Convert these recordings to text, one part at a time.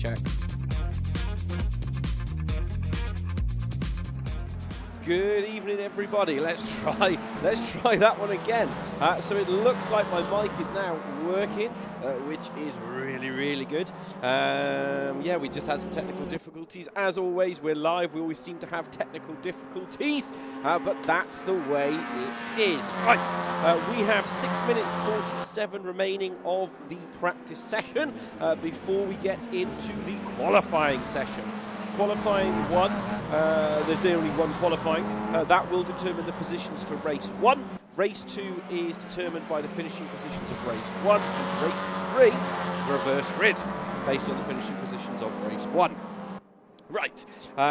check. Good evening, everybody. Let's try that one again. So it looks like my mic is now working, which is really good. Yeah, we just had some technical difficulties. As always, we're live. We always seem to have technical difficulties, but that's the way it is. Right, we have 6 minutes 47 remaining of the practice session before we get into the qualifying session. Qualifying one, there's only one qualifying. That will determine the positions for race one. Race two is determined by the finishing positions of race one. And race three, reverse grid, based on the finishing positions of race one. Right,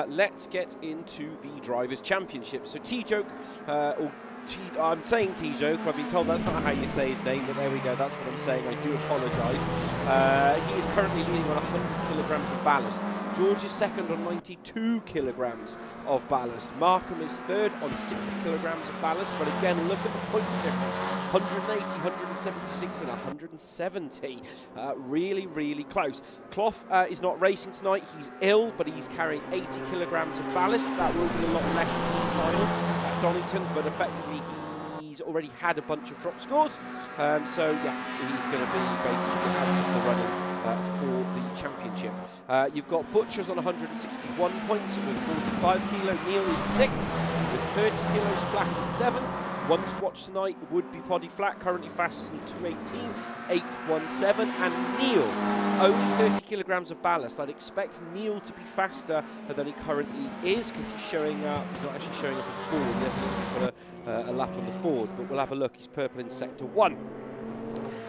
let's get into the Drivers' Championship. So T-Joke, I'm saying T-Joke, I've been told that's not how you say his name, but there we go, that's what I'm saying, I do apologise. He is currently leading on 100 kilograms of ballast. George is second on 92 kilograms of ballast. Markham is third on 60 kilograms of ballast, but again, look at the points difference. 180, 176 and 170. Really close. Clough is not racing tonight, he's ill, but he's carrying 80 kilograms of ballast. That will be a lot less for the final at Donington, but effectively he's already had a bunch of drop scores. So yeah, he's going to be basically out of the running for the championship. You've got Butchers on 161 points with 45 kilo. Neil is 6th with 30 kilos. Flack is 7th. One to watch tonight would be Poddy Flack, currently fastest in 2:18, 8:17, and Neil is only 30 kilograms of ballast. I'd expect Neil to be faster than he currently is because he's showing up. He's not actually showing up on the board. He hasn't actually put a lap on the board, but we'll have a look. He's purple in sector 1.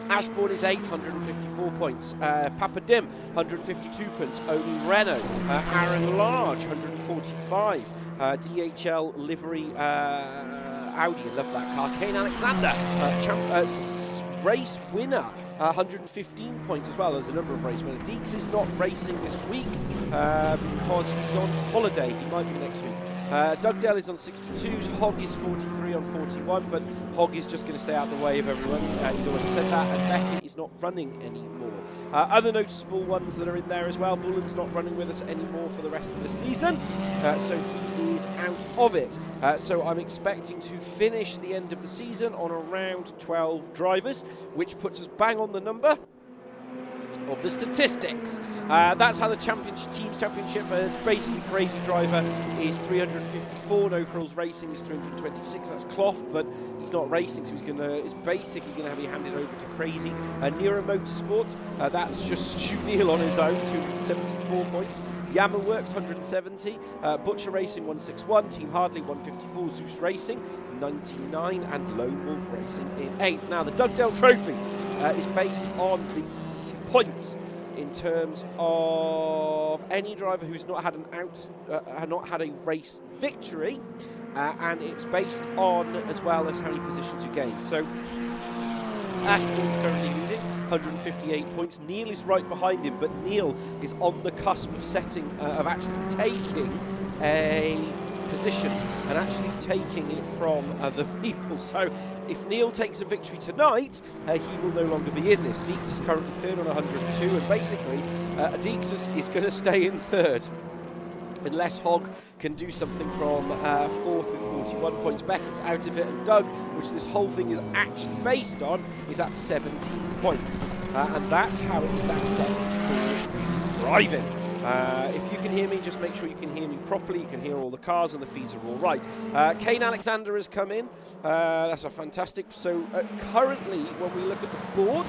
Ashbourne is 8th, 154 points. Papa Dim, 152 points. Oni Renault. Aaron Large, 145. DHL livery Audi, love that car. Kane Alexander, race winner. 115 points as well as a number of race winners. Deeks is not racing this week because he's on holiday. He might be next week. Dugdale is on 62. Hogg is 43 on 41, but Hogg is just going to stay out of the way of everyone. He's already said that. And Beckett is not running anymore. Other noticeable ones that are in there as well. Bullen's not running with us anymore for the rest of the season, so he is out of it. So I'm expecting to finish the end of the season on around 12 drivers, which puts us bang on the number of the statistics. That's how the team's championship, basically Crazy Driver is 354, No Frills Racing is 326, that's Clough, but he's not racing, so he's basically going to be handed over to Crazy. Nero Motorsport, that's just Stu Neal on his own, 274 points. Yama Works 170, Butcher Racing 161, Team Hardley 154, Zeus Racing 99, and Lone Wolf Racing in 8th. Now the Dugdale Trophy is based on the points in terms of any driver who's not had a race victory, and it's based on as well as how many positions you gain. So Ashbourne's currently leading, 158 points. Neil is right behind him, but Neil is on the cusp of actually taking a position and actually taking it from other people. So if Neil takes a victory tonight, he will no longer be in this. Deeks is currently third on 102, and basically Deeks is going to stay in third unless Hogg can do something from fourth with 41 points. Beckett's out of it, and Doug, which this whole thing is actually based on, is at 17 points. And that's how it stacks up for driving. If you can hear me, just make sure you can hear me properly. You can hear all the cars and the feeds are all right. Kane Alexander has come in. That's a fantastic. So currently, when we look at the board,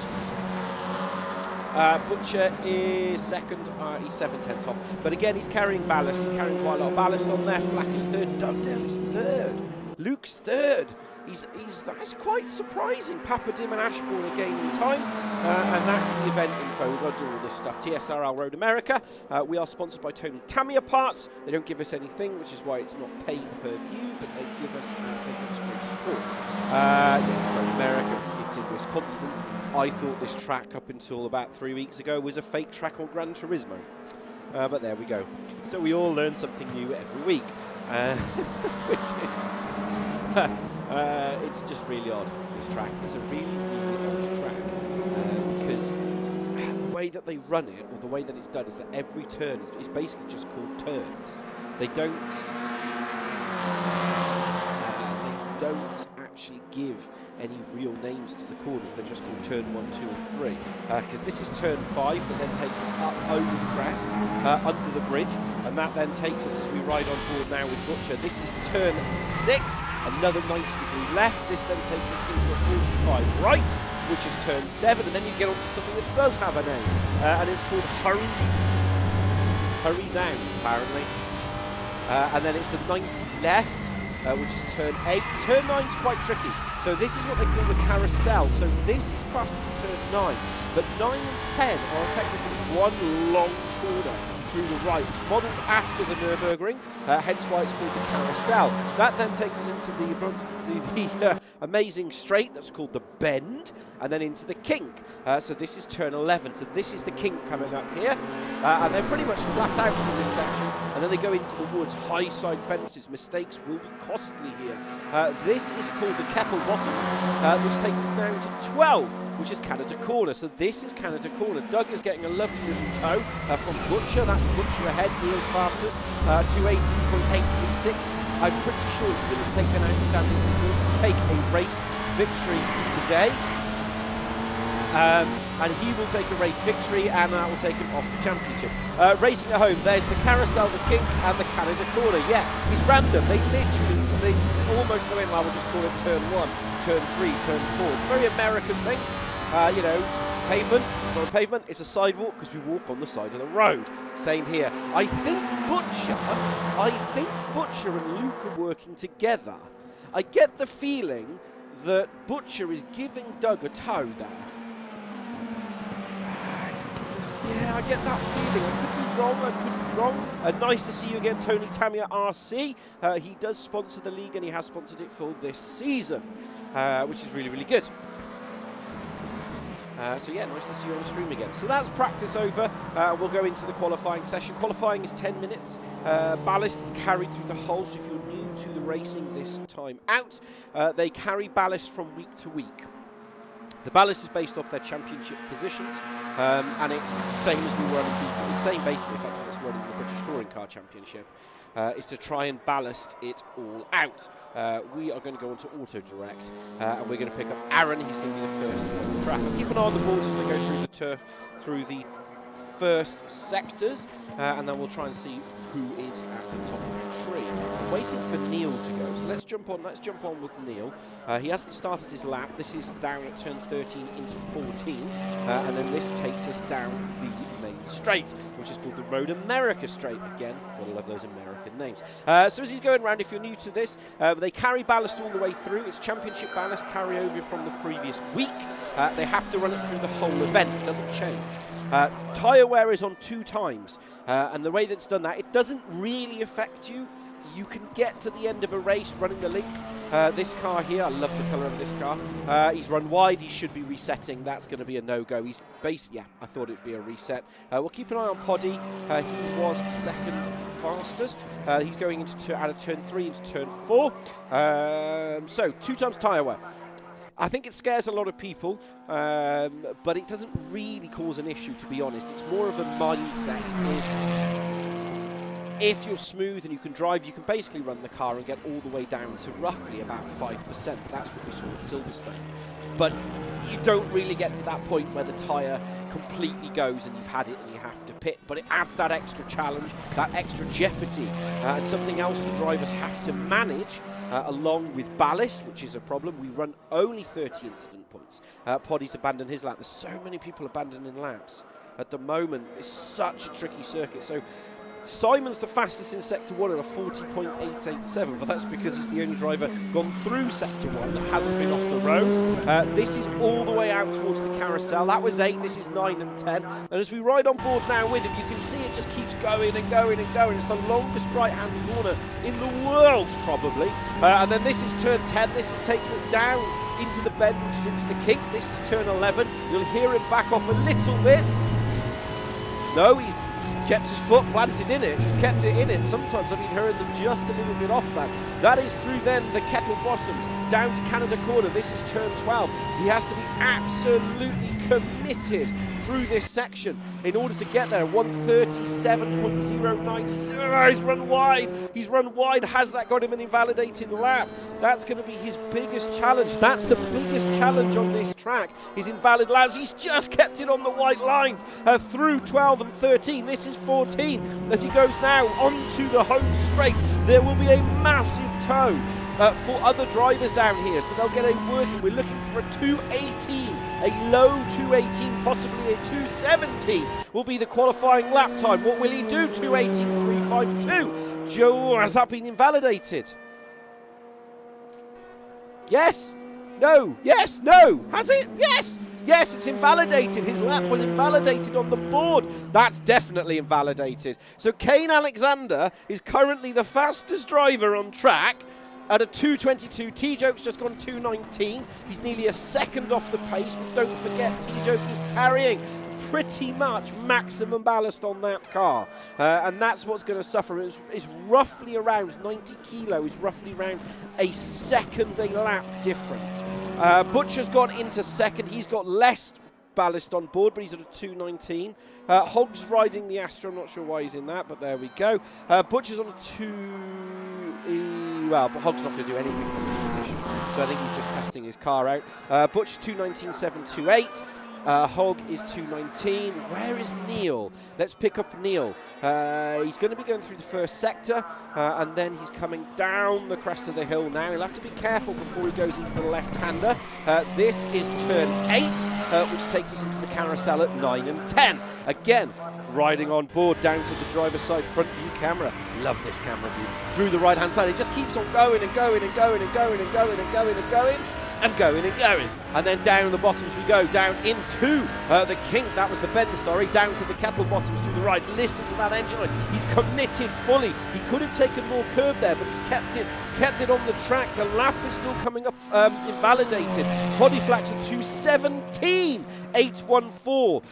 Butcher is second, he's 7/10 off. But again, he's carrying ballast. He's carrying quite a lot of ballast on there. Flack is third. Dugdale is third. Luke's third. That's quite surprising. Papa Dim and Ashbourne are gaining time, and that's the event info. We've got to do all this stuff. TSRL Road America. We are sponsored by Tony Tamiya Parts. They don't give us anything, which is why it's not pay per view, but they give us great support. It's Road America. It's in Wisconsin. I thought this track up until about 3 weeks ago was a fake track on Gran Turismo, but there we go. So we all learn something new every week, which is. It's just really odd, this track. It's a really odd track because the way way that they run it, or the way that it's done, is that every turn is basically just called turns. They don't actually give any real names to the corners. They're just called turn 1, 2 and 3, because this is turn 5 that then takes us up over the crest, under the bridge, and that then takes us, as we ride on board now with Butcher, this is turn 6, another 90-degree left. This then takes us into a 45 right, which is turn 7, and then you get onto something that does have a name, and it's called Hurry Downs, apparently. And then it's a 90 left, which is turn 8. Turn 9 is quite tricky. So this is what they call the carousel. So this is classed as turn 9, but 9 and 10 are effectively one long corner through the right. It's modelled after the Nürburgring, hence why it's called the carousel. That then takes us into the amazing straight that's called the bend, and then into the kink. So this is turn 11. So this is the kink coming up here, and they're pretty much flat out through this section, and then they go into the woods, high side fences. Mistakes will be costly here. This is called the kettle bottoms, which takes us down to 12, which is Canada Corner. So this is Canada Corner. Doug is getting a lovely little tow from Butcher. That's Butcher ahead, Neil's fastest, 218.836. I'm pretty sure he's going to take an outstanding performance to take a race victory today. And he will take a race victory, and that will take him off the championship. Racing at home, there's the carousel, the kink, and the Canada Corner. Yeah, it's random. They almost went, well, we'll just call it turn 1, turn 3, turn 4. It's a very American thing. You know, pavement, it's not a pavement, it's a sidewalk, because we walk on the side of the road. Same here. I think Butcher and Luke are working together. I get the feeling that Butcher is giving Doug a tow there. Yeah, I get that feeling. I could be wrong. Nice to see you again, Tony Tamia RC. He does sponsor the league, and he has sponsored it for this season, which is really, really good. So yeah, nice to see you on the stream again. So that's practice over. We'll go into the qualifying session. Qualifying is 10 minutes. Ballast is carried through the whole, so if you're new to the racing this time out, they carry ballast from week to week. The ballast is based off their championship positions, and it's the same as we were on the BT. It's the same basically effectively as running the British Touring Car Championship. Is to try and ballast it all out. We are going to go on to Auto Direct, and we're going to pick up Aaron. He's going to be the first on the track. I'll keep an eye on the boards as they go through the turf, through the first sectors, and then we'll try and see who is at the top of the tree. I'm waiting for Neil to go, so let's jump on with Neil. He hasn't started his lap. This is down at turn 13 into 14, and then this takes us down the main straight, which is called the Road America Straight. Again, gotta love those American names. So as he's going around, if you're new to this, they carry ballast all the way through. It's championship ballast carryover from the previous week. They have to run it through the whole event. It doesn't change. Tyre wear is on 2 times, and the way that's done that, it doesn't really affect you. You can get to the end of a race running the link. This car here, I love the colour of this car. He's run wide, he should be resetting. That's going to be a no-go. He's yeah, I thought it'd be a reset. We'll keep an eye on Poddy. He was second fastest. He's going into out of turn 3 into turn 4. So 2 times tyre wear. I think it scares a lot of people, but it doesn't really cause an issue, to be honest. It's more of a mindset. If you're smooth and you can drive, you can basically run the car and get all the way down to roughly about 5%. That's what we saw at Silverstone. But you don't really get to that point where the tyre completely goes and you've had it and you have to pit. But it adds that extra challenge, that extra jeopardy, and something else the drivers have to manage. Along with ballast, which is a problem. We run only 30 incident points. Poddy's abandoned his lap. There's so many people abandoning laps at the moment. It's such a tricky circuit. So Simon's the fastest in Sector 1 at a 40.887, but that's because he's the only driver gone through Sector 1 that hasn't been off the road. This is all the way out towards the carousel. That was 8, this is 9 and 10. And as we ride on board now with him, you can see it just keeps going and going and going. It's the longest right-hand corner in the world, probably. And then this is turn 10. This takes us down into the bend, which is into the kink. This is turn 11. You'll hear him back off a little bit. No, he's kept his foot planted in it. He's kept it in it. Sometimes I've been hearing them just a little bit off that. That is through then the kettle bottoms down to Canada Corner. This is turn 12. He has to be absolutely committed through this section in order to get there. 1:37.09. He's run wide. He's run wide. Has that got him an invalidated lap? That's going to be his biggest challenge. That's the biggest challenge on this track, is invalid laps. He's just kept it on the white lines through 12 and 13. This is 14 as he goes now onto the home straight. There will be a massive tow for other drivers down here, so they'll get a working. We're looking for a 2:18, a low 2:18, possibly a 2:17 will be the qualifying lap time. What will he do? 2:18.352. Joe, has that been invalidated? Yes. No. Yes. No. Has it? Yes. Yes, it's invalidated. His lap was invalidated on the board. That's definitely invalidated. So Kane Alexander is currently the fastest driver on track at a 2:22. T-Joke's just gone 2:19. He's nearly a second off the pace, but don't forget, T-Joke is carrying pretty much maximum ballast on that car, and that's what's going to suffer. It's roughly around 90 kilo, is roughly around a second a lap difference. Butcher's gone into second. He's got less ballast on board, but he's at a 2:19. Hogg's riding the Astra. I'm not sure why he's in that, but there we go. Butcher's on a 2. Well, but Hogg's not going to do anything from this position, so I think he's just testing his car out. Butcher's 2:19.728. Hogg is 2:19. Where is Neil? Let's pick up Neil. He's going to be going through the first sector, and then he's coming down the crest of the hill now. He'll have to be careful before he goes into the left-hander. This is turn 8, which takes us into the carousel at 9 and 10. Again, riding on board down to the driver's side front view camera. Love this camera view. Through the right-hand side, it just keeps on going and going and going and going and going and going and going and going and going. And then down the bottoms we go, down into the kink, that was the bend, sorry, down to the kettle bottoms to the right. Listen to that engine noise. He's committed fully. He could have taken more curb there, but he's kept it on the track. The lap is still coming up invalidated. Body flax at 2:17.814.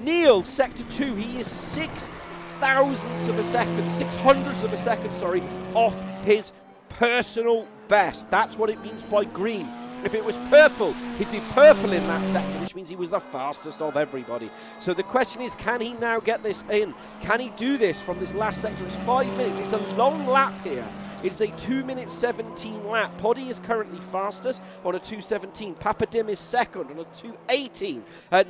Neil, sector 2, he is 6,000ths of a second, 600ths of a second, sorry, off his personal best. That's what it means by green. If it was purple, he'd be purple in that sector, which means he was the fastest of everybody. So the question is, can he now get this in? Can he do this from this last sector? It's 5 minutes. It's a long lap here. It's a 2:17 lap. Poddy is currently fastest on a 2:17. Papadim is second on a 2:18.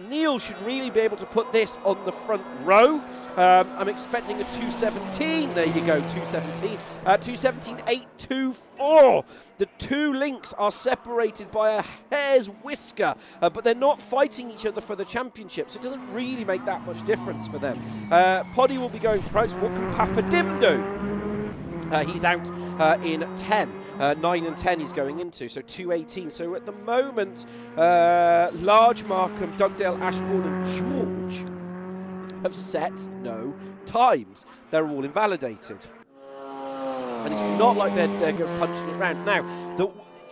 Neil should really be able to put this on the front row. I'm expecting a 2:17. There you go, 2:17. 2:17.824. The two links are separated by a hair's whisker, but they're not fighting each other for the championship, so it doesn't really make that much difference for them. Poddy will be going for prize. What can Papadim do? He's out in 10. 9 and 10 he's going into, so 2:18. So at the moment, Large, Markham, Dugdale, Ashbourne and George have set no times. They're all invalidated. And it's not like they're punching it around. Now,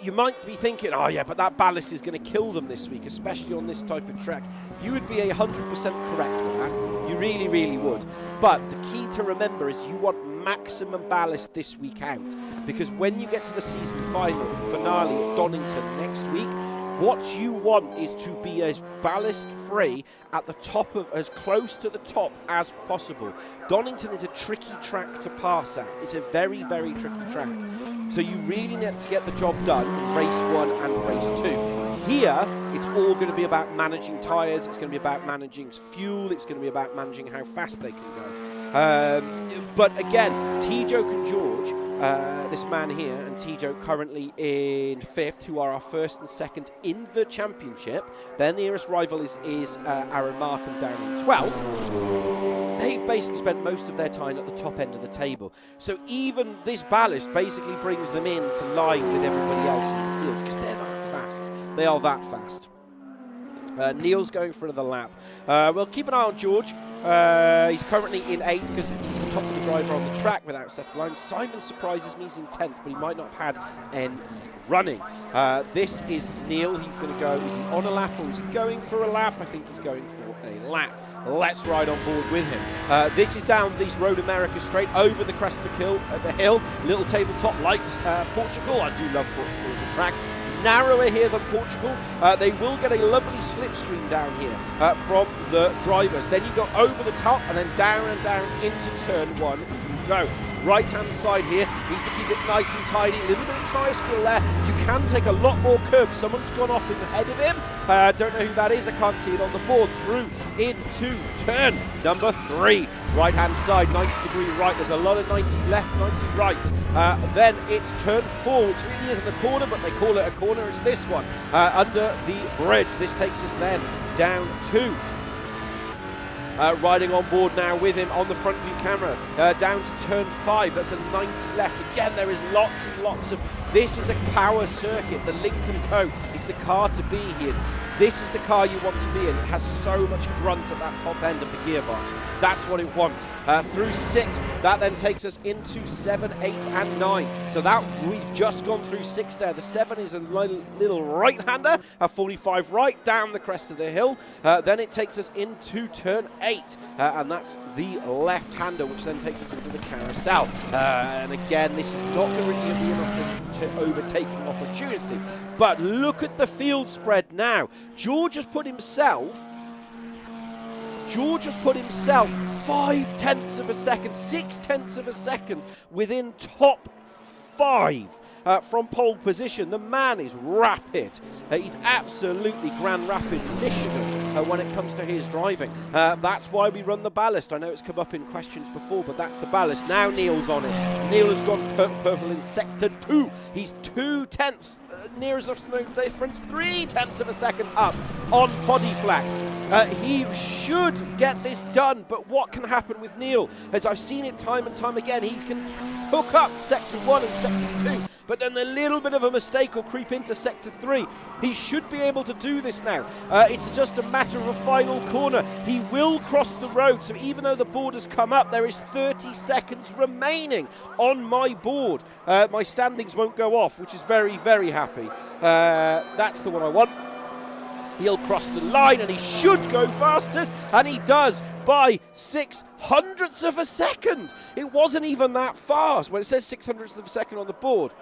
you might be thinking, oh yeah, but that ballast is going to kill them this week, especially on this type of track. You would be 100% correct with that. You really, really would. But the key to remember is you want maximum ballast this week out. Because when you get to the season finale at Donington next week, what you want is to be as ballast free at the top of, as close to the top as possible. Donington is a tricky track to pass at. It's a very, very tricky track. So you really need to get the job done in race 1 and race 2. Here, it's all going to be about managing tyres. It's going to be about managing fuel. It's going to be about managing how fast they can go. But again, T-Joke and George, this man here, and T-Joke currently in 5th, who are our 1st and 2nd in the championship. Their nearest rival is Aaron Markham down in 12th. They've basically spent most of their time at the top end of the table. So even this ballast basically brings them in to line with everybody else in the field, because they're that fast. They are that fast. Neil's going for another lap. We'll keep an eye on George. He's currently in 8th because he's the top of the driver on the track without set line. Simon surprises me, he's in 10th, but he might not have had any running. This is Neil. He's going to go. Is he on a lap or is he going for a lap? I think he's going for a lap. Let's ride on board with him. This is down these Road America straight over the crest of the hill. Little tabletop like Portugal. I do love Portugal as a track. It's narrower here than Portugal. They will get a lovely slipstream down here from the drivers. Then you go over the top and then down and down into turn 1 you go. Right-hand side here, needs to keep it nice and tidy. A little bit of tyre squirrel there. You can take a lot more curbs. Someone's gone off in ahead of him. Don't know who that is. I can't see it on the board. Through into turn number 3. Right-hand side, 90-degree right. There's a lot of 90 left, 90 right. Then it's turn 4, which really isn't a corner, but they call it a corner. It's this one, under the bridge. This takes us then down to riding on board now with him on the front view camera, down to turn 5. That's a 90 left. Again, there is lots and lots of, this is a power circuit. The Lincoln Co is the car to be here. This is the car you want to be in. It has so much grunt at that top end of the gearbox. That's what it wants. Through 6, that then takes us into 7, 8 and 9. So that we've just gone through 6 there. The 7 is a little right-hander, a 45 right down the crest of the hill. Then it takes us into turn 8, and that's the left-hander, which then takes us into the carousel. And again, this is not going to really be an overtaking opportunity. But look at the field spread now. George has put himself 5/10 of a second, 6/10 of a second within top 5 from pole position. The man is rapid. He's absolutely Grand Rapid Michigan when it comes to his driving. That's why we run the ballast. I know it's come up in questions before, but that's the ballast. Now Neil's on it. Neil has gone purple in sector 2. He's 2/10 nearest of no difference, 3/10 of a second up on Poddy Flack. He should get this done, but what can happen with Neil? As I've seen it time and time again, he can hook up sector 1 and sector 2, but then a little bit of a mistake will creep into sector 3. He should be able to do this now. It's just a matter of a final corner. He will cross the road, so even though the board has come up, there is 30 seconds remaining on my board. My standings won't go off, which is very, very happy. That's the one I want. He'll cross the line and he should go fastest, and he does by 600ths of a second. It wasn't even that fast when it says 600ths of a second on the board.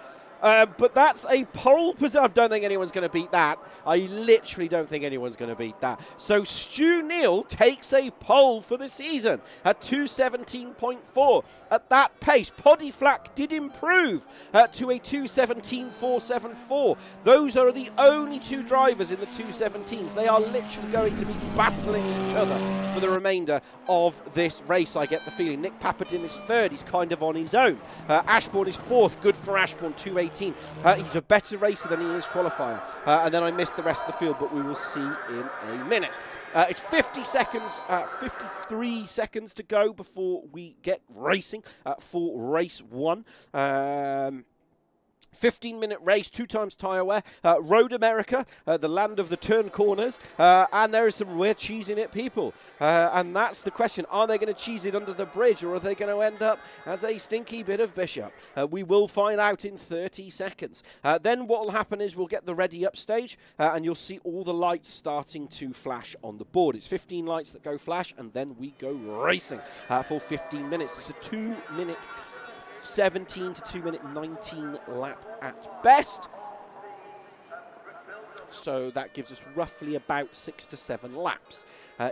But that's a pole position. I don't think anyone's going to beat that. I literally don't think anyone's going to beat that. So Stu Neal takes a pole for the season at 2:17.4. At that pace, Poddy Flack did improve to a 2:17.474. Those are the only 2 drivers in the 2:17s. They are literally going to be battling each other for the remainder of this race, I get the feeling. Nick Papadin is 3rd. He's kind of on his own. Ashbourne is 4th. Good for Ashbourne, 2:18. He's a better racer than he is qualifier. And then I missed the rest of the field, but we will see in a minute. It's 50 seconds, 53 seconds to go before we get racing for race 1. 15-minute race, 2 times tyre wear, Road America, the land of the turn corners, and there is some we're cheesing it, people. And that's the question. Are they going to cheese it under the bridge, or are they going to end up as a stinky bit of Bishop? We will find out in 30 seconds. Then what will happen is we'll get the ready up stage, and you'll see all the lights starting to flash on the board. It's 15 lights that go flash, and then we go racing for 15 minutes. It's a 2-minute 17 to 2-minute 19 lap at best. So that gives us roughly about 6 to 7 laps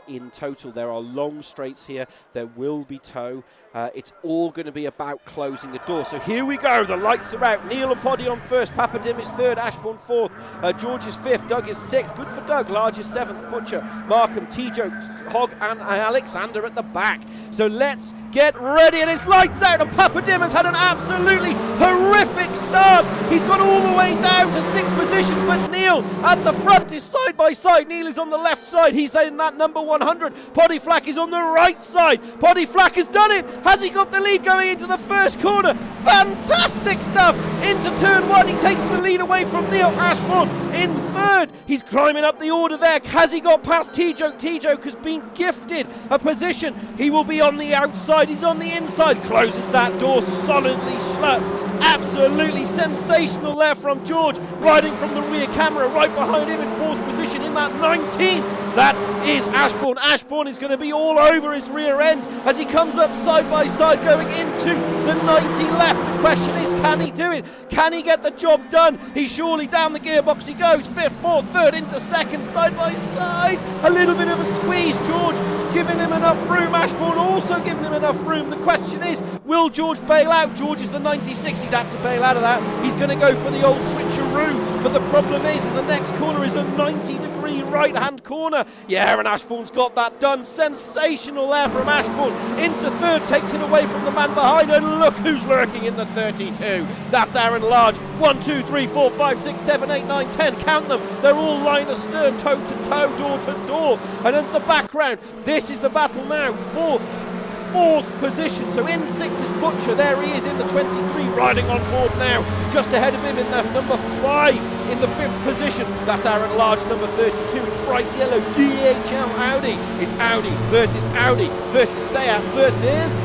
in total. There are long straights here. There will be tow. It's all going to be about closing the door. So here we go. The lights are out. Neil and Poddy on 1st. Papadim is 3rd. Ashbourne 4th. George is 5th. Doug is 6th. Good for Doug. Large is 7th. Butcher, Markham, T-Joe, Hogg and Alexander at the back. So let's get ready. And it's lights out. And Papadim has had an absolutely horrific start. He's gone all the way down to 6th position. But Neil at the front is side by side. Neil is on the left side. He's in that number 100. Poddy Flack is on the right side. Poddy Flack has done it. Has he got the lead going into the first corner? Fantastic stuff. Into turn 1. He takes the lead away from Neil. Ashbourne in 3rd. He's climbing up the order there. Has he got past T-Joke? T-Joke has been gifted a position. He will be on the outside. He's on the inside. Closes that door solidly shut. Absolutely sensational there from George. Riding from the rear camera right behind him in 4th position in that 19. That is Ashbourne. Ashbourne is going to be all over his rear end as he comes up side by side going into the 90 left. The question is, can he do it? Can he get the job done? He's surely down the gearbox he goes. Fifth, fourth, third into second, side by side. A little bit of a squeeze. George giving him enough room. Ashbourne also giving him enough room. The question is, will George bail out? George is the 96. He's had to bail out of that. He's going to go for the old switcheroo. But the problem is the next corner is a 90-degree right-hand corner. Yeah, and Ashbourne's got that done. Sensational there from Ashbourne. Into third, takes it away from the man behind. And look who's lurking in the 32. That's Aaron Large. 1, 2, 3, 4, 5, 6, 7, 8, 9, 10. Count them. They're all line astern, toe to toe, door to door. And as the background, this is the battle now for fourth position. So in sixth is Butcher. There he is in the 23, riding on board now. Just ahead of him in the number 5 in the 5th position. That's Aaron Large, number 32. It's bright yellow DHL Audi. It's Audi versus Seat versus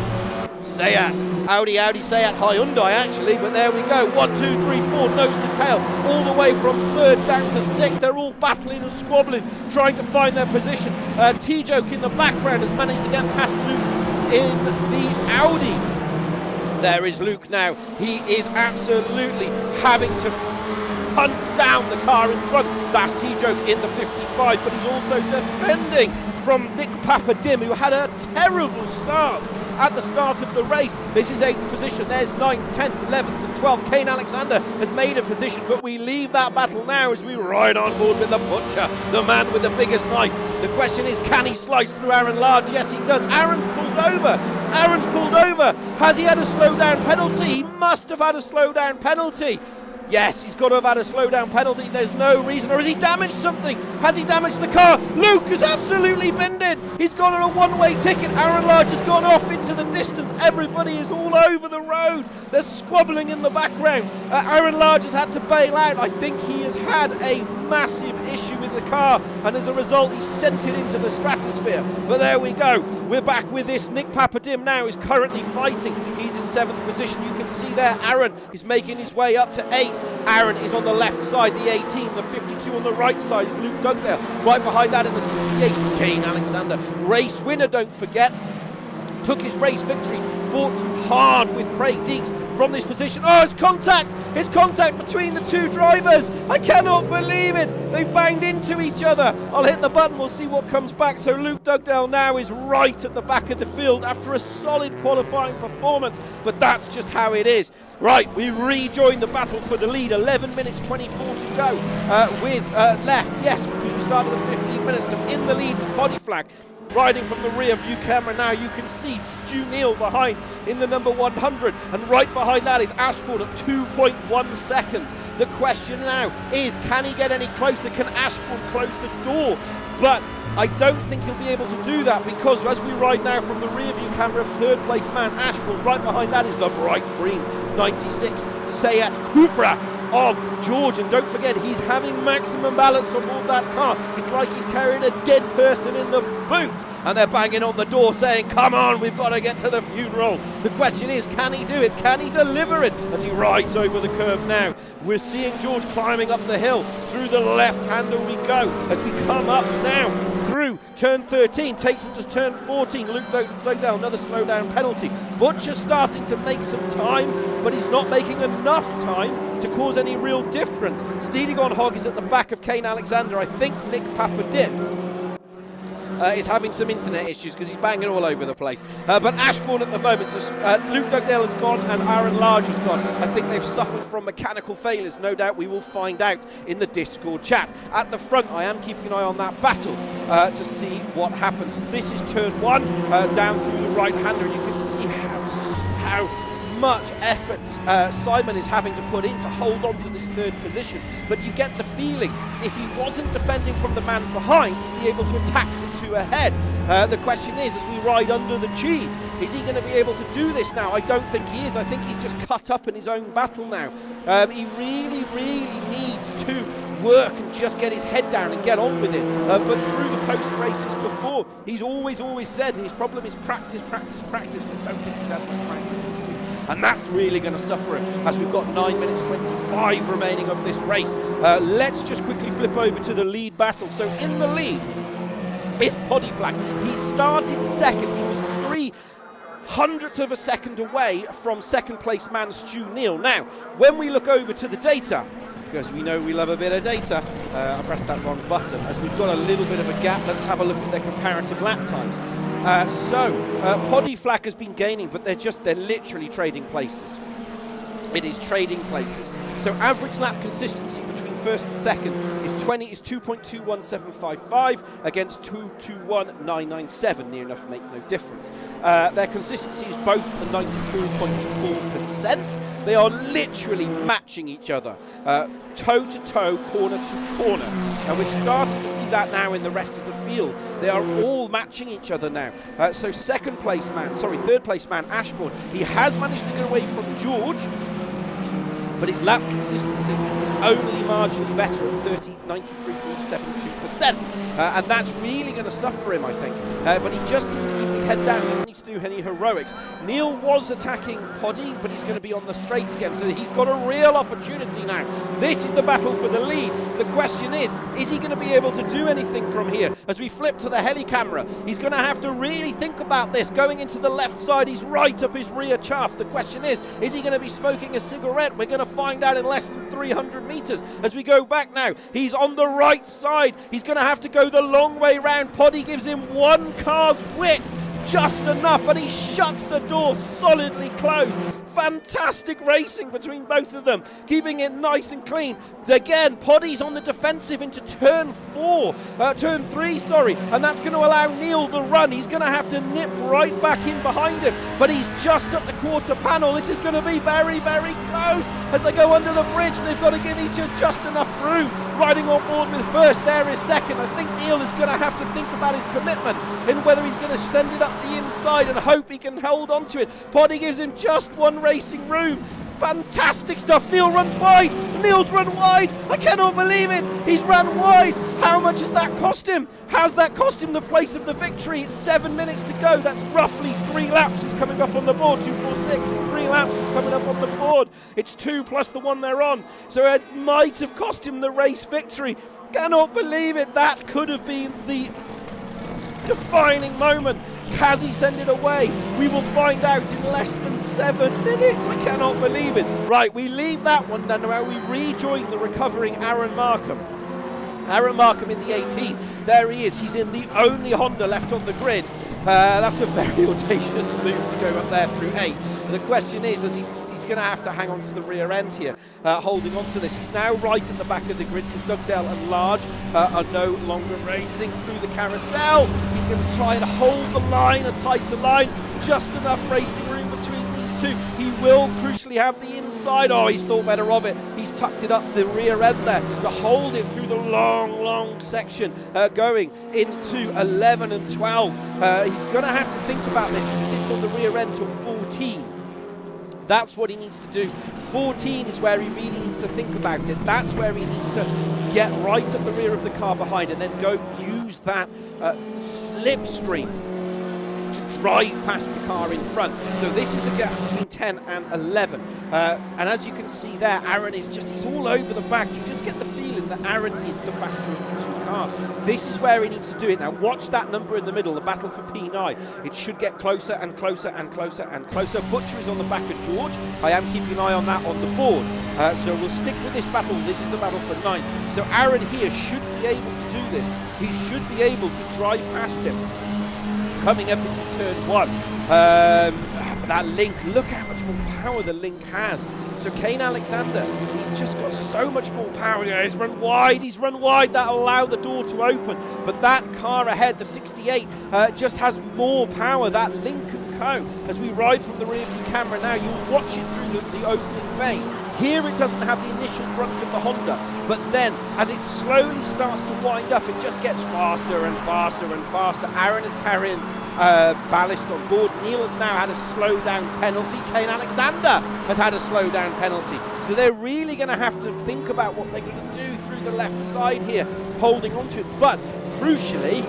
Seat. Audi, Seat, Hyundai actually, but there we go. 1, 2, 3, 4, nose to tail, all the way from third down to 6th. They're all battling and squabbling, trying to find their positions. T-Joke in the background has managed to get past Luke in the Audi. There is Luke now. He is absolutely having to hunt down the car in front. That's T-Joke in the 55, but he's also defending from Nick Papadim, who had a terrible start at the start of the race. This is 8th position. There's 9th, 10th, 11th and 12th. Kane Alexander has made a position, but we leave that battle now as we ride on board with the Butcher, the man with the biggest knife. The question is, can he slice through Aaron Large? Yes, he does. Aaron's pulled over. Aaron's pulled over. Has he had a slow-down penalty? He must have had a slow-down penalty. Yes, he's got to have had a slow-down penalty. There's no reason. Or has he damaged something? Has he damaged the car? Luke has absolutely binned it. He's gone on a one-way ticket. Aaron Large has gone off into the distance. Everybody is all over the road. They're squabbling in the background. Aaron Large has had to bail out. I think he has had a massive issue with the car, and as a result, he's sent it into the stratosphere. But there we go. We're back with this. Nick Papadim now is currently fighting. He's in 7th position. You can see there Aaron is making his way up to 8. Aaron is on the left side, the 18, the 52 on the right side is Luke Dugdale. Right behind that in the 68 is Kane Alexander. Race winner, don't forget. Took his race victory, fought hard with Craig Deeks from this position. Oh, it's contact! It's contact between the two drivers. I cannot believe it. They've banged into each other. I'll hit the button, we'll see what comes back. So Luke Dugdale now is right at the back of the field after a solid qualifying performance, but that's just how it is. Right, we rejoin the battle for the lead. 11 minutes 24 to go with left. Yes, because we started at 15 minutes. So in the lead, body flag. Riding from the rear view camera now, you can see Stu Neal behind in the number 100, and right behind that is Ashbourne at 2.1 seconds. The question now is, can he get any closer? Can Ashbourne close the door? But I don't think he'll be able to do that, because as we ride now from the rear view camera of third place man Ashbourne, right behind that is the bright green 96 Seat Cupra of George, and don't forget he's having maximum balance on board that car. It's like he's carrying a dead person in the boot, and they're banging on the door saying, come on, we've got to get to the funeral. The question is, can he do it? Can he deliver it as he rides over the curve now? We're seeing George climbing up the hill. Through the left hander we go as we come up now through turn 13, takes him to turn 14. Luke Dugdale, another slow-down penalty. Butcher starting to make some time, but he's not making enough time to cause any real difference. Stealing on Hog is at the back of Kane Alexander. I think Nick Papadim is having some internet issues because he's banging all over the place. But Ashbourne at the moment, so Luke Dugdale has gone and Aaron Large has gone. I think they've suffered from mechanical failures. No doubt we will find out in the Discord chat. At the front, I am keeping an eye on that battle to see what happens. This is turn 1, down through the right-hander, and you can see how much effort Simon is having to put in to hold on to this third position. But you get the feeling if he wasn't defending from the man behind, he'd be able to attack the two ahead. The question is, as we ride under the cheese, is he going to be able to do this now? I don't think he is. I think he's just cut up in his own battle now. He really needs to work and just get his head down and get on with it. But through the close races before, he's always said his problem is practice. And I don't think he's had much practice this week. And that's really going to suffer him as we've got 9 minutes 25 remaining of this race. Let's just quickly flip over to the lead battle. So in the lead, is Poddy Flack. He started second. He was 3/100th of a second away from second place man Stu Neal. Now, when we look over to the data, because we know we love a bit of data, I pressed that wrong button, as we've got a little bit of a gap. Let's have a look at their comparative lap times. Poddy Flack has been gaining, but they're literally trading places. It is trading places. So average lap consistency between first and second is 2.21755 against 221.997. Near enough to make no difference. Their consistency is both at the 94.4%. They are literally matching each other, toe to toe, corner to corner, and we're starting to see that now in the rest of the field. They are all matching each other now. So third place man Ashbourne, he has managed to get away from George, but his lap consistency is only marginally better at 93.72%, and that's really going to suffer him, I think. But he just needs to keep his head down. He doesn't need to do any heroics. Neal was attacking Poddy, but he's going to be on the straight again, so he's got a real opportunity now. This is the battle for the lead. The question is he going to be able to do anything from here? As we flip to the heli camera, he's going to have to really think about this. Going into the left side, he's right up his rear chaff. The question is he going to be smoking a cigarette? We're going to find out in less than 300 metres. As we go back now, he's on the right side. He's going to have to go the long way round. Poddy gives him one car's width, just enough, and he shuts the door solidly closed. Fantastic racing between both of them, keeping it nice and clean. Again, Poddy's on the defensive into turn 3, and that's going to allow Neal the run. He's going to have to nip right back in behind him, but he's just at the quarter panel. This is going to be very, very close. As they go under the bridge, they've got to give each other just enough room. Riding on board with first, there is second. I think Neal is going to have to think about his commitment in whether he's going to send it up the inside and hope he can hold on to it. Poddy gives him just one racing room. Fantastic stuff. Neal runs wide. Neal's run wide. I cannot believe it. He's run wide. How much has that cost him? Has that cost him the place of the victory? It's 7 minutes to go. That's roughly 3 laps. It's coming up on the board. 2:46. It's 3 laps. It's coming up on the board. It's 2 plus the one they're on. So it might have cost him the race victory. Cannot believe it. That could have been the defining moment. Has he sent it away? We will find out in less than 7 minutes. I cannot believe it. Right, we leave that one then. Now we rejoin the recovering Aaron Markham. Aaron Markham in the 18. There he is. He's in the only Honda left on the grid. That's a very audacious move to go up there through 8. The question is he's going to have to hang on to the rear end here, holding on to this. He's now right at the back of the grid because Dugdale and Large are no longer racing through the carousel. He's going to try and hold the line, a tighter line, just enough racing room between these two. He will crucially have the inside. Oh, he's thought better of it. He's tucked it up the rear end there to hold it through the long section going into 11 and 12. He's going to have to think about this and sit on the rear end till 14. That's what he needs to do. 14 is where he really needs to think about it. That's where he needs to get right at the rear of the car behind and then go use that slipstream to drive past the car in front. So this is the gap between 10 and 11. And as you can see there, Aaron is he's all over the back. You just get the feeling that Aaron is the faster of the 2 cars. This is where he needs to do it. Now watch that number in the middle, the battle for P9. It should get closer and closer and closer and closer. Butcher is on the back of George. I am keeping an eye on that on the board. So we'll stick with this battle. This is the battle for 9. So Aaron here should be able to do this. He should be able to drive past him. Coming up into turn 1. That Link, look how much more power the Link has. So Kane Alexander, he's just got so much more power. He's run wide, that'll allow the door to open. But that car ahead, the 68, just has more power, that Link & Co. As we ride from the rear view camera now, you'll watch it through the opening phase. Here it doesn't have the initial grunt of the Honda, but then as it slowly starts to wind up, it just gets faster and faster and faster. Aaron is carrying ballast on board. Neal has now had a slow down penalty. Kane Alexander has had a slow down penalty. So they're really going to have to think about what they're going to do through the left side here, holding on to it. But crucially,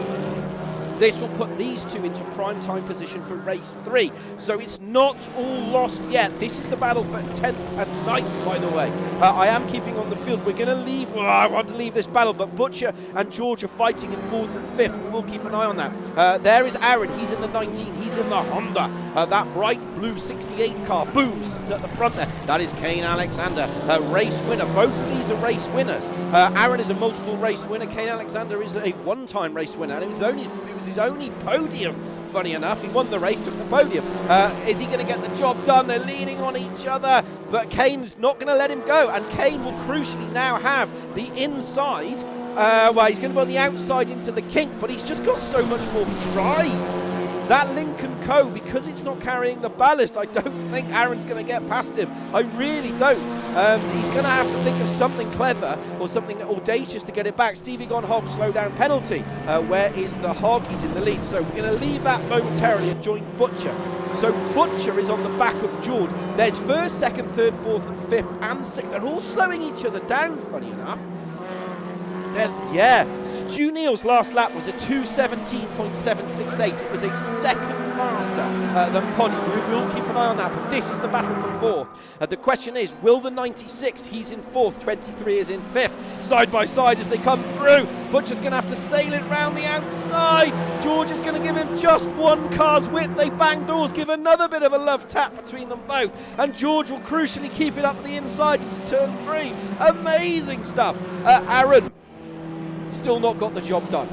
This will put these two into prime time position for race 3. So it's not all lost yet. This is the battle for 10th and 9th, by the way. I am keeping on the field. We're going to leave. Well, I want to leave this battle, but Butcher and George are fighting in 4th and 5th. We'll keep an eye on that. There is Aaron. He's in the 19. He's in the Honda. That bright blue 68 car booms at the front there. That is Kane Alexander, race winner. Both of these are race winners. Aaron is a multiple race winner. Kane Alexander is a one-time race winner, and it was his only podium. Funny enough, he won the race, took the podium. Is he going to get the job done? They're leaning on each other, but Kane's not going to let him go, and Kane will crucially now have the inside. Well, he's going to go on the outside into the kink, but he's just got so much more drive. That Lincoln Co., because it's not carrying the ballast, I don't think Aaron's going to get past him. I really don't. He's going to have to think of something clever or something audacious to get it back. Stevie Gone Hog, slow down penalty. Where is the Hog? He's in the lead. So we're going to leave that momentarily and join Butcher. So Butcher is on the back of George. There's 1st, 2nd, 3rd, 4th and 5th and 6th. They're all slowing each other down, funny enough. Yeah, Stu Neal's last lap was a 2:17.768. It was a second faster than Poddy. We will keep an eye on that, but this is the battle for 4th. The question is, will the 96, he's in 4th, 23 is in 5th, side by side as they come through. Butcher's going to have to sail it round the outside. George is going to give him just one car's width. They bang doors, give another bit of a love tap between them both, and George will crucially keep it up the inside into turn 3. Amazing stuff. Aaron still not got the job done.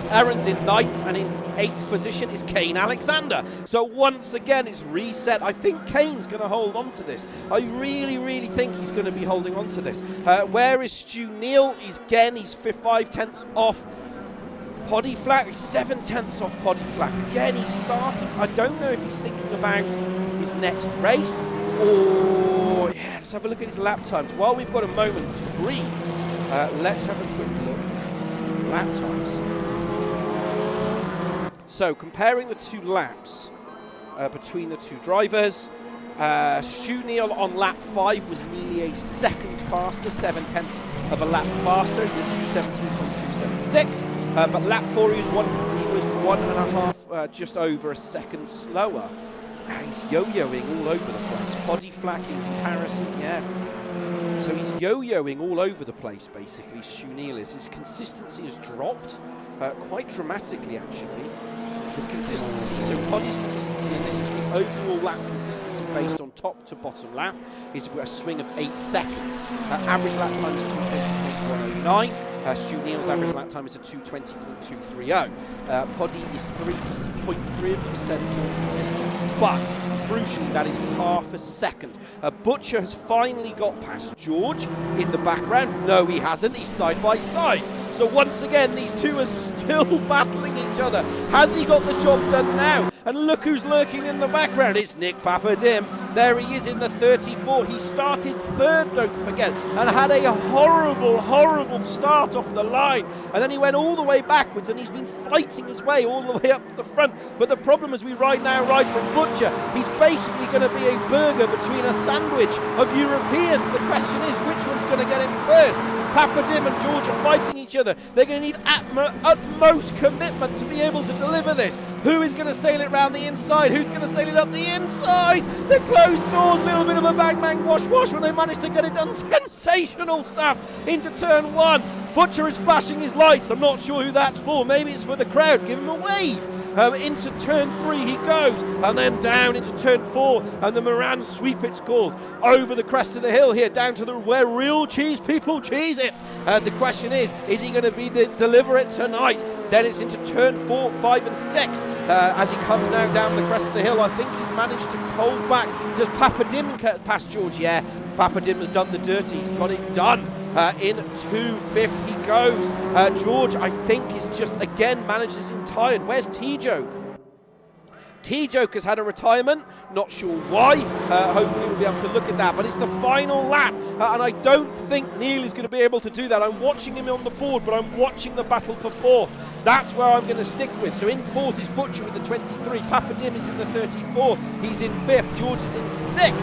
Aaron's in 9th, and in 8th position is Kane Alexander. So once again it's reset. I think Kane's going to hold on to this. I really think he's going to be holding on to this. Where is Stu Neal? He's 5 tenths off Poddy Flack. He's 7 tenths off Poddy Flack. Again, he's starting. I don't know if he's thinking about his next race or... Yeah, let's have a look at his lap times. While we've got a moment to breathe, let's have a quick look at lap times. So, comparing the 2 laps between the 2 drivers, Stu Neal on lap 5 was nearly a second faster, 7 tenths of a lap faster, 2:17.276. But lap 4 he was 1.5, just over a second slower. Now he's yo-yoing all over the place. Poddy Flack in comparison, yeah. So he's yo-yoing all over the place, basically, Stu Neal is. His consistency has dropped quite dramatically, actually. His consistency, so Poddy's consistency, and this is the overall lap consistency based on top to bottom lap, is a swing of 8 seconds. Average lap time is 2:20.109. Stu Neal's average lap time is a 2:20.230. Poddy is 3.3% more consistent, but crucially that is half a second. Butcher has finally got past George in the background. No, he hasn't. He's side by side. So once again, these two are still battling each other. Has he got the job done now? And look who's lurking in the background. It's Nick Papadim. There he is in the 34. He started 3rd, don't forget, and had a horrible start off the line. And then he went all the way backwards, and he's been fighting his way all the way up to the front. But the problem as we ride from Butcher, he's basically going to be a burger between a sandwich of Europeans. The question is, which one's going to get him first? Papadim and George are fighting each other. They're going to need utmost commitment to be able to deliver this. Who is going to sail it round the inside? Who's going to sail it up the inside? The closed doors, a little bit of a bang wash, but they managed to get it done. Sensational stuff into turn 1. Butcher is flashing his lights. I'm not sure who that's for. Maybe it's for the crowd. Give him a wave. Into turn 3 he goes, and then down into turn 4, and the Moran sweep, it's called, over the crest of the hill here, down to where real cheese people cheese it. The question is he going to deliver it tonight? Then it's into turn 4, 5 and 6 as he comes now down the crest of the hill. I think he's managed to hold back. Does Papadim get past George? Yeah, Papadim has done the dirty. He's got it done. In 2/5 he goes. George, I think, is just again manages him tired. Where's T-Joke? T-Joke has had a retirement, not sure why. Hopefully we'll be able to look at that, but it's the final lap, and I don't think Neal is going to be able to do that. I'm watching him on the board, but I'm watching the battle for 4th. That's where I'm going to stick with. So in 4th is Butcher with the 23. Papadim is in the 34. He's in 5th. George is in 6th.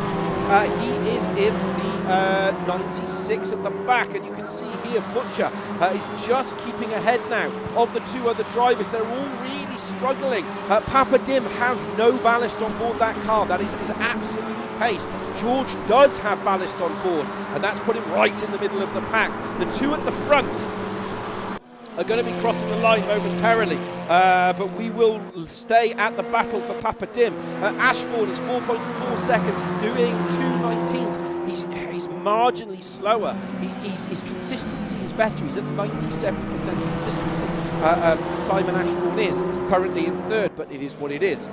He is in the 96 at the back, and you can see here Butcher is just keeping ahead now of the two other drivers. They're all really struggling. Papa Dim has no ballast on board that car. That is absolute pace. George does have ballast on board, and that's put him right in the middle of the pack. The two at the front are going to be crossing the line momentarily, but we will stay at the battle for Papa Dim. Ashbourne is 4.4 seconds. He's doing 2:19s. He's marginally slower. His consistency is better. He's at 97% consistency. Simon Ashbourne is currently in third, but it is what it is.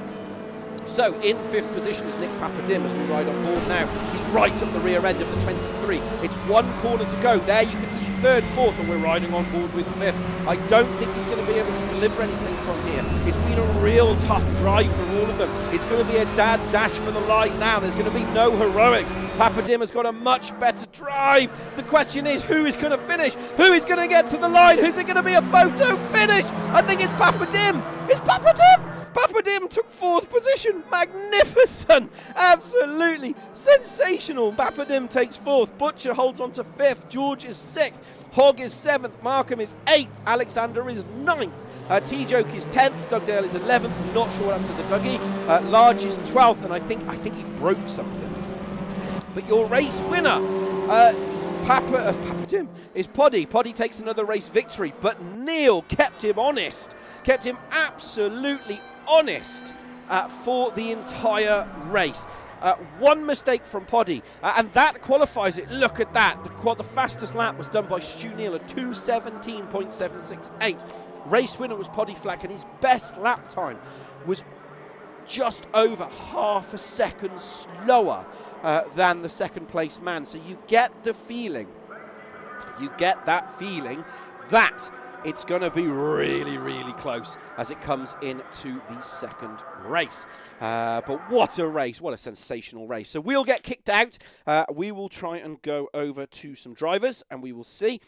So in fifth position is Nick Papadim as we ride on board now. He's right at the rear end of the 23. It's one corner to go. There you can see third, fourth, and we're riding on board with fifth. I don't think he's going to be able to deliver anything from here. It's been a real tough drive for all of them. It's going to be a dad dash for the line now. There's going to be no heroics. Papadim has got a much better drive. The question is, who is going to finish? Who is going to get to the line? Who's it going to be a photo finish? I think it's Papadim. It's Papadim. Papadim took fourth position. Magnificent. Absolutely sensational. Papadim takes fourth. Butcher holds on to fifth. George is sixth. Hogg is seventh. Markham is eighth. Alexander is ninth. T-Joke is 10th. Dugdale is 11th. Not sure what happened to the Dougie. Large is 12th, and I think he broke something. But your race winner, Papadim, is Poddy. Poddy takes another race victory, but Neil kept him honest. Kept him absolutely honest for the entire race. One mistake from Poddy, and that qualifies it. Look at that. The fastest lap was done by Stu Neal at 2:17.768. Race winner was Poddy Flack, and his best lap time was just over half a second slower than the second place man. So you get that feeling that it's going to be really, really close as it comes into the second race. But what a race. What a sensational race. So we'll get kicked out. We will try and go over to some drivers, and we will see.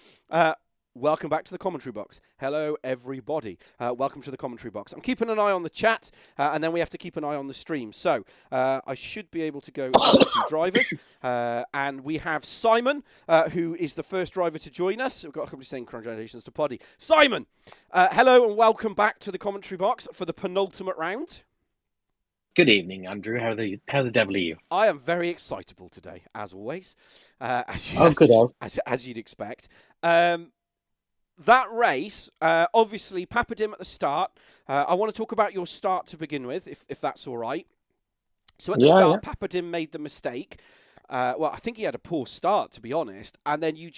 Welcome back to the commentary box. Hello, everybody. Welcome to the commentary box. I'm keeping an eye on the chat, and then we have to keep an eye on the stream. So I should be able to go to drivers. And we have Simon, who is the first driver to join us. We've got a couple of saying congratulations to Poddy. Simon, hello and welcome back to the commentary box for the penultimate round. Good evening, Andrew. How the devil are you? I am very excitable today, as always. As you'd expect. That race, obviously, Papadim at the start. I want to talk about your start to begin with, if that's all right. So at the start, Papadim made the mistake. Well, I think he had a poor start, to be honest. And then you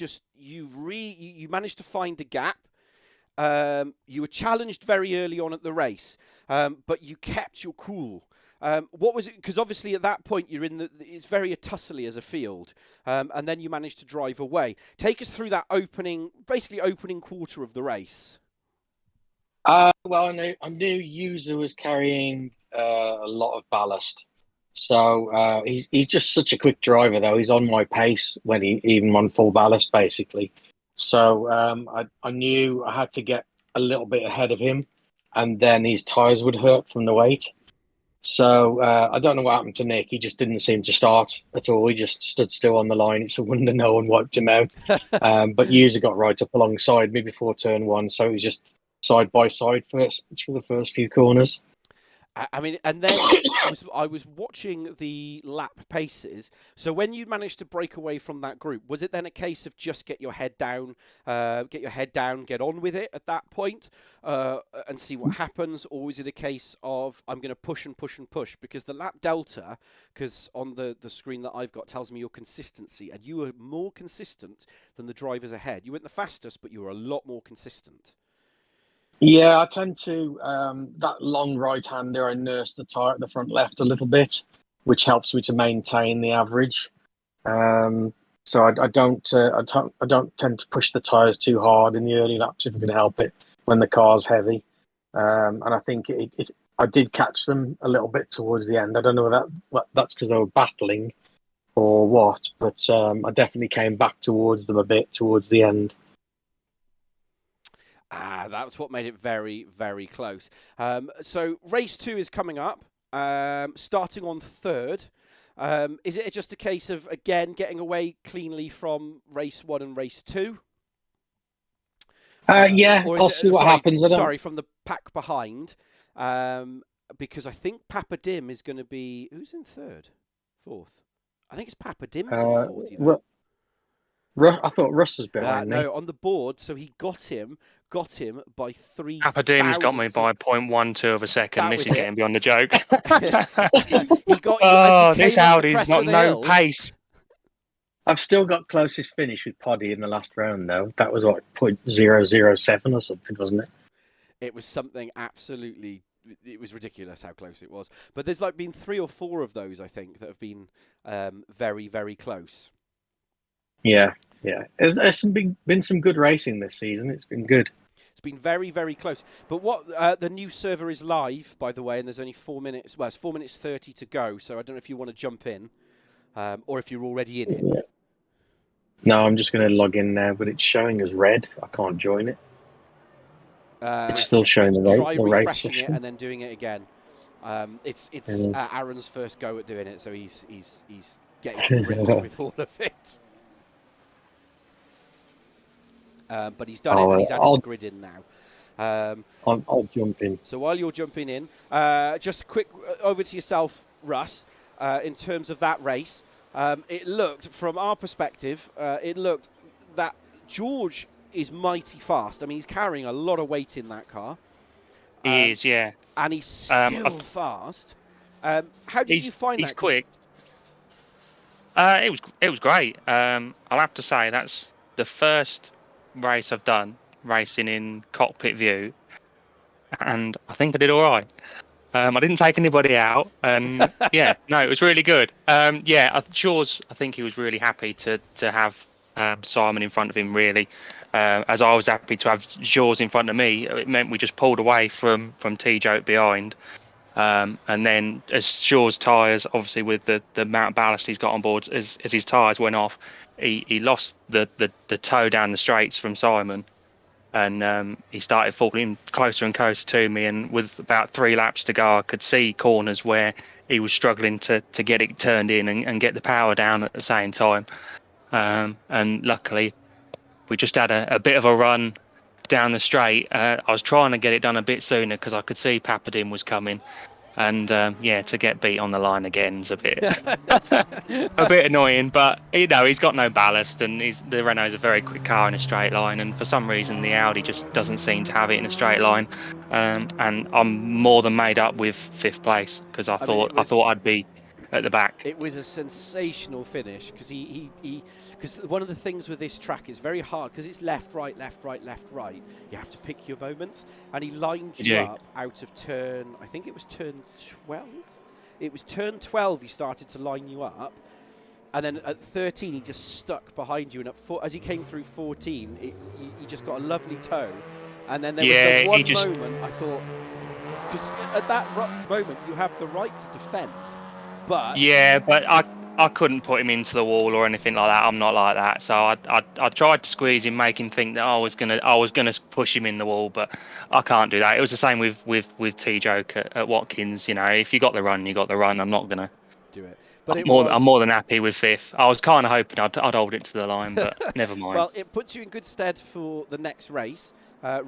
managed to find a gap. You were challenged very early on at the race, but you kept your cool. What was it? Because obviously at that point it's very tussly as a field, and then you managed to drive away. Take us through that opening quarter of the race. Well, I knew User was carrying a lot of ballast, so he's just such a quick driver. Though he's on my pace when he even on full ballast, basically. So I knew I had to get a little bit ahead of him, and then his tyres would hurt from the weight. So I don't know what happened to Nick. He just didn't seem to start at all. He just stood still on the line. It's a wonder no one wiped him out. But User got right up alongside me before turn one. So it was just side by side for the first few corners. I mean, and then I was watching the lap paces. So when you managed to break away from that group, was it then a case of just get your head down, get on with it at that point, and see what happens? Or is it a case of I'm going to push and push and push? Because the lap delta, because on the screen that I've got tells me your consistency, and you were more consistent than the drivers ahead. You weren't the fastest, but you were a lot more consistent. Yeah, I tend to, that long right-hander, I nurse the tyre at the front left a little bit, which helps me to maintain the average. So I don't tend to push the tyres too hard in the early laps if I can help it when the car's heavy. And I think I did catch them a little bit towards the end. I don't know whether that's because they were battling or what, but I definitely came back towards them a bit towards the end. That's what made it very, very close. So race 2 is coming up, starting on third. Is it just a case of, again, getting away cleanly from race 1 and race 2? Yeah, or is I'll it, see what happens. Sorry, from the pack behind, because I think Papa Dim is going to be... Who's in third? Fourth? I think it's Papa Dim's in fourth, you know. I thought Russ was behind me. No, on the board, so he got him by 3 Papa Dim's got me by 0.12 of a second. This is getting beyond the joke. He got you oh, as he this came up the Audi's crest got of the no hill. pace. I've still got closest finish with Poddy in the last round, though. That was what, 0.007 or something, wasn't it? It was something absolutely... It was ridiculous how close it was. But there's like been 3 or 4 of those, I think, that have been very, very close. Yeah. There's been some good racing this season. It's been good. It's been very, very close. But what the new server is live, by the way, and there's only 4 minutes. Well, it's 4 minutes 30 to go. So I don't know if you want to jump in, or if you're already in it. Yeah. No, I'm just going to log in now, but it's showing as red. I can't join it. It's still showing the race. Try refreshing it and then doing it again. It's Aaron's first go at doing it, so he's getting to grips with all of it. But he's done it, and he's added the grid in now. I'll jump in. So while you're jumping in, just quick over to yourself, Russ. In terms of that race, it looked, from our perspective, that George is mighty fast. I mean, he's carrying a lot of weight in that car. He is, yeah. And he's still fast. How did you find that? He's quick. It was great. I'll have to say that's the first race I've done racing in cockpit view, and I think I did all right. I didn't take anybody out, and yeah, no, it was really good. Shaw's, I think he was really happy to have Simon in front of him, really. As I was happy to have Jaws in front of me. It meant we just pulled away from T-Joke behind. And then as Shaw's tyres, obviously with the amount of ballast he's got on board, as his tyres went off, he lost the toe down the straights from Simon. And he started falling closer and closer to me. And with about 3 laps to go, I could see corners where he was struggling to get it turned in and get the power down at the same time. And luckily, we just had a bit of a run down the straight. I was trying to get it done a bit sooner because I could see Papadin was coming. And to get beat on the line again is a bit a bit annoying. But he's got no ballast, and the Renault's a very quick car in a straight line. And for some reason, the Audi just doesn't seem to have it in a straight line. And I'm more than made up with 5th place because I thought I'd be at the back. It was a sensational finish because because one of the things with this track is very hard because it's left, right, left, right, left, right. You have to pick your moments, and he lined you up out of turn. I think it was turn 12. It was turn 12. He started to line you up, and then at 13 he just stuck behind you. And as he came through 14, he just got a lovely toe. And then there was the one moment I thought, because at that moment you have the right to defend. But I couldn't put him into the wall or anything like that. I'm not like that. So I tried to squeeze him, make him think that I was gonna push him in the wall, but I can't do that. It was the same with T-Joke at Watkins. If you got the run, you got the run. I'm not gonna do it. But I'm more than happy with 5th. I was kind of hoping I'd hold it to the line, but never mind. Well, it puts you in good stead for the next race.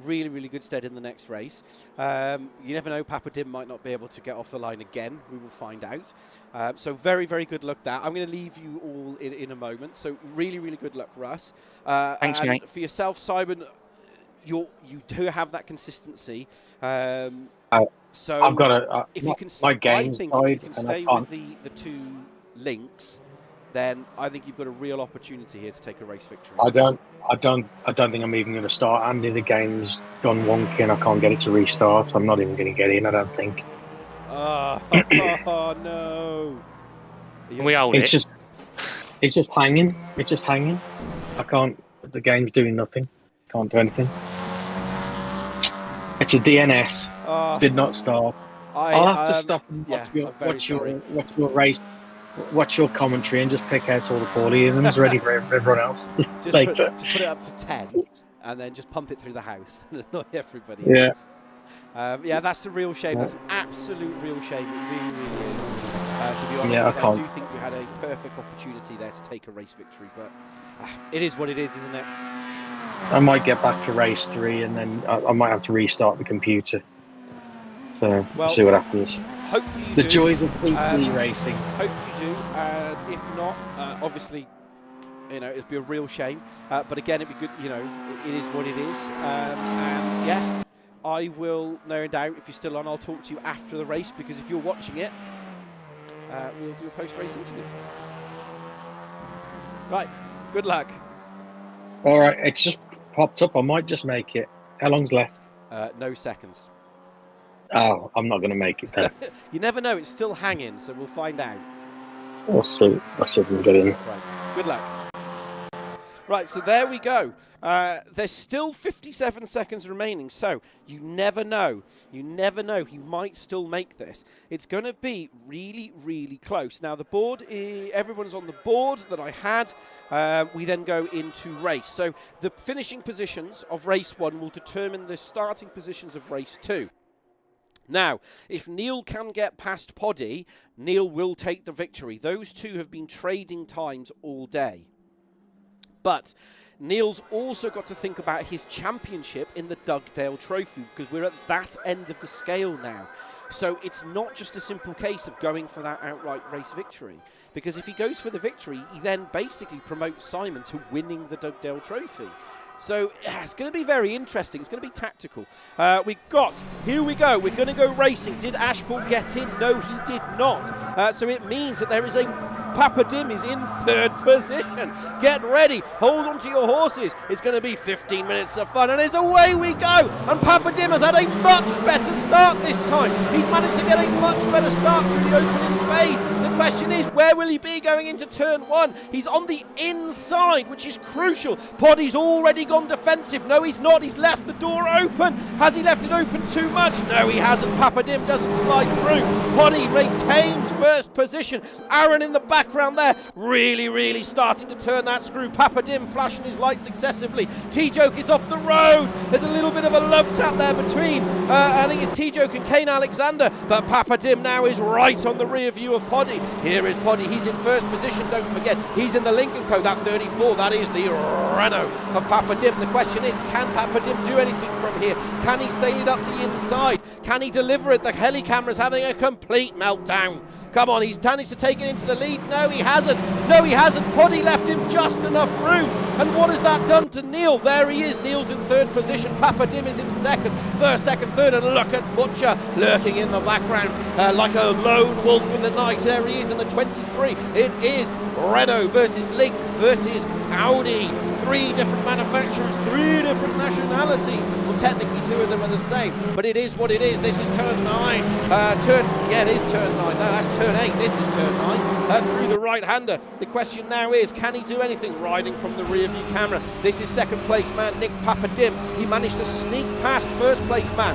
Really, really good stead in the next race. You never know, Papa Dim might not be able to get off the line again. We will find out. So very, very good luck there. I'm going to leave you all in a moment. So really, really good luck, Russ. Thanks, mate. For yourself, Simon, you do have that consistency. So I've got if you can, my game if you can side, stay with the 2 links, then I think you've got a real opportunity here to take a race victory. I don't think I'm even going to start. Andy, the game's gone wonky and I can't get it to restart. I'm not even going to get in, I don't think. Oh no! We hold it's just hanging. It's just hanging. I can't. The game's doing nothing. Can't do anything. It's a DNS. Did not start. I'll have to stop and watch your race. Watch your commentary and just pick out all the Pawleys ready for everyone else later. Just put it up to 10 and then just pump it through the house and annoy everybody else. That's a real shame. That's an absolute real shame. It really, really is. to be honest. Yeah, I do think we had a perfect opportunity there to take a race victory, but it is what it is, isn't it? I might get back to race 3 and then I might have to restart the computer. So we'll see what happens. Hopefully you the do. joys of PC racing. Hopefully you do. If not, obviously, it'd be a real shame. But again, it'd be good. It is what it is. And yeah, I will, no doubt, if you're still on, I'll talk to you after the race, because if you're watching it, we'll do a post-race interview. Right. Good luck. All right, it's just popped up. I might just make it. How long's left? No seconds. Oh, I'm not going to make it then. You never know. It's still hanging, so we'll find out. I'll see if we can get in. Right. Good luck. Right, so there we go. There's still 57 seconds remaining, so you never know. You never know. He might still make this. It's going to be really, really close. Now, the board, everyone's on the board that I had. We then go into race. So the finishing positions of race 1 will determine the starting positions of race 2. Now, if Neil can get past Poddy, Neil will take the victory. Those two have been trading times all day. But Neil's also got to think about his championship in the Dugdale Trophy, because we're at that end of the scale now. So it's not just a simple case of going for that outright race victory, because if he goes for the victory, he then basically promotes Simon to winning the Dugdale Trophy. So it's going to be very interesting. It's going to be tactical. Here we go. We're going to go racing. Did Ashpool get in? No, he did not. So it means that there is Papa Dim is in 3rd position. Get ready. Hold on to your horses. It's going to be 15 minutes of fun. And it's away we go. And Papa Dim has had a much better start this time. He's managed to get a much better start through the opening phase. The question is, where will he be going into turn 1? He's on the inside, which is crucial. Poddy's already gone defensive. No, he's not. He's left the door open. Has he left it open too much? No, he hasn't. Papa Dim doesn't slide through. Poddy retains 1st position. Aaron in the background there, really, really starting to turn that screw. Papa Dim flashing his lights successively. T-Joke is off the road. There's a little bit of a love tap there between, I think it's T-Joke and Kane Alexander, but Papa Dim now is right on the rear view of Poddy. Here is Poddy. He's in 1st position. Don't forget, he's in the Lincoln Co. That 34. That is the Renault of Papa Dim. The question is, can Papa Dim do anything from here? Can he sail it up the inside? Can he deliver it? The heli camera's having a complete meltdown. Come on, he's managed to take it into the lead. No, he hasn't. No, he hasn't. Poddy left him just enough room. And what has that done to Neil? There he is. Neil's in 3rd position. Papa Dim is in 2nd. 1st, 2nd, 3rd. And look at Butcher lurking in the background like a lone wolf in the night. There he is in the 23. It is Renault versus Link versus Audi. 3 different manufacturers, 3 different nationalities. Well, technically 2 of them are the same, but it is what it is. This is turn 9. It is turn 9. No, that's turn 8. This is turn 9. Through the right-hander. The question now is, can he do anything riding from the rear-view camera? This is 2nd place man, Nick Papa Dim. He managed to sneak past 1st place man.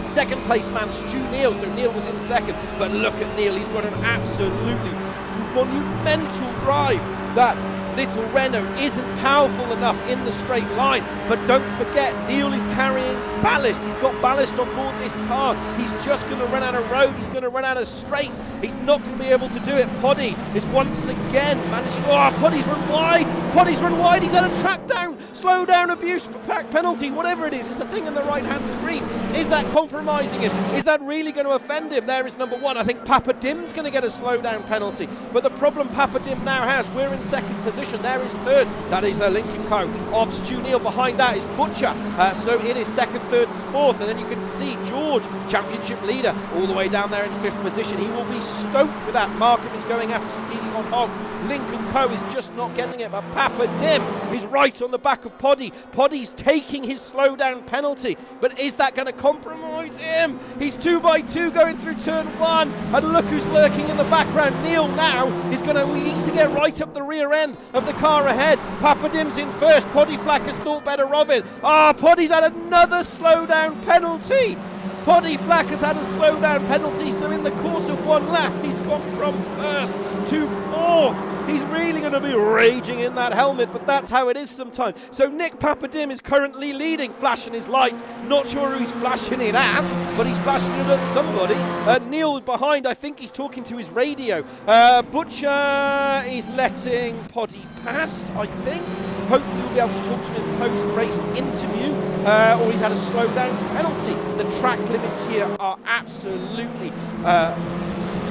2nd place man, Stu Neal. So Neal was in 2nd, but look at Neal. He's got an absolutely monumental drive. That little Renault isn't powerful enough in the straight line, but don't forget, Neil is carrying ballast. He's got ballast on board this car. He's just going to run out of road. He's going to run out of straight. He's not going to be able to do it. Poddy is once again managing. Oh, Poddy's run wide. Poddy's run wide. He's had a track down, slow down abuse, track penalty, whatever it is. It's the thing in the right-hand screen. Is that compromising him? Is that really going to offend him? There is number 1. I think Papa Dim's going to get a slow down penalty. But the problem Papa Dim now has, we're in 2nd position. There is 3rd. That is the Lincoln Co. of Stu Neal. Behind that is Butcher. So it is 2nd, 3rd, 4th. And then you can see George, championship leader, all the way down there in 5th position. He will be stoked with that. Markham is going after speeding on Hog. Lincoln Co. is just not getting it, but Papa Dim is right on the back of Poddy. Poddy's taking his slowdown penalty, but is that going to compromise him? He's 2 by 2 going through turn 1, and look who's lurking in the background. Neil now is he needs to get right up the rear end of the car ahead. Papa Dim's in 1st. Poddy Flack has thought better of it. Poddy's had another slowdown penalty. Poddy Flack has had a slowdown penalty, so in the course of 1 lap, he's gone from 1st to 4th. He's really going to be raging in that helmet, but that's how it is sometimes. So Nick Papadim is currently leading, flashing his lights. Not sure who he's flashing it at, but he's flashing it at somebody. Neil behind, I think he's talking to his radio. Butcher is letting Poddy past, I think. Hopefully we'll be able to talk to him in post-race interview, or he's had a slowdown penalty. The track limits here are absolutely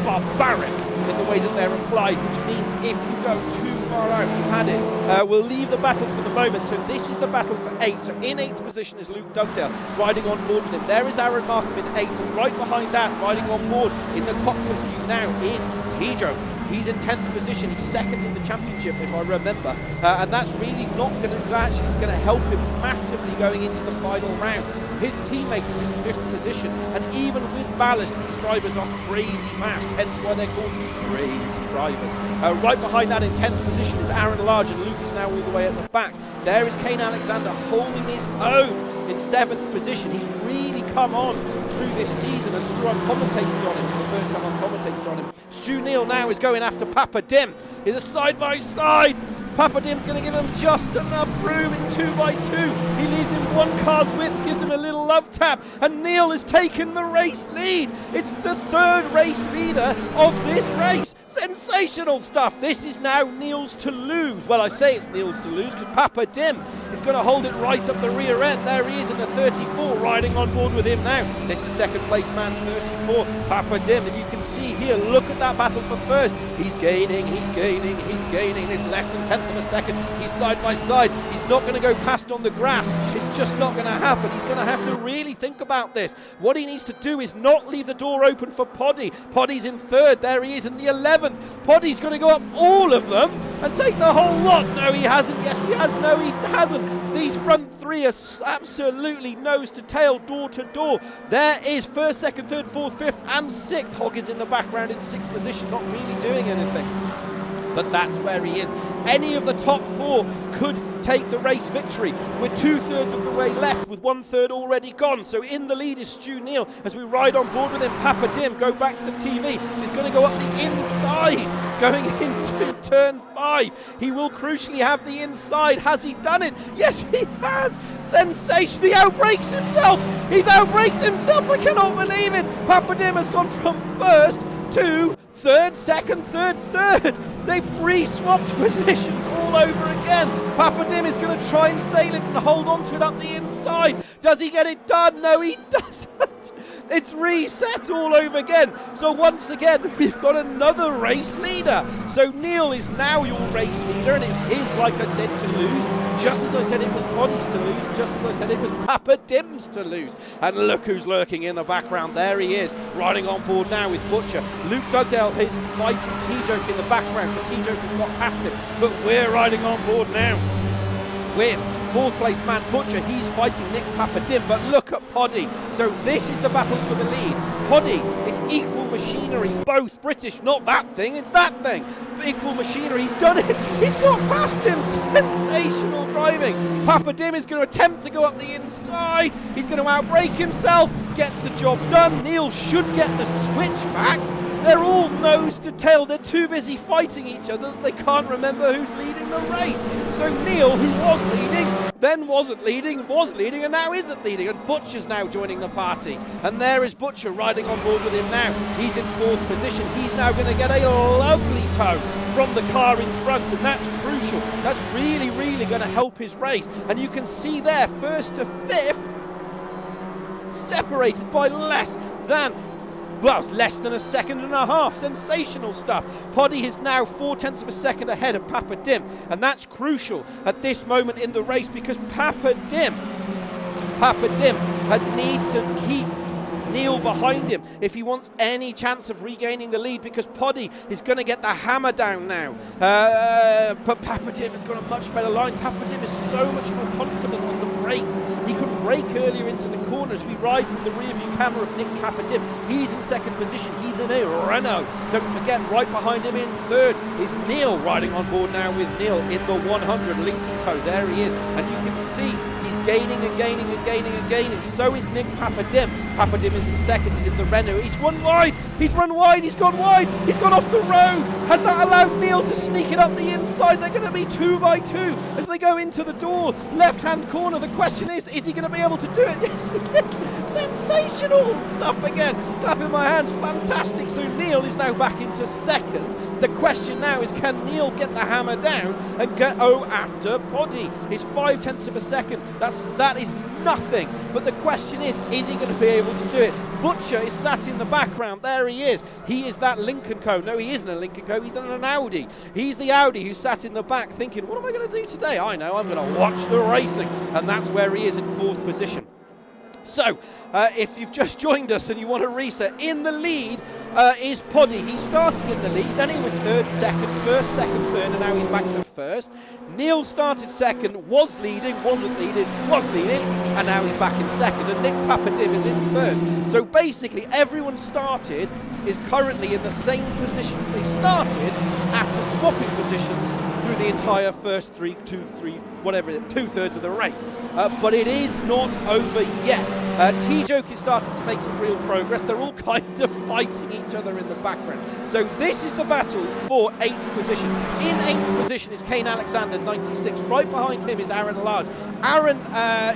barbaric in the way that they're applied, which means if you go too far out, you've had it. We'll leave the battle for the moment. So this is the battle for 8th. So in 8th position is Luke Dugdale riding on board with him. There is Aaron Markham in 8th, and right behind that, riding on board in the cockpit view now is Tijo. He's in 10th position. He's second in the championship, if I remember, and that's really not going to actually. It's going to help him massively going into the final round. His teammate is in 5th position, and even with ballast, these drivers are crazy fast, hence why they're called crazy drivers. Right behind that in 10th position is Aaron Large, and Luke is now all the way at the back. There is Kane Alexander holding his own in 7th position. He's really come on through this season, and through I've commentated on him. It's the first time I've commentated on him. Stu Neal now is going after Papadim. It's a side-by-side. Papadim's going to give him just enough room. It's 2x2. He leaves him 1 car's width, gives him a little love tap, and Neil has taken the race lead. It's the 3rd race leader of this race. Sensational stuff. This is now Neil's to lose. Well, I say it's Neil's to lose because Papadim is going to hold it right up the rear end. There he is in the 34, riding on board with him now. This is 2nd place man 34, Papadim, and you can see here, look at that battle for first. He's gaining, he's gaining, he's gaining. It's less than 10th of a second. He's side by side. He's not going to go past on the grass. It's just not going to happen. He's going to have to really think about this. What he needs to do is not leave the door open for Poddy. Poddy's in 3rd. There he is in the 11th. Poddy's going to go up all of them and take the whole lot. No, he hasn't. Yes, he has. No, he hasn't. These front 3 are absolutely nose to tail, door to door. There is 1st, 2nd, 3rd, 4th, 5th, and 6th. Hogg is in the background in 6th position, not really doing anything. But that's where he is. Any of the top 4 could take the race victory. We're 2/3 of the way left with 1/3 already gone. So in the lead is Stu Neal as we ride on board with him. Papadim, go back to the TV. He's going to go up the inside, going into turn 5. He will crucially have the inside. Has he done it? Yes, he has. Sensation. He outbrakes himself. He's outbraked himself. I cannot believe it. Papadim has gone from 1st to 3rd, 2nd, 3rd, 3rd. They've swapped positions all over again. Papadim is going to try and sail it and hold on to it up the inside. Does he get it done? No, he doesn't. It's reset all over again. So once again, we've got another race leader. So Neil is now your race leader, and it's his, like I said, to lose. Just as I said it was Poddy's to lose, just as I said it was Papadim's to lose. And look who's lurking in the background. There he is, riding on board now with Butcher. Luke Dugdale is fighting T-Joke in the background, so T-Joke has got past him. But we're riding on board now with 4th place man Butcher. He's fighting Nick Papadim, but look at Poddy. So this is the battle for the lead. Poddy, it's equal machinery, both British, not that thing, it's that thing. Equal machinery, he's done it. He's got past him. Sensational driving. Papadim is going to attempt to go up the inside. He's going to outbrake himself, gets the job done. Neil should get the switch back. They're all nose to tail. They're too busy fighting each other that they can't remember who's leading the race. So Neil, who was leading, then wasn't leading, was leading, and now isn't leading. And Butcher's now joining the party. And there is Butcher riding on board with him now. He's in 4th position. He's now going to get a lovely tow from the car in front, and that's crucial. That's really, really going to help his race. And you can see there, 1st to 5th, separated by less than a second and a half. Sensational stuff. Poddy is now 0.4 of a second ahead of Papadim, and that's crucial at this moment in the race because Papadim needs to keep Neil behind him if he wants any chance of regaining the lead, because Poddy is going to get the hammer down now. But Papadim has got a much better line. Papadim is so much more confident on the brakes. He could brake earlier into the corners. We ride from the rear view camera of Nick Papadim. He's in 2nd position. He's in a Renault. Don't forget, right behind him in 3rd is Neil, riding on board now with Neil in the 100 Lincoln Co. There he is. And you can see he's gaining and gaining and gaining and gaining. So is Nick Papadim. Papadim is in second. He's in the Renault. He's run wide. He's run wide. He's gone wide. He's gone off the road. Has that allowed Neil to sneak it up the inside? They're going to be 2 by 2 as they go into the door. Left-hand corner. The question is he going to be able to do it? Yes, he is. Sensational stuff again. Clapping my hands. Fantastic. So Neil is now back into second. The question now is, can Neil get the hammer down and go after Poddy? It's 0.5 of a second. That is nothing. But the question is he going to be able to do it? Butcher is sat in the background. There he is. He is that Lincoln Co. No, he isn't a Lincoln Co. He's in an Audi. He's the Audi who sat in the back thinking, what am I going to do today? I know, I'm going to watch the racing. And that's where he is in 4th position. So, if you've just joined us and you want to reset, in the lead is Poddy. He started in the lead, then he was third, second, first, second, third, and now he's back to first. Neil started second, was leading, wasn't leading, was leading, and now he's back in second, and Nick Papadim is in third. So basically, everyone started is currently in the same positions they started after swapping positions through the entire first 2/3 of the race. But it is not over yet. T-Joke is starting to make some real progress. They're all kind of fighting each other in the background. So this is the battle for 8th position. In 8th position is Kane Alexander, 96. Right behind him is Aaron Large. Aaron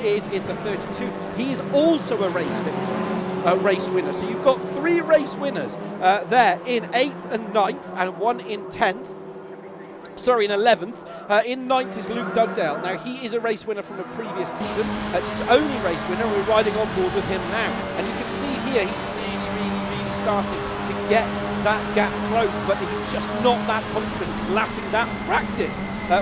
is in the 32. He is also a race finisher. Race winner. So you've got 3 race winners there in 8th and 9th and 1 in 10th. Sorry, in 11th. In 9th is Luke Dugdale. Now, he is a race winner from a previous season. It's his only race winner. We're riding on board with him now. And you can see here, he's really starting to get that gap close, but he's just not that confident. He's lacking that practice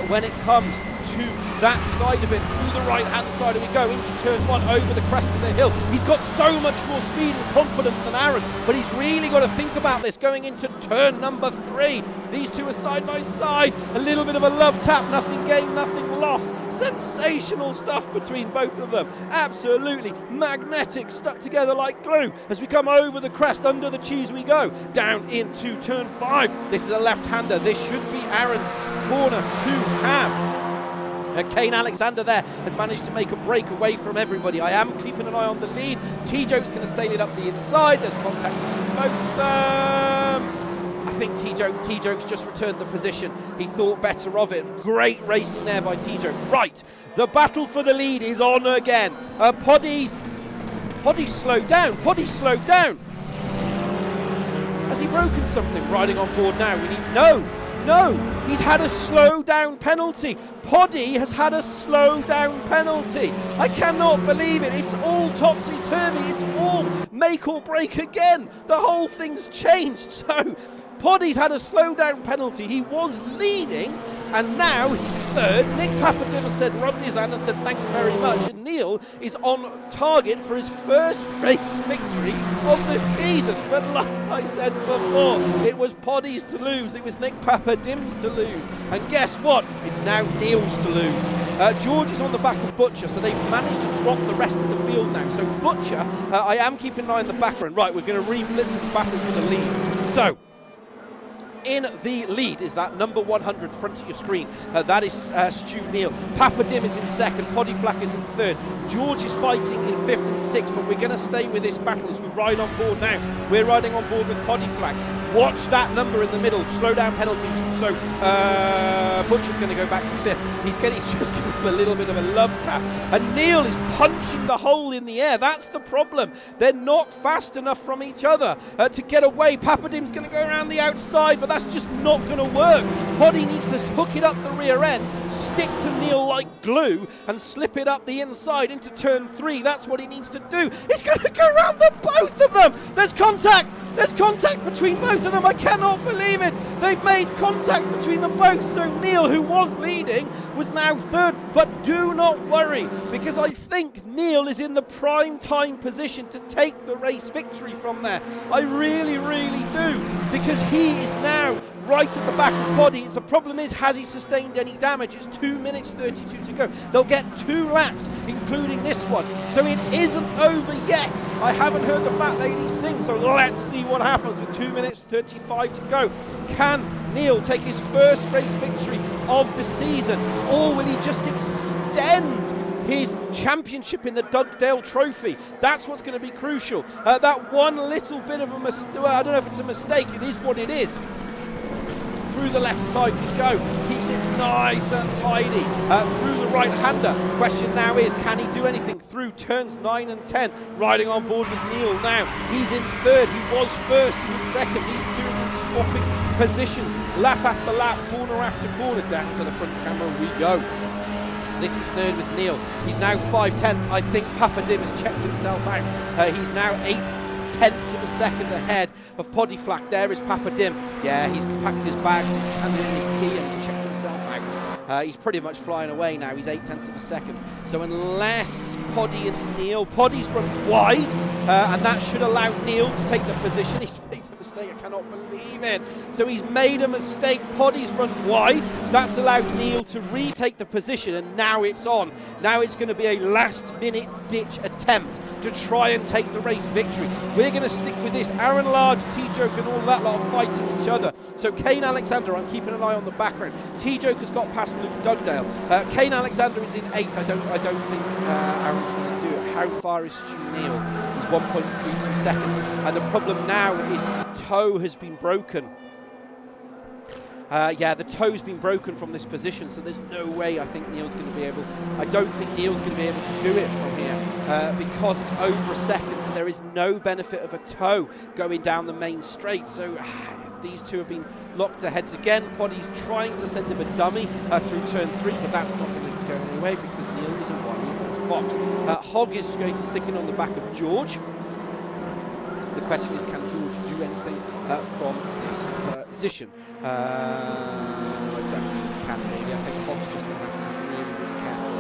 when it comes to that side of it. Through the right-hand side, and we go into turn 1 over the crest of the hill. He's got so much more speed and confidence than Aaron, but he's really got to think about this going into turn number 3. These two are side by side. A little bit of a love tap, nothing gained, nothing lost. Sensational stuff between both of them. Absolutely magnetic, stuck together like glue. As we come over the crest, under the cheese we go. Down into turn 5. This is a left-hander. This should be Aaron's corner to have. Kane Alexander there has managed to make a break away from everybody. I am keeping an eye on the lead. T-Joke's going to sail it up the inside. There's contact between both of them. I think T-Joke's just returned the position. He thought better of it. Great racing there by T-Joke. Right, the battle for the lead is on again. Poddy's slowed down. Poddy's slowed down. Has he broken something? Riding on board now. We need No, he's had a slow down penalty. Poddy has had a slow down penalty. I cannot believe it. It's all topsy-turvy. It's all make or break again. The whole thing's changed. So Poddy's had a slow down penalty. He was leading, and now he's third. Nick Papadim has said, rubbed his hand and said thanks very much. And Neil is on target for his first race victory of the season. But like I said before, it was Poddy's to lose. It was Nick Papadim's to lose. And guess what? It's now Neil's to lose. George is on the back of Butcher, so they've managed to drop the rest of the field now. So Butcher, I am keeping an eye on the background. Right, we're going to reflip to the battle for the lead. So, in the lead is that number 100 front of your screen. That is Stu Neal. Papadim is in second. Poddy Flack is in third. George is fighting in 5th and 6th, but we're going to stay with this battle as we ride on board now. We're riding on board with Poddy Flack. Watch that number in the middle. Slow down penalty. So Butcher's going to go back to 5th. He's just given him a little bit of a love tap. And Neil is punching the hole in the air. That's the problem. They're not fast enough from each other to get away. Papadim's going to go around the outside, but that's just not going to work. Poddy needs to hook it up the rear end, stick to Neil like glue, and slip it up the inside into turn 3. That's what he needs to do. He's going to go around the both of them. There's contact. There's contact between both of them. I cannot believe it. They've made contact between them both. So Neil, who was leading, was now third. But do not worry, because I think Neil is in the prime time position to take the race victory from there. I really, really do, because he is now right at the back of Poddy. The problem is, has he sustained any damage? It's 2 minutes 32 to go. They'll get 2 laps, including this one. So it isn't over yet. I haven't heard the fat lady sing, so let's see what happens with 2 minutes 35 to go. Can Neil take his first race victory of the season, or will he just extend his championship in the Dugdale Trophy. That's what's going to be crucial. That one little bit of a mistake, well, I don't know if it's a mistake, it is what it is. Through the left side we go. Keeps it nice and tidy. Through the right-hander. Question now is, can he do anything through turns 9 and 10? Riding on board with Neil now. He's in third. He was first. He was second. These two have been swapping positions. Lap after lap, corner after corner. Down to the front camera we go. This is third with Neil. He's now 5/10. I think Papadim has checked himself out. He's now 8/10 of a second ahead of Podiflack. There is Papadim. Yeah, he's packed his bags, he's handed in his key, and he's checked himself out. He's pretty much flying away now. He's 8/10 of a second. So unless Poddy and Neil, Poddy's run wide, and that should allow Neil to take the position. He's made a mistake. I cannot believe it. So he's made a mistake. Poddy's run wide. That's allowed Neil to retake the position, and now it's on. Now it's going to be a last-minute ditch attempt to try and take the race victory. We're going to stick with this. Aaron Large, T-Joke and all that lot are fighting each other. So Kane Alexander, I'm keeping an eye on the background. T-Joke has got past Luke Dugdale. Kane Alexander is in 8th. I don't think Aaron's going to do it. How far is Stu Neal? He's 1.32 seconds. And the problem now is the toe has been broken. Yeah, the toe's been broken from this position, so there's no way I think Neil's going to be able. I don't think Neil's going to be able to do it from here because it's over a second, so there is no benefit of a toe going down the main straight. So these two have been locked to heads again. Poddy's trying to send him a dummy through turn 3, but that's not going to go anyway because Neil is a one-year-old fox. Hog is going to stick in on the back of George. The question is, can George do anything from this position? I don't think he can really. I think Hog's just going to have to be really, really careful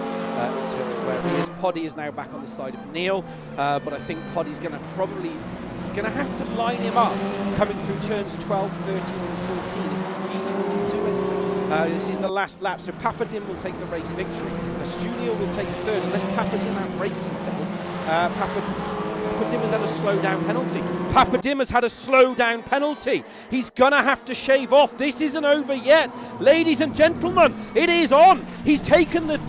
in terms of where he is. Poddy is now back on the side of Neil, but I think Poddy's going to he's going to have to line him up coming through turns 12, 13 and 14 if he really wants to do anything. This is the last lap, so Papadim will take the race victory. Stu Neal will take third unless Papadim outbreaks himself. Papadim has had a slow down penalty. Papadim has had a slow down penalty. He's gonna have to shave off. This isn't over yet, ladies and gentlemen. It is on. He's taken the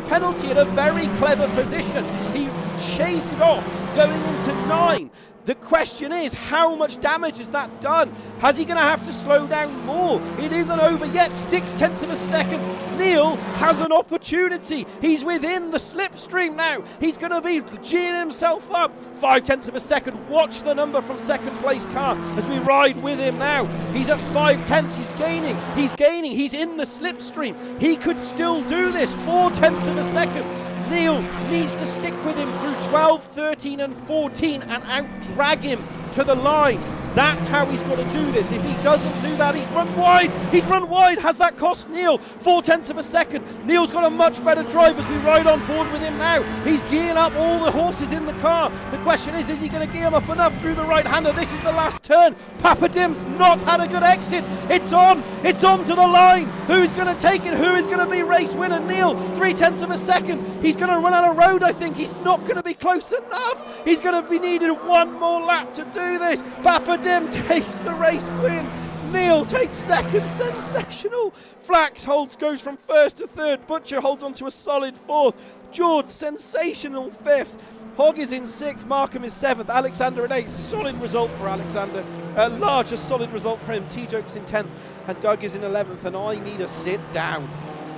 penalty at a very clever position. He shaved it off going into 9. The question is, how much damage has that done? Has he going to have to slow down more? It isn't over yet. 6/10 of a second. Neil has an opportunity. He's within the slipstream now. He's going to be geeing himself up. 5/10 of a second. Watch the number from second place car as we ride with him now. He's at 5/10. He's gaining. He's gaining. He's in the slipstream. He could still do this. 4/10 of a second. Neil needs to stick with him through 12, 13 and 14 and out-drag him to the line. That's how he's got to do this. If he doesn't do that, he's run wide. He's run wide. Has that cost Neil 4/10 of a second? Neil's got a much better drive as we ride on board with him now. He's gearing up all the horses in the car. The question is he going to gear them up enough through the right-hander? This is the last turn. Papadim's not had a good exit. It's on. It's on to the line. Who's going to take it? Who is going to be race winner? Neil, 3/10 of a second. He's going to run out of road, I think. He's not going to be close enough. He's going to be needed one more lap to do this. Papadim takes the race win. Neil takes second. Sensational. Flax goes from first to third. Butcher holds on to a solid 4th. George, sensational 5th. Hogg is in 6th. Markham is 7th. Alexander in 8th. Solid result for Alexander. Large, a solid result for him. T-Joke's in 10th. And Doug is in 11th. And I need a sit down.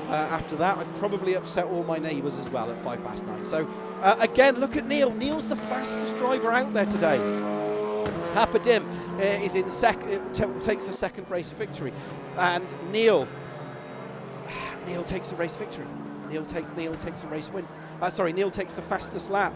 After that, I've probably upset all my neighbours as well at 9:05. So, again, look at Neil. Neil's the fastest driver out there today. Papadim is in takes the second race victory, and Neil takes the race victory. Neil takes the race win. Neil takes the fastest lap.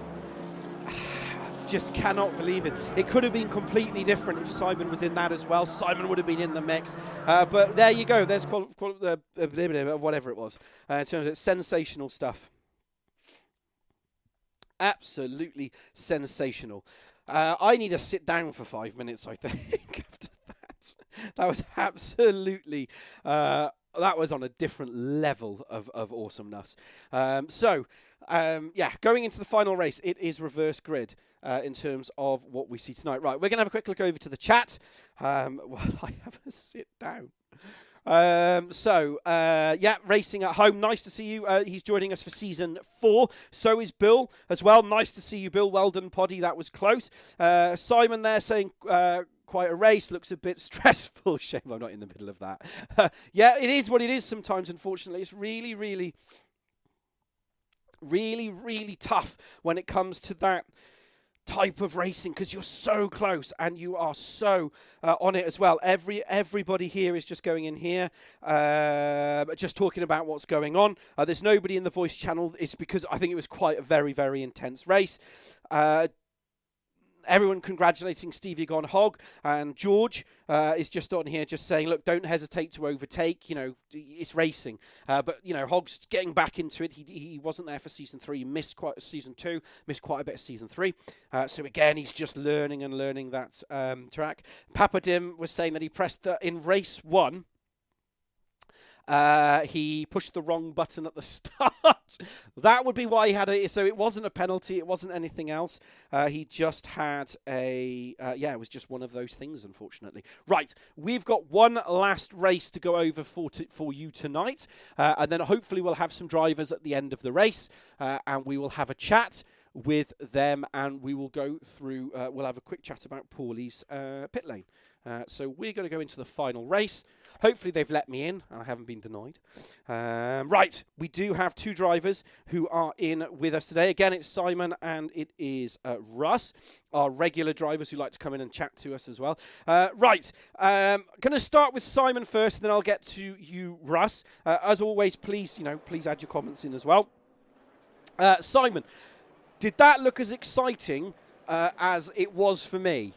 Just cannot believe it. It could have been completely different if Simon was in that as well. Simon would have been in the mix. But there you go. There's whatever it was. In terms of it, sensational stuff. Absolutely sensational. I need to sit down for 5 minutes, I think, after that. That was absolutely, that was on a different level of awesomeness. Going into the final race, it is reverse grid in terms of what we see tonight. Right, we're going to have a quick look over to the chat while I have a sit down. Yeah, racing at home. Nice to see you. He's joining us for season 4. So is Bill as well. Nice to see you, Bill. Well done, Poddy. That was close. Simon there saying quite a race. Looks a bit stressful. Shame I'm not in the middle of that. Yeah, it is what it is sometimes, unfortunately. It's really, really, really, really tough when it comes to that type of racing, because you're so close and you are so on it as well. Everybody here is just going in here, just talking about what's going on. There's nobody in the voice channel. It's because I think it was quite a very, very intense race. Everyone congratulating Stevie Gone Hog, and George is just on here just saying, look, don't hesitate to overtake, it's racing. But, Hog's getting back into it. He wasn't there for season 3, missed quite season 2, missed quite a bit of season 3. So again, he's just learning that track. Papa Dim was saying that he pressed in race 1. He pushed the wrong button at the start. That would be why he had so it wasn't a penalty. It wasn't anything else. He just had it was just one of those things, unfortunately. Right, we've got one last race to go over for you tonight. And then hopefully we'll have some drivers at the end of the race. And we will have a chat with them, and we will go through, we'll have a quick chat about Pawleys Pit Lane. So we're going to go into the final race. Hopefully they've let me in, and I haven't been denied. Right, we do have 2 drivers who are in with us today. Again, it's Simon and it is Russ, our regular drivers who like to come in and chat to us as well. Right, going to start with Simon first, and then I'll get to you, Russ. As always, please add your comments in as well. Simon, did that look as exciting as it was for me?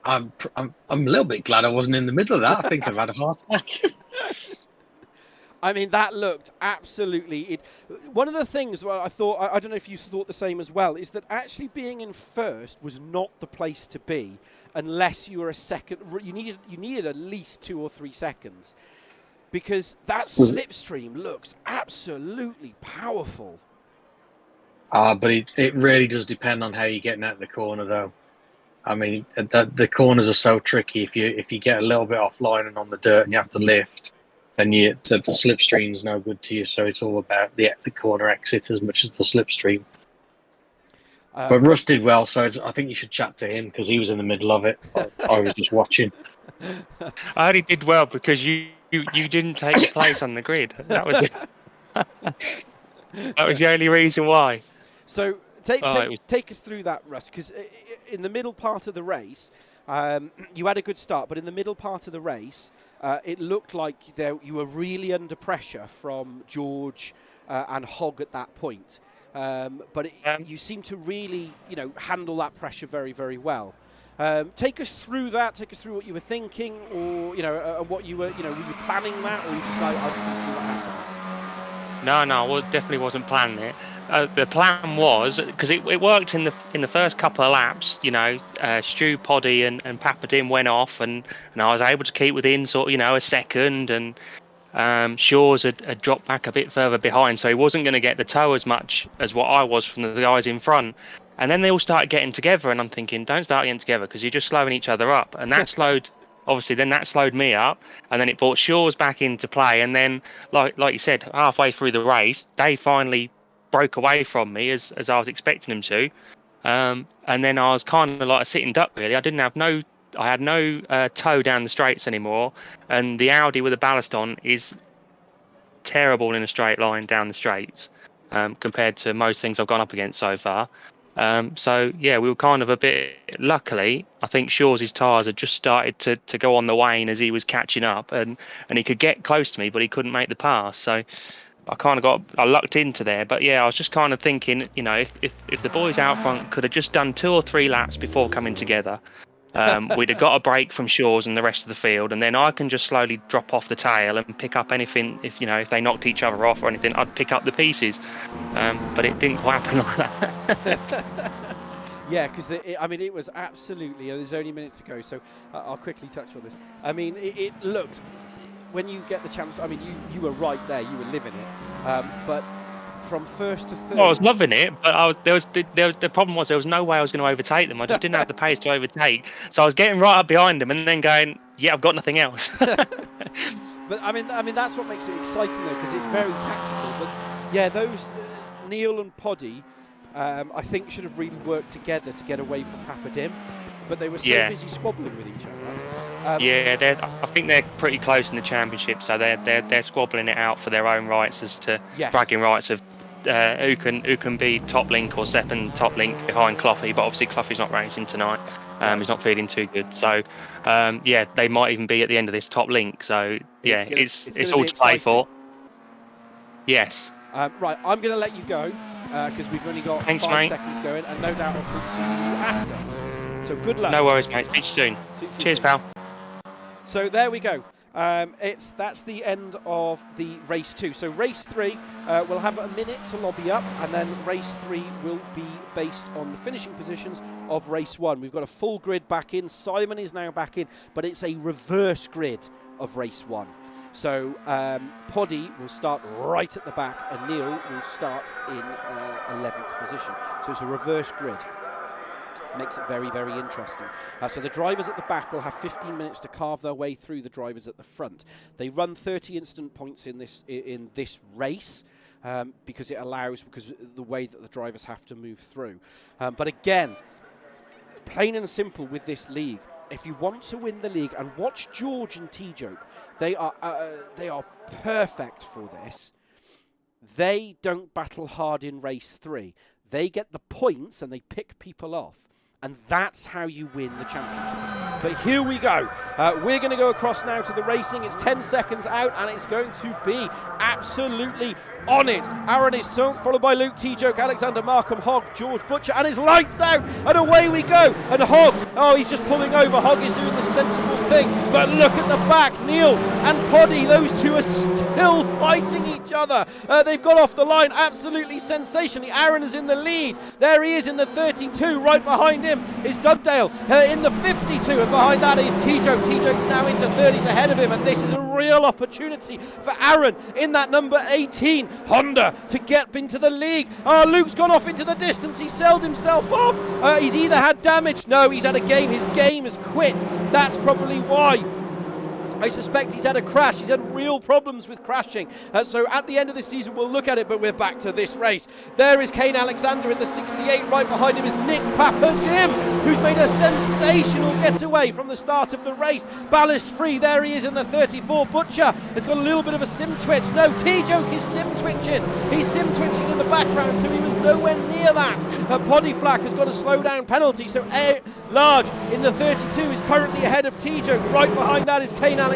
I'm a little bit glad I wasn't in the middle of that. I think I've had a heart attack. I mean, that looked absolutely... One of the things I thought, I don't know if you thought the same as well, is that actually being in first was not the place to be unless you were a second. You needed at least 2 or 3 seconds, because that slipstream looks absolutely powerful. But it really does depend on how you're getting out of the corner, though. I mean, the corners are so tricky. If you get a little bit offline and on the dirt and you have to lift, then the slipstream's no good to you. So it's all about the corner exit as much as the slipstream. But Russ did well, so I think you should chat to him because he was in the middle of it. I was just watching. I only did well because you didn't take the place on the grid. That was it. That was the only reason why. So take us through that, Russ, because in the middle part of the race, you had a good start, but in the middle part of the race, it looked like you were really under pressure from George and Hogg at that point. But you seem to really, handle that pressure very, very well. Take us through that. Take us through what you were thinking, or what you were, were you planning that, or were you just like, I'm just going to see what happens? No, I definitely wasn't planning it. The plan was, because it worked in the first couple of laps, Stu, Poddy and Papa Dim went off, and I was able to keep within a second, and Shaw's had dropped back a bit further behind, so he wasn't going to get the tow as much as what I was from the guys in front. And then they all started getting together, and I'm thinking, don't start getting together because you're just slowing each other up. And that slowed... Obviously, then that slowed me up, and then it brought Shaw's back into play. And then, like you said, halfway through the race, they finally broke away from me as I was expecting them to. And then I was kind of like a sitting duck, really. I had no tow down the straights anymore, and the Audi with the ballast on is terrible in a straight line down the straights compared to most things I've gone up against so far. So yeah, we were kind of a bit, luckily I think Shaw's tyres had just started to go on the wane as he was catching up, and he could get close to me but he couldn't make the pass, so I lucked into there. But yeah, I was just kind of thinking, if the boys out front could have just done 2 or 3 laps before coming together, we'd have got a break from Shaw's and the rest of the field, and then I can just slowly drop off the tail and pick up anything. If they knocked each other off or anything, I'd pick up the pieces. But it didn't quite happen like that. Yeah, because it was absolutely. There's only a minute to go, so I'll quickly touch on this. I mean, it looked, when you get the chance. I mean, you were right there. You were living it, but. From first to third. Well, I was loving it, but the problem was there was no way I was going to overtake them. I just didn't have the pace to overtake. So I was getting right up behind them and then going, yeah, I've got nothing else. But I mean that's what makes it exciting though, because it's very tactical. But yeah, those Neil and Poddy, I think should have really worked together to get away from Papa Dim, but they were so busy squabbling with each other. I think they're pretty close in the championship, so they're squabbling it out for their own rights as to bragging rights of who can be top link or second top link behind Cloughy. But obviously Cloughy's not racing tonight. He's not feeling too good, so they might even be at the end of this top link. So it's all to play for. Yes. Right, I'm going to let you go because we've only got 5 seconds going, and no doubt I'll talk to you after. So good luck. No worries, mate. Speak to you soon. Cheers, pal. So there we go. That's the end of the race 2. So race 3 will have a minute to lobby up, and then race 3 will be based on the finishing positions of race 1. We've got a full grid back in. Simon is now back in, but it's a reverse grid of race 1. So Poddy will start right at the back, and Neil will start in 11th position. So it's a reverse grid. Makes it very, very interesting. So the drivers at the back will have 15 minutes to carve their way through the drivers at the front. They run 30 instant points in this race because the way that the drivers have to move through. But again, plain and simple with this league, if you want to win the league, and watch George and T-Joke, they are perfect for this. They don't battle hard in race 3. They get the points and they pick people off. And that's how you win the championships. But here we go. We're going to go across now to the racing. It's 10 seconds out, and it's going to be absolutely on it. Aaron is followed by Luke, T-Joke, Alexander, Markham, Hogg, George, Butcher, and his lights out, and away we go. And Hogg, he's just pulling over. Hogg is doing the sensible thing, but look at the back. Neil and Poddy, those two are still fighting each other. They've got off the line absolutely sensationally. Aaron is in the lead. There he is in the 32. Right behind him is Dugdale in the 52, and behind that is T-Joke. T-Joke's now into 30s ahead of him, and this is a real opportunity for Aaron in that number 18 Honda to get into the league. Luke's gone off into the distance. He sold himself off. He's either had damage. No, he's had a game. His game has quit. That's probably why. I suspect he's had a crash. He's had real problems with crashing. So at the end of the season, we'll look at it, but we're back to this race. There is Kane Alexander in the 68. Right behind him is Nick Papa-Jim, who's made a sensational getaway from the start of the race. Ballast free. There he is in the 34. Butcher has got a little bit of a sim twitch. No, T-Joke is sim twitching. He's sim twitching in the background, so he was nowhere near that. Poddy Flack has got a slow down penalty. So Large in the 32 is currently ahead of T-Joke. Right behind that is Kane Alexander.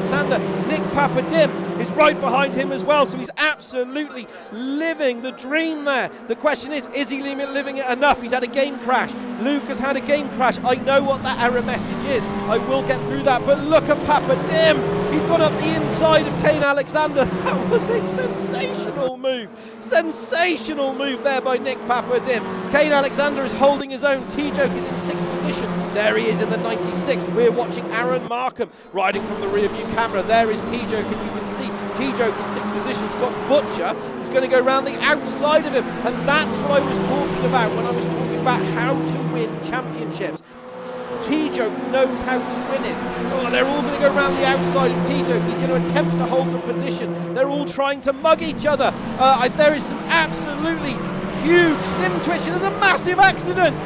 Nick Papa-Dim is right behind him as well, so he's absolutely living the dream there. The question is he living it enough? He's had a game crash. Luke has had a game crash. I know what that error message is. I will get through that, but look at Papa-Dim. He's gone up the inside of Kane Alexander. That was a sensational move. Sensational move there by Nick Papa-Dim. Kane Alexander is holding his own. T-Joke is in 6th position. There he is in the 96th. We're watching Aaron Markham riding from the rear view camera. There is T-Joke, and you can see T-Joke in 6th position. Scott Butcher is going to go around the outside of him, and that's what I was talking about when I was talking about how to win championships. T-Joke knows how to win it. They're all going to go around the outside of T-Joke. He's going to attempt to hold the position. They're all trying to mug each other. There is some absolutely huge sim twitching. There's a massive accident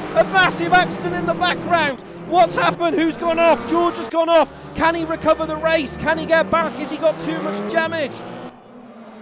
in the background. What's happened? Who's gone off? George has gone off. Can he recover the race? Can he get back? Has he got too much damage?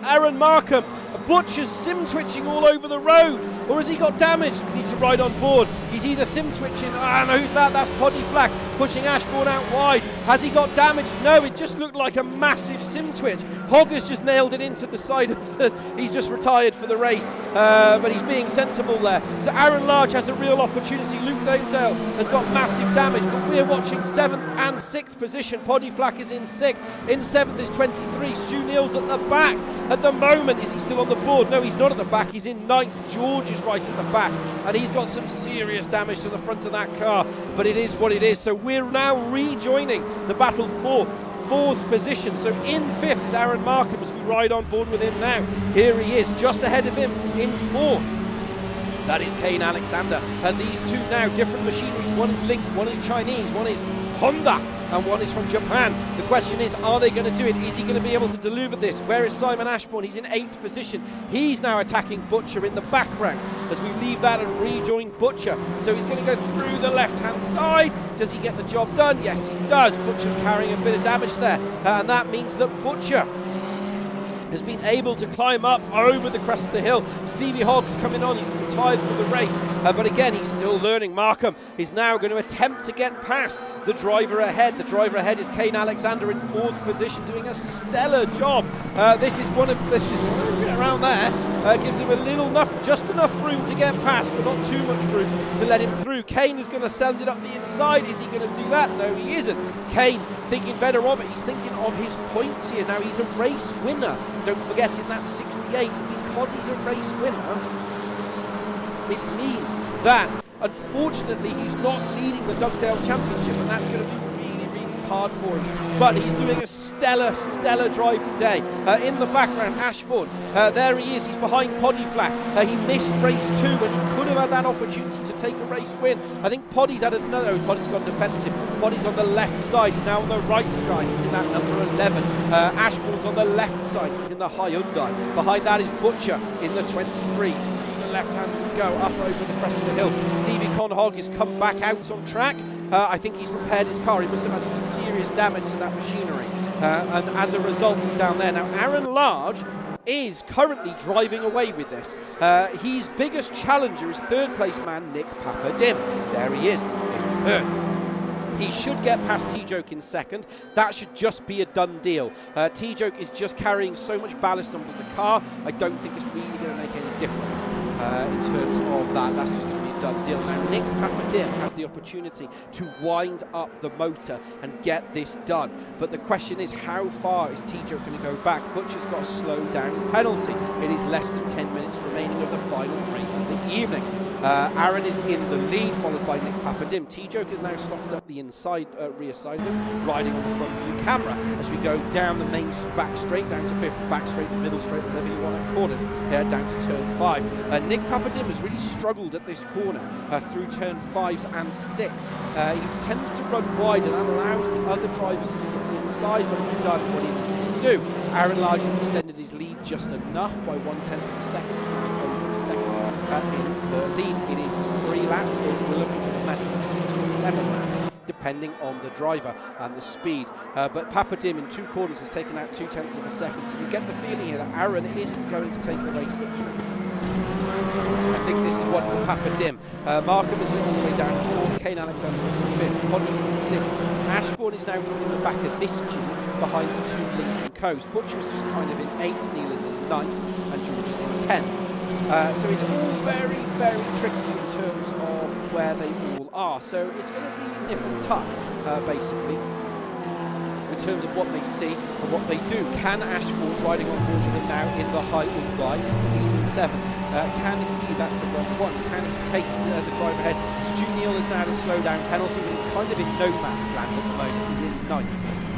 Aaron Markham, Butcher's sim twitching all over the road, or has he got damage? We need to ride on board. He's either sim twitching. No, who's that? That's Poddy Flack pushing Ashbourne out wide. Has he got damage? No, it just looked like a massive sim twitch. Hogg has just nailed it into the side of the. He's just retired for the race, but he's being sensible there. So Aaron Large has a real opportunity. Luke Dale has got massive damage, but we're watching 7th and 6th position. Poddy Flack is in 6th. In 7th is 23. Stu Neal's at the back. At the moment, is he still on the board? No, he's not at the back. He's in 9th. George is right at the back, and he's got some serious damage to the front of that car, but it is what it is. So we're now rejoining the battle for 4th position. So in 5th is Aaron Markham as we ride on board with him now. Here he is, just ahead of him in 4th. That is Kane Alexander. And these two now, different machineries. One is Link, one is Chinese, one is Honda. and one is from Japan. The question is, are they going to do it? Is he going to be able to deliver this? Where is Simon Ashbourne? He's in 8th position. He's now attacking Butcher in the background as we leave that and rejoin Butcher. So he's going to go through the left-hand side. Does he get the job done? Yes, he does. Butcher's carrying a bit of damage there, and that means that Butcher has been able to climb up over the crest of the hill. Stevie Hogg is coming on, he's retired for the race, but again, he's still learning. Markham is now going to attempt to get past the driver ahead. The driver ahead is Kane Alexander in 4th position, doing a stellar job. This is around there, gives him just enough room to get past, but not too much room to let him through. Kane is going to send it up the inside. Is he going to do that? No, he isn't. Kane thinking better of it. He's thinking of his points here. Now, he's a race winner. Don't forget, in that 68, because he's a race winner, it means that, unfortunately, he's not leading the Dugdale Championship, and that's going to be really, really hard for him. But he's doing a stellar, stellar drive today. In the background, Ashbourne, there he is, he's behind Poddy Flack. He missed race 2 when he could have had that opportunity to take a race win. I think Poddy's had another, Poddy's gone defensive. Poddy's on the left side, he's now on the right side, he's in that number 11. Ashbourne's on the left side, he's in the Hyundai. Behind that is Butcher in the 23. Left hand go up over the crest of the hill. Stevie Conhog has come back out on track. I think he's repaired his car. He must have had some serious damage to that machinery, and as a result he's down there. Now Aaron Large is currently driving away with this. His biggest challenger is 3rd place man Nick Papadim. There he is in 3rd. He should get past T-Joke in 2nd. That should just be a done deal. T-Joke is just carrying so much ballast under the car. I don't think it's really going to make any difference in terms of that. That's just going to be a done deal. Now, Nick Papadim has the opportunity to wind up the motor and get this done. But the question is, how far is T-Joke going to go back? Butcher's got a slow down penalty. It is less than 10 minutes remaining of the final race of the evening. Aaron is in the lead, followed by Nick Papadim. T-Joke is now slotted up the inside, rear side of him, riding on the front view camera as we go down the main back straight, down to 5th back straight, the middle straight, whatever you want to call it, down to turn 5. Nick Papadim has really struggled at this corner through turn 5s and 6. He tends to run wide, and that allows the other drivers to look at the inside when he's done what he needs to do. Aaron Large has extended his lead just enough by 1/10 of a second. He's now over 2nd in the lead. It is 3 laps. We're looking for the metric of 6 to 7 laps, depending on the driver and the speed. But Papadim in 2 corners has taken out 2/10 of a second. So you get the feeling here that Aaron isn't going to take the race victory. I think this is one for Papadim. Markham is all the way down to 4th. Kane Alexander is in 5th. Poddy's in 6th. Ashbourne is now joining the back of this queue behind the 2 Lincoln Co's. Butcher is just kind of in 8th. Neil is in 9th. And George is in 10th. So it's all very, very tricky in terms of where they all are. So it's going to be nip and tuck, basically, in terms of what they see and what they do. Can Ashbourne, riding on board with him now in the Hyundai, he's in 7th. Can he, that's the wrong one, can he take the drive ahead? Stu Neal has now had a slow down penalty, but he's kind of in no man's land at the moment. He's in 9th.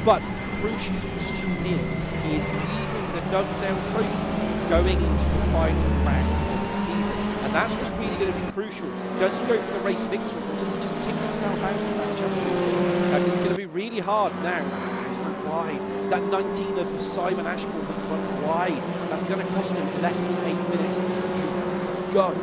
But crucially for Stu Neal, he is leading the Dugdale Trophy going into the final round of the season. And that's what's really going to be crucial. Does he go for the race victory, or does he just tick himself out of that championship? It's going to be really hard now. He's run wide. That 19 of Simon Ashbourne was run wide. That's going to cost him less than 8 minutes to go.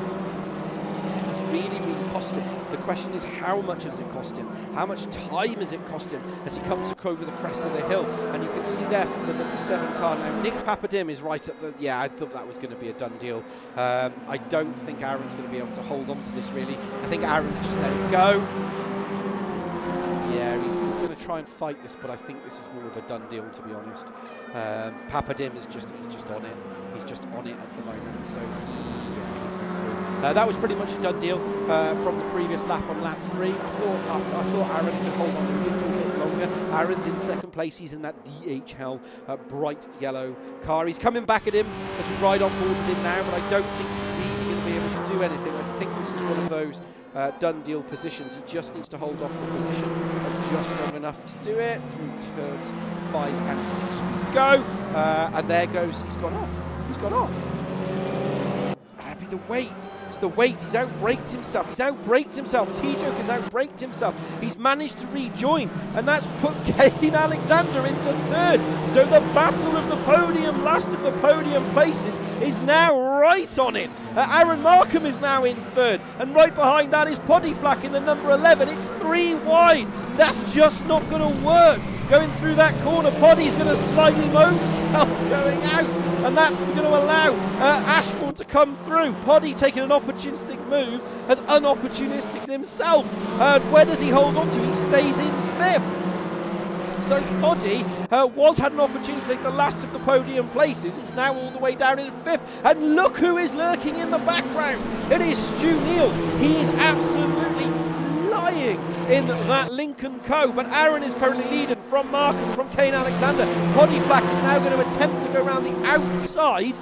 It's really, really cost him. The question is, how much has it cost him? How much time has it cost him as he comes over the crest of the hill? And you can see there from the number 7 car now, Nick Papadim is right at the... Yeah, I thought that was going to be a done deal. I don't think Aaron's going to be able to hold on to this, really. I think Aaron's just let it go. Yeah, he's going to try and fight this, but I think this is more of a done deal, to be honest. Papadim is just on it. He's just on it at the moment, so that was pretty much a done deal from the previous lap on lap 3. I thought Aaron could hold on a little bit longer. Aaron's in 2nd place. He's in that DHL bright yellow car. He's coming back at him as we ride on board with him now, but I don't think he's really going to be able to do anything. I think this is one of those done deal positions. He just needs to hold off the position just long enough to do it. Through turns 5 and 6 we go. And there goes, he's gone off. He's gone off. be the weight. It's the weight. He's outbraked himself. T-Joke has outbraked himself. He's managed to rejoin, and that's put Kane Alexander into third. So the battle of the podium, last of the podium places, is now right on it. Aaron Markham is now in third, and right behind that is Poddy Flack in the number 11. It's 3 wide. That's just not going to work. Going through that corner, Poddy's going to slightly mow himself going out, and that's going to allow Ashbourne to come through. Poddy taking an opportunistic move, as unopportunistic himself. Where does he hold on to? He stays in 5th. So Poddy had an opportunity to take the last of the podium places. It's now all the way down in 5th. And look who is lurking in the background. It is Stu Neal. He is absolutely flying in that Lincoln Co. But Aaron is currently leading from Markham, from Kane Alexander. Poddy Flack is now going to attempt to go around the outside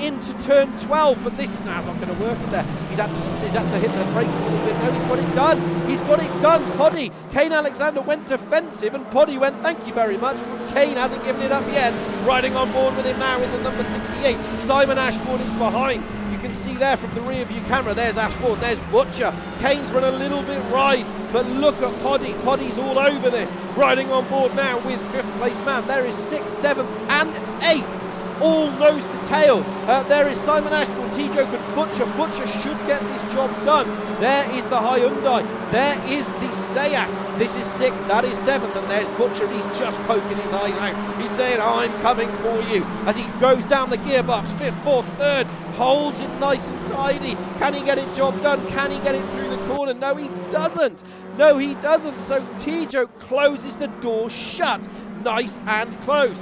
into turn 12, but this now is not going to work in there. He's had to hit the brakes a little bit. No, he's got it done. He's got it done. Poddy. Kane Alexander went defensive, and Poddy went, thank you very much. But Kane hasn't given it up yet. Riding on board with him now in the number 68. Simon Ashbourne is behind. You can see there from the rear view camera, there's Ashbourne, there's Butcher. Kane's run a little bit wide, but look at Poddy. Poddy's all over this. Riding on board now with 5th place man. There is 6th, 7th and 8th. All nose to tail. There is Simon Ashbourne, T-Joke and Butcher. Butcher should get this job done. There is the Hyundai. There is the Seat. This is 6th, that is 7th, and there's Butcher. He's just poking his eyes out. He's saying, I'm coming for you. As he goes down the gearbox, 5th, 4th, 3rd, holds it nice and tidy. Can he get it job done? Can he get it through the corner? No, he doesn't. No, he doesn't. So T-Joke closes the door shut. Nice and close.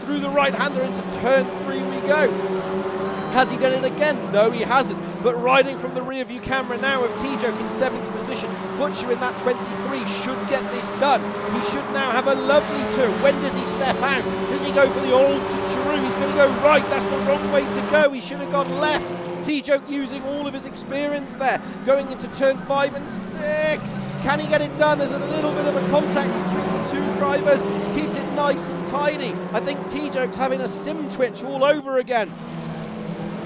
Through the right-hander into turn 3 we go. Has he done it again? No, he hasn't. But riding from the rear view camera now of T-Joke in 7th position. Butcher in that 23 should get this done. He should now have a lovely turn. When does he step out? Does he go for the old Chicharoo? He's going to go right. That's the wrong way to go. He should have gone left. T-Joke using all of his experience there. Going into turn 5 and 6. Can he get it done? There's a little bit of a contact between the two drivers. Keeps it nice and tidy. I think T-Joke's having a sim twitch all over again.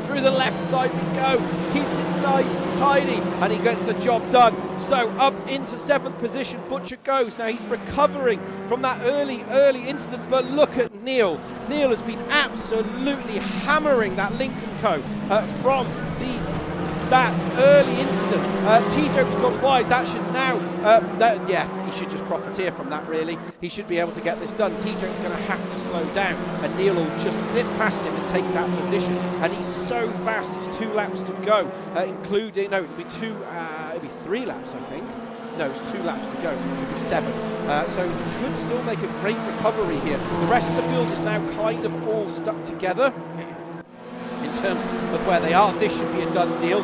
Through the left side we go. Keeps it nice and tidy, and he gets the job done. So up into 7th position, Butcher goes. Now he's recovering from that early incident, but look at Neil. Neil has been absolutely hammering that Lincoln Co. From that early incident. T-Joke's gone wide. That should now, he should just profiteer from that, really. He should be able to get this done. T-Joke's going to have to slow down, and Neil will just nip past him and take that position. And he's so fast, it's 2 laps to go, including, no, it'll be 3 laps, I think. No, it's 2 laps to go. It'll be 7. So he could still make a great recovery here. The rest of the field is now kind of all stuck together in terms of where they are. This should be a done deal.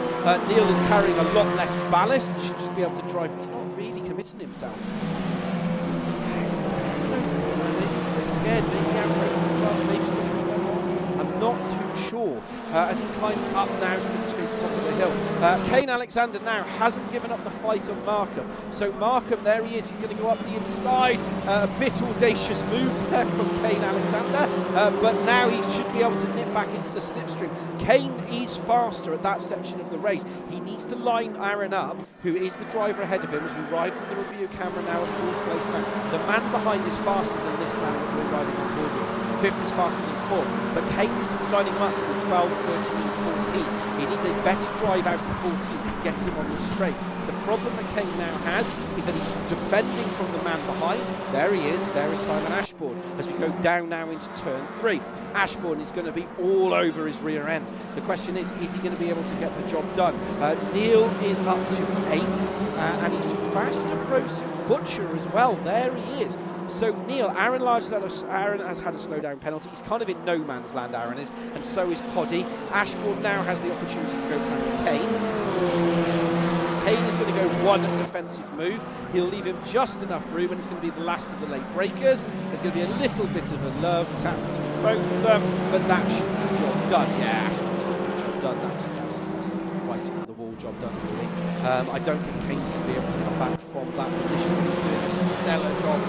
Neil is carrying a lot less ballast. He should just be able to drive. He's not really committing himself. He's not, I don't know. Maybe he's a bit scared. Maybe he outbrakes himself. Maybe something went on. I'm not too sure. As he climbs up now to the top of the hill. Kane Alexander now hasn't given up the fight on Markham. So Markham, there he is. He's going to go up the inside. A bit audacious move there from Kane Alexander. But now he should be able to nip back into the slipstream. Kane is faster at that section of the race. He needs to line Aaron up, who is the driver ahead of him, as we ride from the review camera now, a 4th place man. The man behind is faster than this man that we're riding on board with. 5th is faster than 4th, but Kane needs to line him up for 12, 13, 14. He needs a better drive out of 14 to get him on the straight. The problem that Kane now has is that he's defending from the man behind. There he is. There is Simon Ashbourne. As we go down now into turn 3, Ashbourne is going to be all over his rear end. The question is he going to be able to get the job done? Neil is up to 8th, and he's fast approaching Butcher as well. There he is. So Neil, Aaron has had a slowdown penalty. He's kind of in no man's land, Aaron is, and so is Poddy. Ashbourne now has the opportunity to go past Kane. Kane is going to go one defensive move. He'll leave him just enough room, and it's going to be the last of the late breakers. There's going to be a little bit of a love tap between both of them, but that should be the job done. Yeah, Ashbourne's got the job done. That's right on the wall job done, really. I don't think Kane's going to be able to come back from that position, but he's doing a stellar job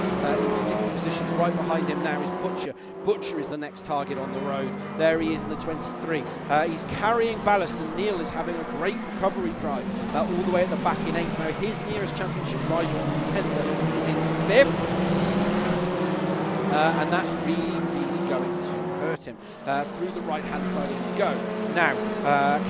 in 6th position. Right behind him now is Butcher. Butcher is the next target on the road. There he is in the 23. He's carrying ballast, and Neil is having a great recovery drive all the way at the back in 8th. Now his nearest championship rival contender is in 5th, and that's really going to hurt him. Through the right-hand side we go. Now,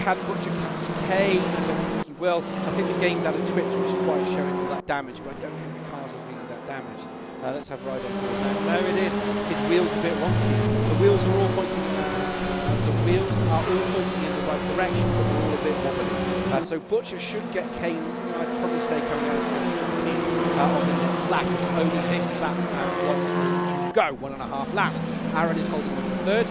can Butcher catch Kane? I don't think he will. I think the game's out of Twitch, which is why it's showing all that damage, but I don't think the cars are really that damaged. Let's have Ride on board now. There it is. His wheel's a bit wonky. The wheels are all pointing in the right direction, but they're all a bit wobbly. So Butcher should get Kane, I'd probably say, coming out of 2014 on the next lap. It's only this lap and 1 to go, 1.5 laps. Aaron is holding on to 3rd.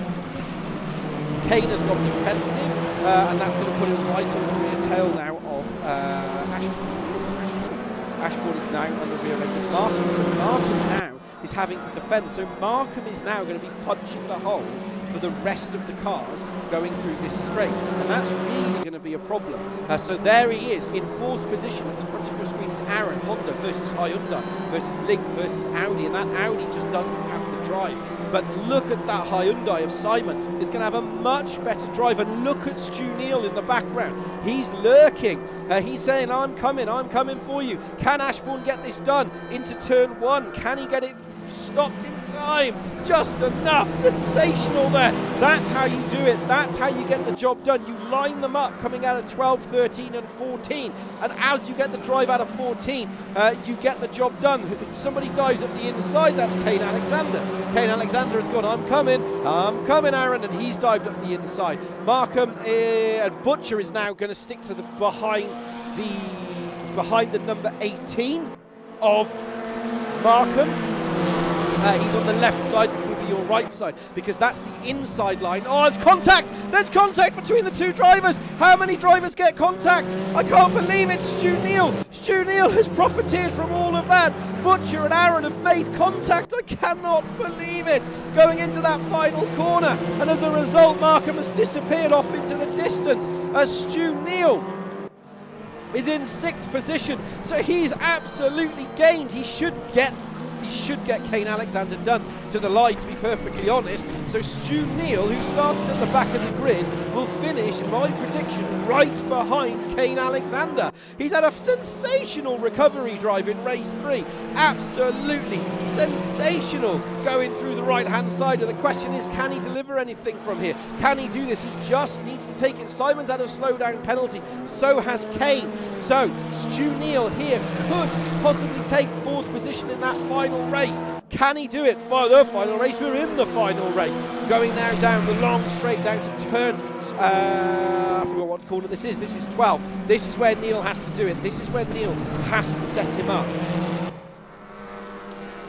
Kane has gone defensive, and that's going to put him right on the rear tail now of Ashbourne. Ashbourne is now on the rear end of Markham, so Markham now is having to defend. So Markham is now going to be punching the hole for the rest of the cars going through this straight, and that's really going to be a problem. So there he is in 4th position. At the front of your screen is Aaron, Honda versus Hyundai versus Link versus Audi, and that Audi just doesn't have the drive. But look at that Hyundai of Simon. Is going to have a much better drive. And look at Stu Neal in the background. He's lurking. He's saying, I'm coming for you. Can Ashbourne get this done into turn 1? Can he get it stopped in time? Just enough. Sensational there. That's how you do it. That's how you get the job done. You line them up coming out of 12, 13 and 14. And as you get the drive out of 14, you get the job done. Somebody dives at the inside. That's Kane Alexander. Kane Alexander has gone, I'm coming, Aaron, and he's dived up the inside. Markham and Butcher is now going to stick to the behind the number 18 of Markham. He's on the left side, which will be your right side, because that's the inside line. Oh, there's contact! There's contact between the two drivers! How many drivers get contact? I can't believe it, Stu Neal! Stu Neal has profited from all of that! Butcher and Aaron have made contact. I cannot believe it! Going into that final corner, and as a result, Markham has disappeared off into the distance as Stu Neal is in 6th position, so he's absolutely gained. He should get Kane Alexander done to the line, to be perfectly honest. So Stu Neal, who started at the back of the grid, will finish, in my prediction, right behind Kane Alexander. He's had a sensational recovery drive in race 3. Absolutely sensational, going through the right-hand side. And the question is, can he deliver anything from here? Can he do this? He just needs to take it. Simon's had a slowdown penalty. So has Kane. So Stu Neal here could possibly take 4th position in that final race. Can he do it for the final race? We're in the final race. Going now down the long straight down to turn, I forgot what corner this is. This is 12. This is where Neal has to do it. This is where Neal has to set him up.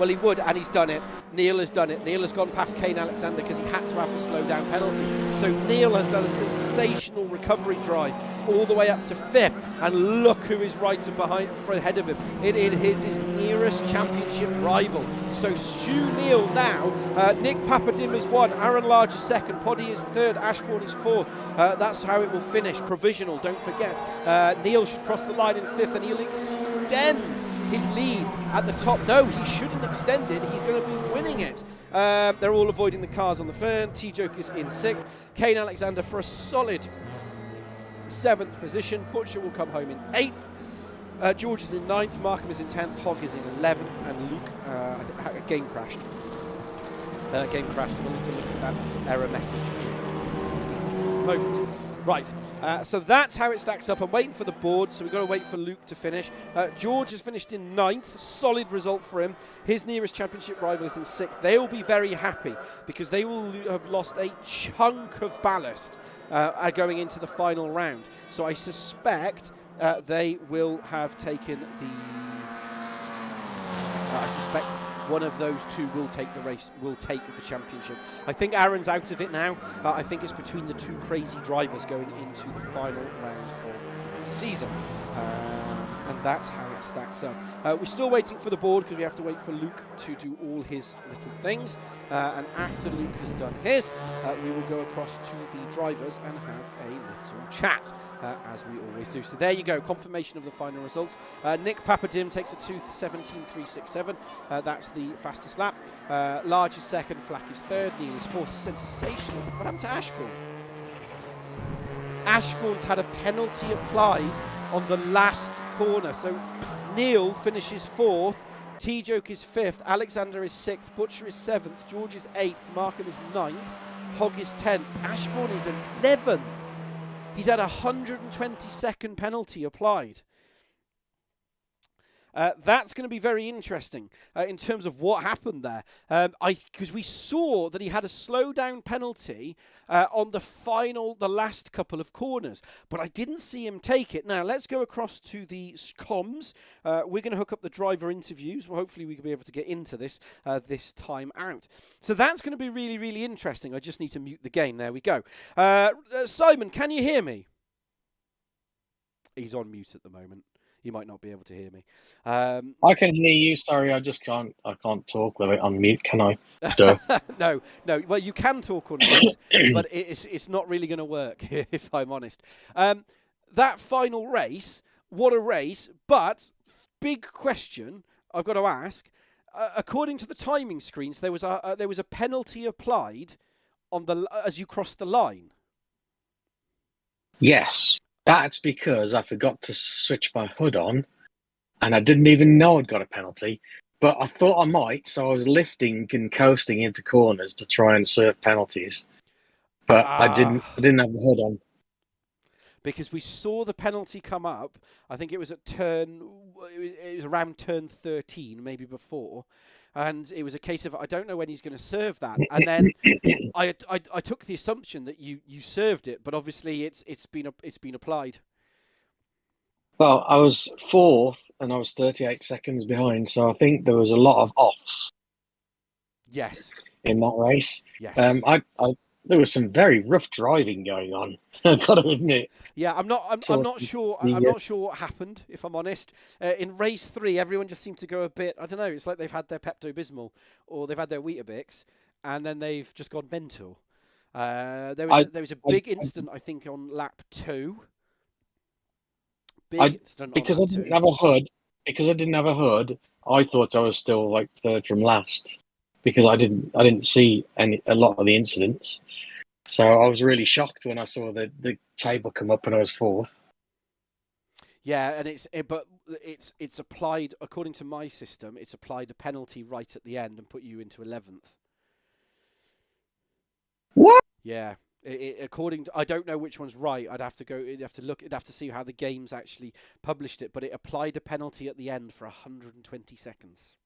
Well, he would, and he's done it. Neal has done it. Neal has gone past Kane Alexander because he had to have the slowdown penalty. So Neal has done a sensational recovery drive all the way up to 5th. And look who is right and ahead of him. It is his nearest championship rival. So Stu Neal now, Nick Papadim is 1, Aaron Large is 2nd, Poddy is 3rd, Ashbourne is 4th. That's how it will finish. Provisional, don't forget. Neal should cross the line in 5th, and he'll extend his lead at the top. No, he shouldn't extend it. He's going to be winning it. They're all avoiding the cars on the fern. T-Joke is in 6th. Kane Alexander for a solid 7th position. Butcher will come home in 8th. George is in 9th. Markham is in 10th. Hogg is in 11th. And Luke, I think, game crashed. We'll need to look at that error message in a moment. Right, so that's how it stacks up. I'm waiting for the board, so we've got to wait for Luke to finish. George has finished in 9th, solid result for him. His nearest championship rival is in 6th. They will be very happy because they will have lost a chunk of ballast going into the final round. So I suspect they will have taken I suspect one of those two will take the race, will take the championship. I think Aaron's out of it now. I think it's between the two crazy drivers going into the final round of the season. and that's how it stacks up. We're still waiting for the board because we have to wait for Luke to do all his little things, and after Luke has done his, we will go across to the drivers and have a little chat, as we always do. So there you go, confirmation of the final results. Nick Papadim takes a 2:17.367. That's the fastest lap. Large is second, Flack is third, Neil is fourth. Sensational. What happened to Ashbourne? Ashbourne's had a penalty applied on the last corner. So Neil finishes fourth, T-Joke is fifth, Alexander is sixth, Butcher is seventh, George is eighth, Markham is ninth, Hogg is 10th, Ashbourne is 11th. He's had a 122nd penalty applied. That's going to be very interesting in terms of what happened there. Because we saw that he had a slow down penalty on the last couple of corners, but I didn't see him take it. Now let's go across to the comms. We're going to hook up the driver interviews. Well, hopefully we can be able to get into this this time out. So that's going to be really, really interesting. I just need to mute the game. There we go. Simon, can you hear me? He's on mute at the moment. You might not be able to hear me. I can hear you. Sorry, I just can't. I can't talk with it on mute, can I? No. Well, you can talk on mute, but it's not really going to work, if I'm honest. That final race, what a race! But big question I've got to ask. According to the timing screens, there was a penalty applied on as you crossed the line. Yes. That's because I forgot to switch my hood on, and I didn't even know I'd got a penalty. But I thought I might, so I was lifting and coasting into corners to try and serve penalties. But I didn't have the hood on. Because we saw the penalty come up. I think it was it was around turn 13, maybe before. And it was a case of, I don't know when he's going to serve that. And then I took the assumption that you served it, but obviously it's been applied. Well, I was fourth and I was 38 seconds behind, so I think there was a lot of offs. Yes. In that race. Yes. There was some very rough driving going on. I've got to admit. Yeah, I'm not sure. I'm not sure what happened, if I'm honest. In race 3, everyone just seemed to go a bit. I don't know. It's like they've had their Pepto-Bismol or they've had their Weetabix, and then they've just gone mental. There was a big incident, I think, on lap 2. Incident because on I lap didn't 2. have a hood. Because I didn't have a hood, I thought I was still like third from last. Because I didn't see a lot of the incidents. So I was really shocked when I saw the table come up and I was fourth. Yeah, and it's applied, according to my system, it's applied a penalty right at the end and put you into 11th. What? Yeah. According to, I don't know which one's right. I'd have to see how the games actually published it, but it applied a penalty at the end for 120 seconds.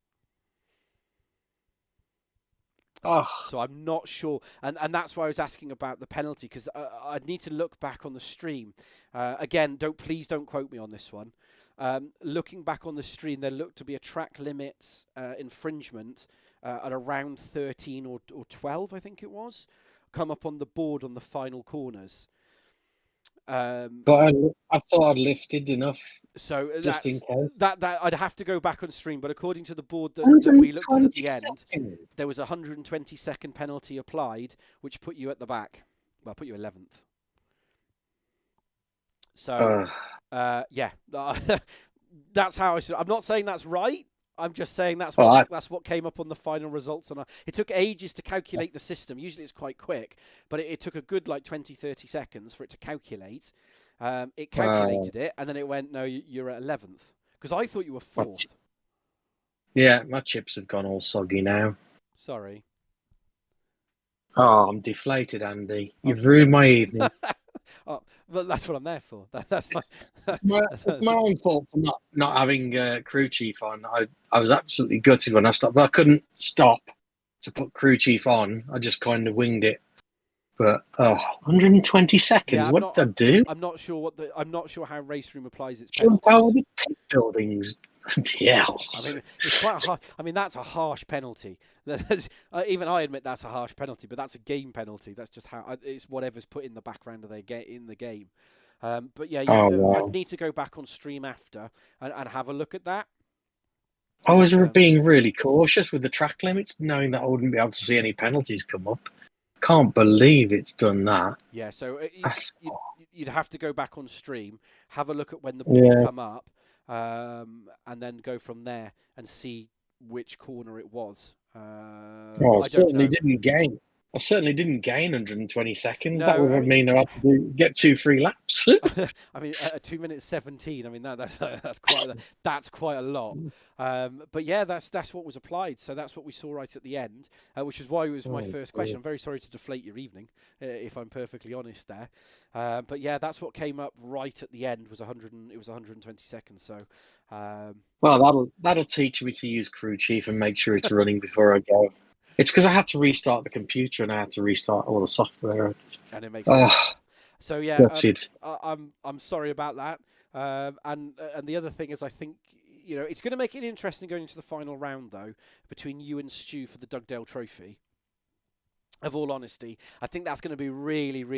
Oh. So I'm not sure, and that's why I was asking about the penalty, because I'd need to look back on the stream. Again, please don't quote me on this one. Looking back on the stream, there looked to be a track limits infringement at around 13 or 12, I think it was, come up on the board on the final corners. But I thought I'd lifted enough. So just in case. That I'd have to go back on stream, but according to the board that we looked at the end, there was a 122nd penalty applied, which put you at the back. Well, put you 11th. So, yeah, that's how I'm not saying that's right. I'm just saying that's what came up on the final results. And it took ages to calculate the system. Usually it's quite quick, but it took a good 20, 30 seconds for it to calculate. It calculated it, and then it went, no, you're at 11th. Because I thought you were 4th. Yeah, my chips have gone all soggy now. Sorry. Oh, I'm deflated, Andy. You've ruined my evening. Oh, well, that's what I'm there for. That's it's my own fault for not having crew chief on. I was absolutely gutted when I stopped. But I couldn't stop to put crew chief on. I just kind of winged it. But 120 seconds. Yeah, what did I do? I'm not sure how RaceRoom applies its jump penalties. out of the pit buildings. Yeah. I mean, it's quite hard. I mean, that's a harsh penalty. Even I admit that's a harsh penalty, but that's a game penalty. That's just how it's whatever's put in the background of in the game. But yeah, Oh, I'd wow. need to go back on stream after and have a look at that. I was But, being really cautious with the track limits, knowing that I wouldn't be able to see any penalties come up. Can't believe it's done that. yeah, so That's, you'd have to go back on stream, have a look at when the board yeah. come up, and then go from there and see which corner it was. Well, I don't know. I certainly didn't gain 120 seconds. That No, would I have mean, mean I had to get 2 free laps. I mean, 2 minutes 17. I mean, that's quite a lot. But yeah, that's what was applied. So that's what we saw right at the end, which is why it was my Oh, first question. I'm very sorry to deflate your evening, if I'm perfectly honest there. But yeah, that's what came up right at the end was 100. It was 120 seconds. So. Well, that'll teach me to use Crew Chief and make sure it's running before I go. It's because I had to restart the computer and I had to restart all the software. And it makes sense. Oh, So yeah, gutted. I'm sorry about that. And the other thing is, I think it's going to make it interesting going into the final round though between you and Stu for the Dugdale Trophy. Of all honesty, I think that's going to be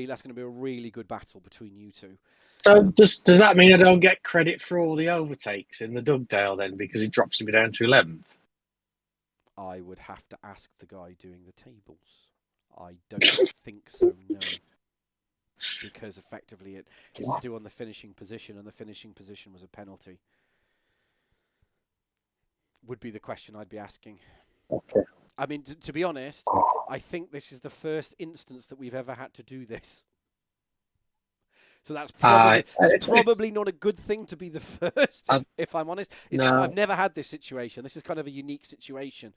that's going to be a really good battle between you two. So does that mean I don't get credit for all the overtakes in the Dugdale then because it drops me down to 11th? I would have to ask the guy doing the tables. I don't think so, no. Because effectively it's to do on the finishing position, and the finishing position was a penalty. Would be the question I'd be asking. Okay. I mean, to be honest, I think this is the first instance that we've ever had to do this. So that's probably not a good thing to be the first, if I'm honest. No. I've never had this situation. This is kind of a unique situation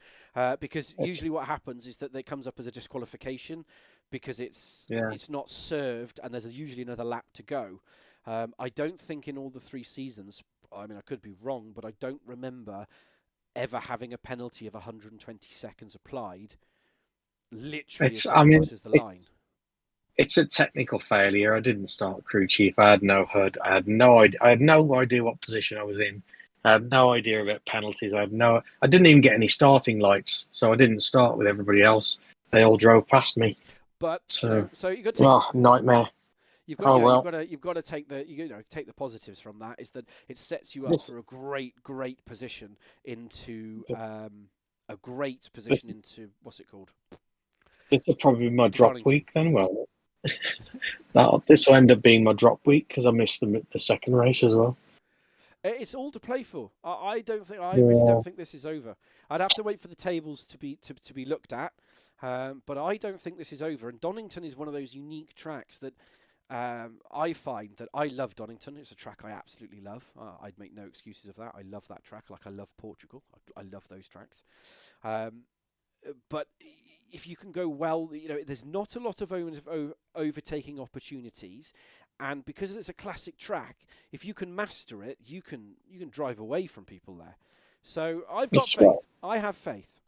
because usually what happens is that it comes up as a disqualification because it's not served and there's usually another lap to go. I don't think in all the 3 seasons, I mean, I could be wrong, but I don't remember ever having a penalty of 120 seconds applied literally as someone crosses the line. It's a technical failure. I didn't start Crew Chief. I had no HUD. I had no idea what position I was in. I had no idea about penalties. I didn't even get any starting lights, so I didn't start with everybody else. They all drove past me. But so you got to nightmare. You've got to take the positives from that. Is that it sets you up for a great position into a great position into what's it called? This will probably be my drop week then. Well, this will end up being my drop week because I missed the second race as well. It's all to play for. I really don't think this is over. I'd have to wait for the tables to be looked at, but I don't think this is over. And Donington is one of those unique tracks that I find that I love Donington. It's a track I absolutely love. I'd make no excuses of that. I love that track, like I love Portugal. I love those tracks. But if you can go well, there's not a lot of overtaking opportunities, and because it's a classic track, if you can master it, you can drive away from people there. So I've got faith. I have faith.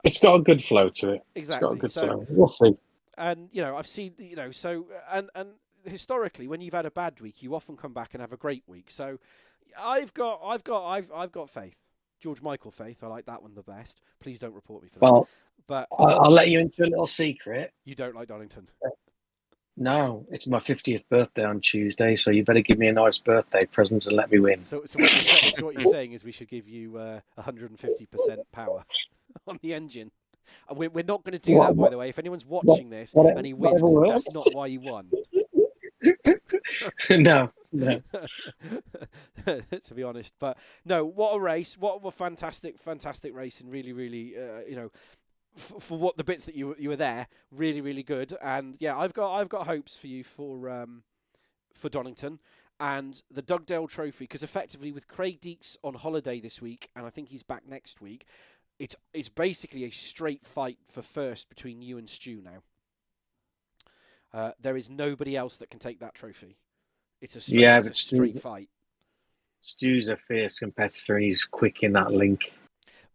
It's got a good flow to it. Exactly. It's got a good flow. We'll see. And I've seen and historically, when you've had a bad week, you often come back and have a great week. So I've got faith. George Michael faith. I like that one the best. Please don't report me for that. Well, but I'll let you into a little secret. You don't like Donington? No, it's my 50th birthday on Tuesday, so you better give me a nice birthday present and let me win. So what you're saying is we should give you 150% power on the engine. We're not going to do that, by the way. If anyone's watching this and he wins, that's not why he won. No. To be honest, but no, what a race! What a fantastic race, and really, for what the bits that you were there, really good. And yeah, I've got hopes for you for Donington and the Dugdale Trophy, because effectively with Craig Deeks on holiday this week, and I think he's back next week, it's basically a straight fight for first between you and Stu now. There is nobody else that can take that trophy. It's a straight fight. Stu's a fierce competitor and he's quick in that link.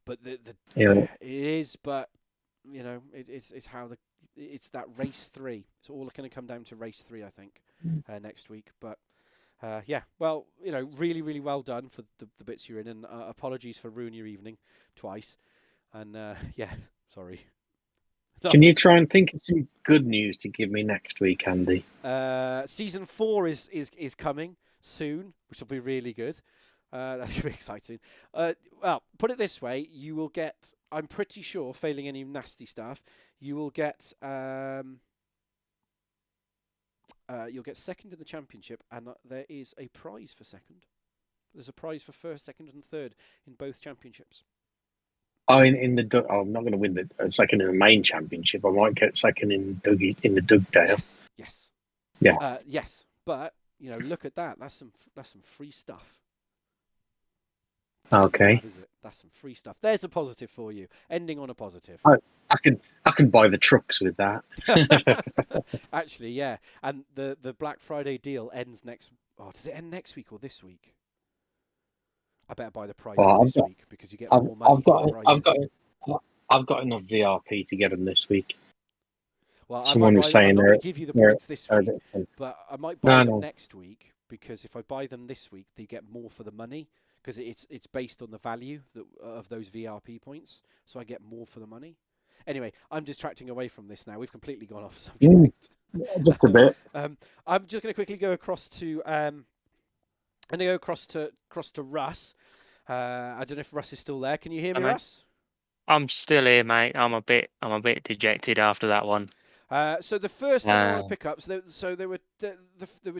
But it is, but it's how it's that race 3. It's all going to come down to race 3, I think, next week. But yeah, well, really well done for the bits you're in, and apologies for ruining your evening twice. And yeah, sorry. Can you try and think of some good news to give me next week, Andy? Season 4 is coming soon, which will be really good. That's going to be exciting. Well, put it this way: you will get. I'm pretty sure, failing any nasty stuff, you will get. You'll get second in the championship, and there is a prize for second. There's a prize for first, second, and third in both championships. Oh, in the I'm not going to win the second in the main championship. I might get second in the Dugdale. Yes. Yeah. Yes, but look at that. That's some free stuff. Okay. Bad, is it? That's some free stuff. There's a positive for you. Ending on a positive. I can buy the trucks with that. Actually, yeah. And the Black Friday deal ends next. Oh, does it end next week or this week? I better buy the prizes this week because you get more money for the prizes. I've got enough VRP to get them this week. Well, Someone was saying I'm not going to give you the points this week, but I might buy them next week because if I buy them this week, you get more for the money because it's based on the value of those VRP points, so I get more for the money. Anyway, I'm distracting away from this now. We've completely gone off subject. Just a bit. I'm just going to quickly go across to. I'm going to go across to Russ. I don't know if Russ is still there. Can you hear me, Russ? I'm still here, mate. I'm a bit dejected after that one. So the first thing I want to pick up. So there were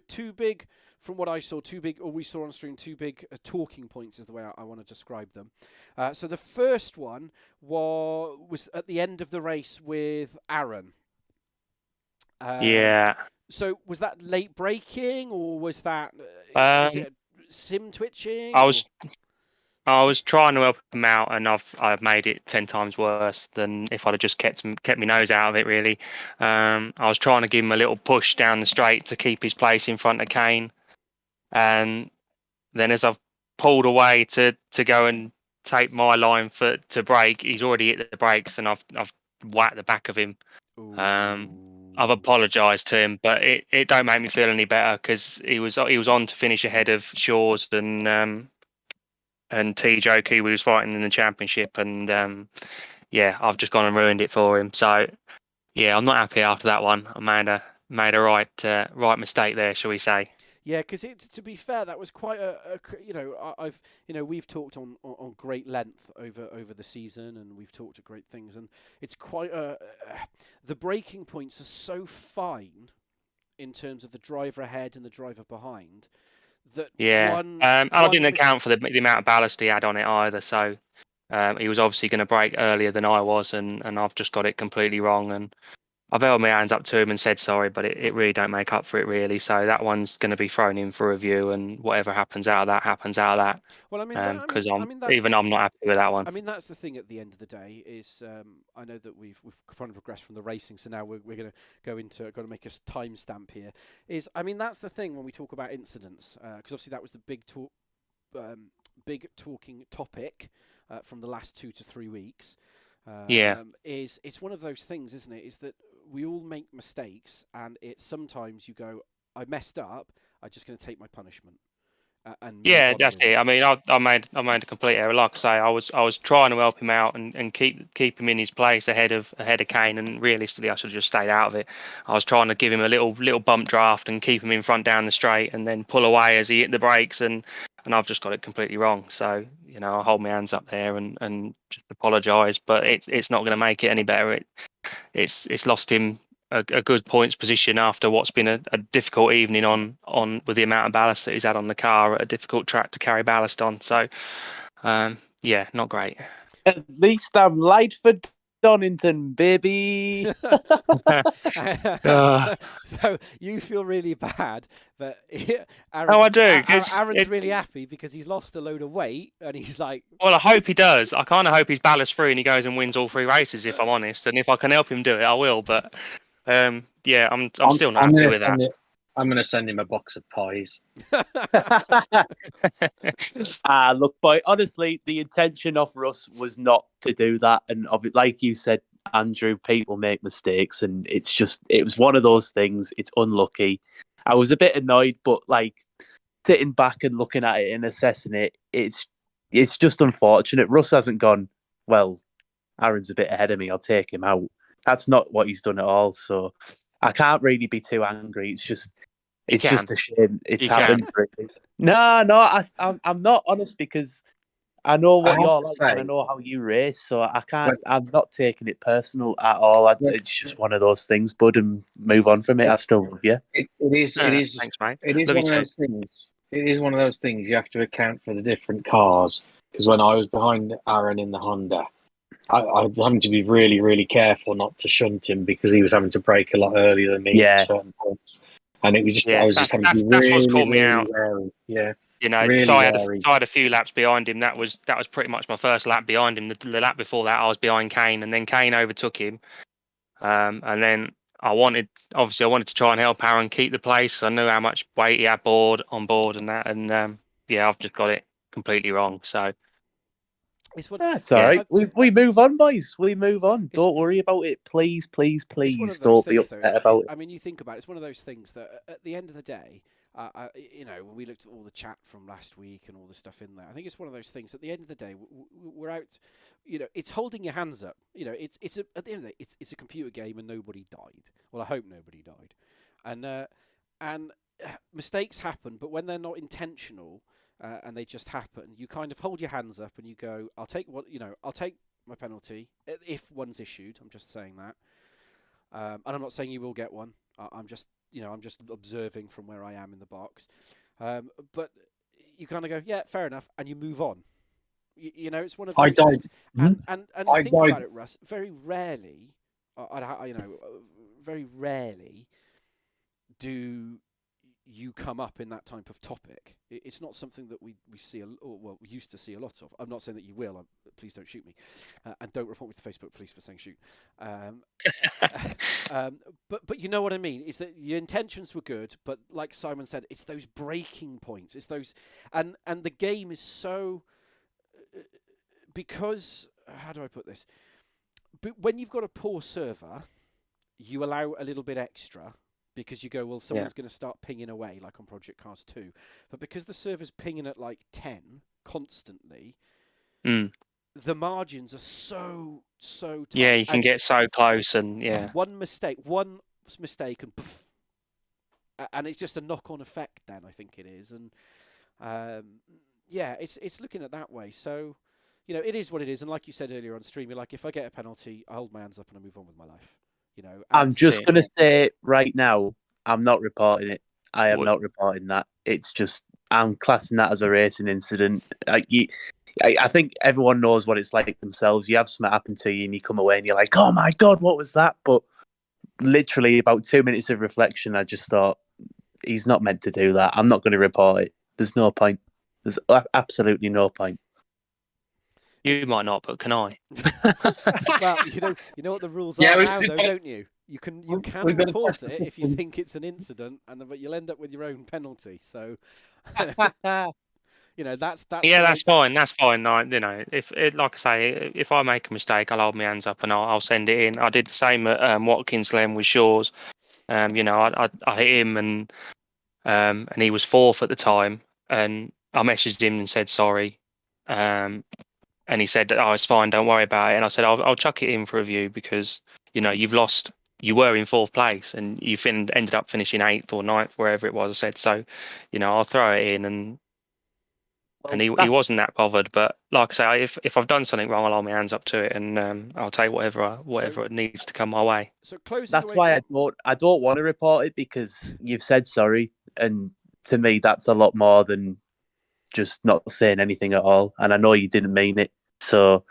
two big, from what I saw, or we saw on stream, two big talking points is the way I want to describe them. So the first one was at the end of the race with Aaron. Yeah. So was that late braking, or was that was it sim twitching? I was trying to help him out, and I've made it 10 times worse than if I'd have just kept my nose out of it. Really, I was trying to give him a little push down the straight to keep his place in front of Kane, and then as I've pulled away to go and take my line to brake, he's already hit the brakes, and I've whacked the back of him. I've apologised to him, but it don't make me feel any better because he was on to finish ahead of Shaw's and T. Joki, we was fighting in the championship, and I've just gone and ruined it for him. So yeah, I'm not happy after that one. I made a right mistake there, shall we say? Yeah, because to be fair, that was quite we've talked on great length over the season, and we've talked at great things, and it's quite the braking points are so fine in terms of the driver ahead and the driver behind. That I didn't account for the amount of ballast he had on it either. So he was obviously going to brake earlier than I was, and I've just got it completely wrong. And I've held my hands up to him and said sorry, but it really don't make up for it, really. So that one's going to be thrown in for review, and whatever happens out of that, happens out of that. Well, I'm not happy with that one. I mean, that's the thing at the end of the day is I know that we've kind of progressed from the racing, so now we're going to go into got to make a timestamp here. That's the thing when we talk about incidents, because obviously that was the big talking topic from the last 2 to 3 weeks. It's one of those things, isn't it? Is that we all make mistakes, and sometimes you go, I messed up. I'm just going to take my punishment. That's it. I mean, I made a complete error. Like I say, I was trying to help him out and keep him in his place ahead of Kane. And realistically, I should have just stayed out of it. I was trying to give him a little bump draft and keep him in front down the straight, and then pull away as he hit the brakes. And I've just got it completely wrong. So I hold my hands up there and just apologise. But it's not going to make it any better. It's lost him a good points position after what's been a difficult evening on with the amount of ballast that he's had on the car at a difficult track to carry ballast on. So not great. At least I'm light for Donington, baby. So you feel really bad, but I do. Aaron's really happy because he's lost a load of weight, and he's like, well, I hope he does. I kind of hope he's ballast free and he goes and wins all 3 races, if I'm honest. And if I can help him do it, I will. But I'm still not happy with that. I'm going to send him a box of pies. Look, boy, honestly, the intention of Russ was not to do that. And like you said, Andrew, people make mistakes, and it was one of those things. It's unlucky. I was a bit annoyed, but like sitting back and looking at it and assessing it, it's just unfortunate. Russ hasn't gone, well, Aaron's a bit ahead of me, I'll take him out. That's not what he's done at all. So I can't really be too angry. It's just a shame it's happened. Really. No, I'm not honest because I know I what have you're to like say, and I know how you race. So I can't. when, I'm not taking it personal at all. when, It's just one of those things, bud, and move on from it. I still love you. it is Thanks, mate. it is Love one you of too. those things. It is one of those things you have to account for the different cars. Because when I was behind Aaron in the Honda, I was having to be really, really careful not to shunt him because he was having to brake a lot earlier than me at Yeah. certain points. And it was just, Yeah, I was just having to be that's what's really, caught me really out. wary. Yeah, You know, really so wary. I had a few laps behind him. That was pretty much my first lap behind him. The lap before that, I was behind Kane, and then Kane overtook him. And then I wanted to try and help Aaron keep the place. I knew how much weight he had on board, and that. And yeah, I've just got it completely wrong. So That's all right. We move on, boys. We move on. Don't worry about it. Please, please, please don't be upset about it. I mean, you think about it, it's one of those things that at the end of the day, you know, when we looked at all the chat from last week and all the stuff in there, I think it's one of those things. At the end of the day, we're out. You know, it's holding your hands up. You know, at the end of the day, it's a computer game and nobody died. Well, I hope nobody died, and mistakes happen, but when they're not intentional. And they just happen. You kind of hold your hands up and you go, I'll take my penalty if one's issued. I'm just saying that. And I'm not saying you will get one. I'm just observing from where I am in the box. But you kind of go, yeah, fair enough. And you move on. You know, it's one of those things. And you think about it, Russ, very rarely, very rarely do you come up in that type of topic. It's not something that we see, we used to see a lot of. I'm not saying that you will. Please don't shoot me, and don't report me to Facebook police for saying shoot. But you know what I mean. Is that your intentions were good, but like Simon said, it's those breaking points. It's those, and the game is so because how do I put this? But when you've got a poor server, you allow a little bit extra. Because you go, well, someone's going to start pinging away, like on Project Cars 2. But because the server's pinging at like 10 constantly, the margins are so tight. Yeah, you can get so close, and one mistake, and poof, and it's just a knock-on effect. Then I think it is, and it's looking at that way. So, you know, it is what it is. And like you said earlier on stream, you're like, if I get a penalty, I hold my hands up and I move on with my life. You know, I'm just going to say right now, I'm not reporting it. I am not reporting that. It's just, I'm classing that as a racing incident. I think everyone knows what it's like themselves. You have something happen to you and you come away and you're like, oh my God, what was that? But literally about 2 minutes of reflection, I just thought, he's not meant to do that. I'm not going to report it. There's no point. There's absolutely no point. You might not, but can I? Well, you know what the rules are now, though, don't you? You can report it if you think it's an incident, but you'll end up with your own penalty. So, you know, that's fine. That's fine. You know, like I say, if I make a mistake, I'll hold my hands up and I'll send it in. I did the same at Watkins Glen with Shaw's. You know, I hit him and he was fourth at the time, and I messaged him and said sorry. And he said, "Oh, it's fine. Don't worry about it." And I said, "I'll chuck it in for review because you know you've lost. You were in fourth place, and you ended up finishing 8th or 9th, wherever it was." I said, "So, you know, I'll throw it in." And he wasn't that bothered. But like I say, if I've done something wrong, I'll hold my hands up to it, and I'll take whatever it needs to come my way. So closing. That's why I don't want to report it because you've said sorry, and to me, that's a lot more than just not saying anything at all. And I know you didn't mean it. So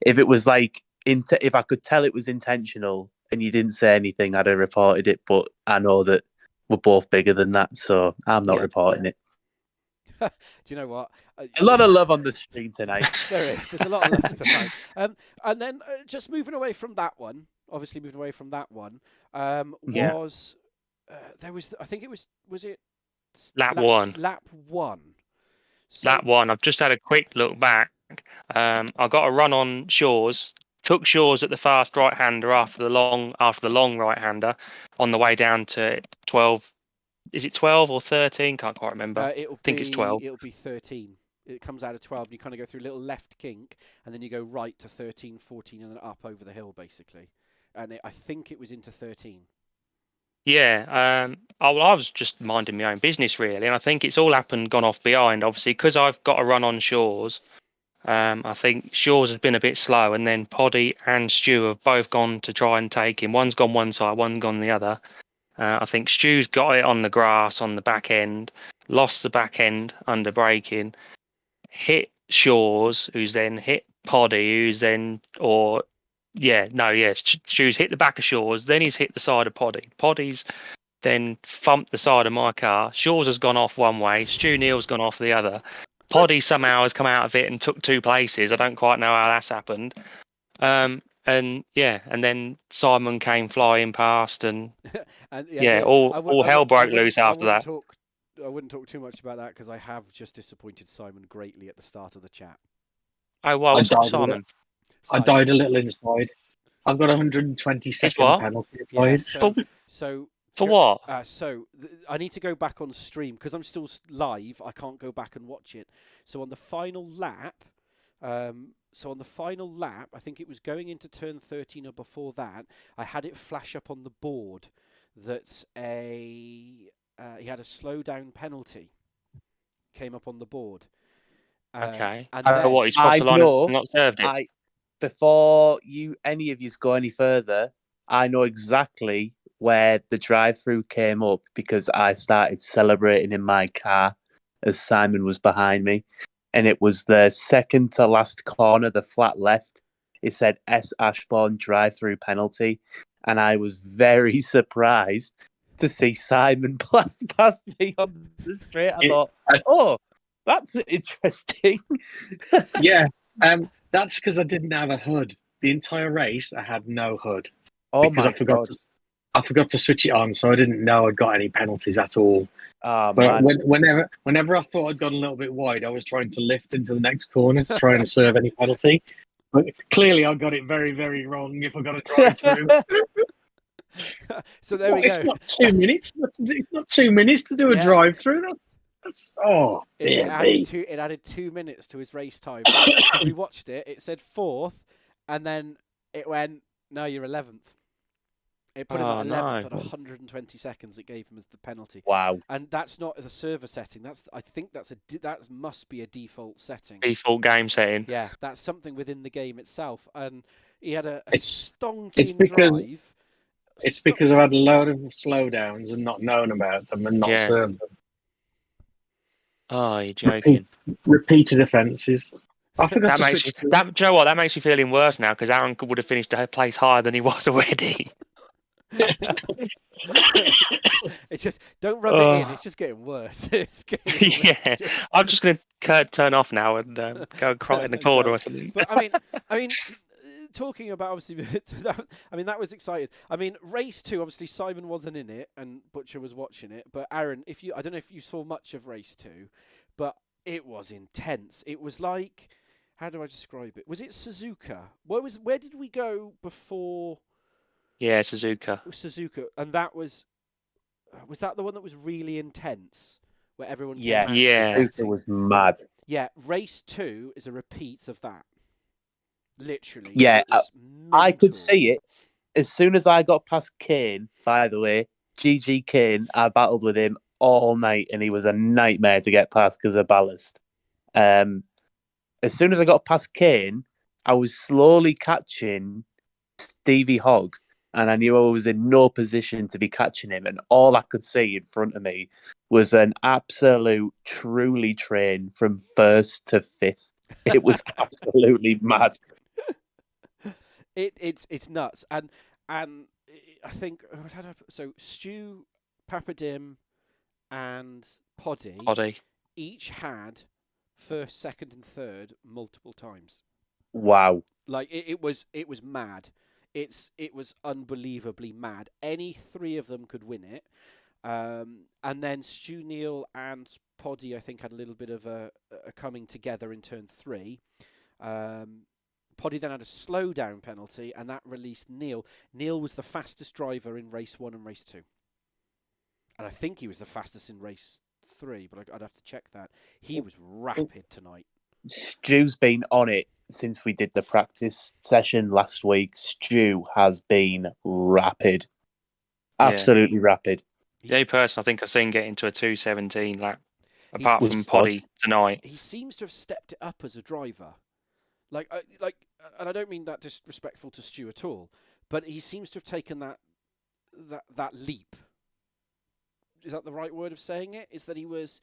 if it was like, if I could tell it was intentional and you didn't say anything, I'd have reported it. But I know that we're both bigger than that. So I'm not reporting it. Do you know what? A lot of love on the stream tonight. There is. There's a lot of love tonight. And then just moving away from that one, there was, I think it was it? Lap one. Lap one. So, lap one. I've just had a quick look back. I got a run on Shaw's. Took Shaw's at the fast right-hander after the long right-hander on the way down to 12. Is it 12 or 13? Can't quite remember. I think it's 12. It'll be 13. It comes out of 12 and you kind of go through a little left kink and then you go right to 13, 14 and then up over the hill basically. and I think it was into 13. Yeah, I was just minding my own business really, and I think it's all happened, gone off behind. Obviously, because I've got to run on Shaw's. I think Shaw's has been a bit slow, and then Poddy and Stu have both gone to try and take him. One's gone one side, one's gone the other. I think Stu's got it on the grass on the back end, lost the back end under braking, hit Shaw's, who's then hit Poddy, who's then, Stu's hit the back of Shaw's, then he's hit the side of Poddy. Poddy's then thumped the side of my car. Shaw's has gone off one way, Stu Neal's gone off the other. Poddy somehow has come out of it and took 2 places. I don't quite know how that's happened. And then Simon came flying past, and all hell broke loose after that. I wouldn't talk too much about that because I have just disappointed Simon greatly at the start of the chat. Oh well, what's up, Simon? I died a little inside. I've got 120-second penalty applied. So for what? I need to go back on stream because I'm still live. I can't go back and watch it. So on the final lap, I think it was going into turn 13 or before that, I had it flash up on the board that he had a slow down penalty. Came up on the board. Okay. And then, what? He's crossed the line and not served it. Before any of you go any further, I know exactly where the drive-through came up because I started celebrating in my car as Simon was behind me. And it was the second to last corner, the flat left. It said S. Ashbourne drive-through penalty. And I was very surprised to see Simon blast past me on the straight. I thought, that's interesting. Yeah, that's because I didn't have a hood. The entire race, I had no hood. Oh because my God. I forgot to switch it on, so I didn't know I'd got any penalties at all. Oh, but man. whenever I thought I'd gone a little bit wide, I was trying to lift into the next corner to try and serve any penalty. But clearly, I got it very, very wrong if I got a drive through. So there we go. It's not 2 minutes. It's not 2 minutes to do a drive through. That's dear me. It added 2 minutes to his race time. If we watched it, it said 4th, and then it went, no, you're 11th. It put him at 11th at 120 seconds. It gave him as the penalty. Wow! And that's not the server setting. I think that must be a default setting. Default game setting. Yeah, that's something within the game itself. And he had a It's stonking drive. It's because I've had a load of slowdowns and not known about them and not served them. Oh, you're joking. Repeated offences. I forgot do you know what? That makes you feeling worse now because Aaron would have finished a place higher than he was already. It's just don't rub it in. It's just getting worse. Yeah, I'm just going to turn off now and go and cry in the corner or something. But I mean, talking about obviously, that was exciting. I mean, race 2, obviously Simon wasn't in it and Butcher was watching it. But Aaron, I don't know if you saw much of race 2, but it was intense. It was like, how do I describe it? Was it Suzuka? Where did we go before? Yeah, Suzuka. And that was that the one that was really intense, where everyone came out Suzuka was mad. Yeah, race 2 is a repeat of that. Literally. Yeah, I could see it as soon as I got past Kane. By the way, GG Kane, I battled with him all night, and he was a nightmare to get past because of ballast. As soon as I got past Kane, I was slowly catching Stevie Hogg, and I knew I was in no position to be catching him. And all I could see in front of me was an absolute, truly train from 1st to 5th. It was absolutely mad. It's nuts, and I think so. Stu, Papadim, and Poddy each had 1st, 2nd, and 3rd multiple times. Wow! Like it was mad. It was unbelievably mad. Any 3 of them could win it. And then Stu Neal and Poddy, I think, had a little bit of a coming together in turn 3. Poddy then had a slowdown penalty, and that released Neal. Neal was the fastest driver in race 1 and race 2. And I think he was the fastest in race 3, but I'd have to check that. He was rapid tonight. Stu's been on it since we did the practice session last week. Stu has been rapid. Absolutely rapid. The only person I think I've seen get into a 2:17 lap, He's- apart from Poddy tonight. He seems to have stepped it up as a driver. And I don't mean that disrespectful to Stu at all, but he seems to have taken that leap. Is that the right word of saying it? Is that he was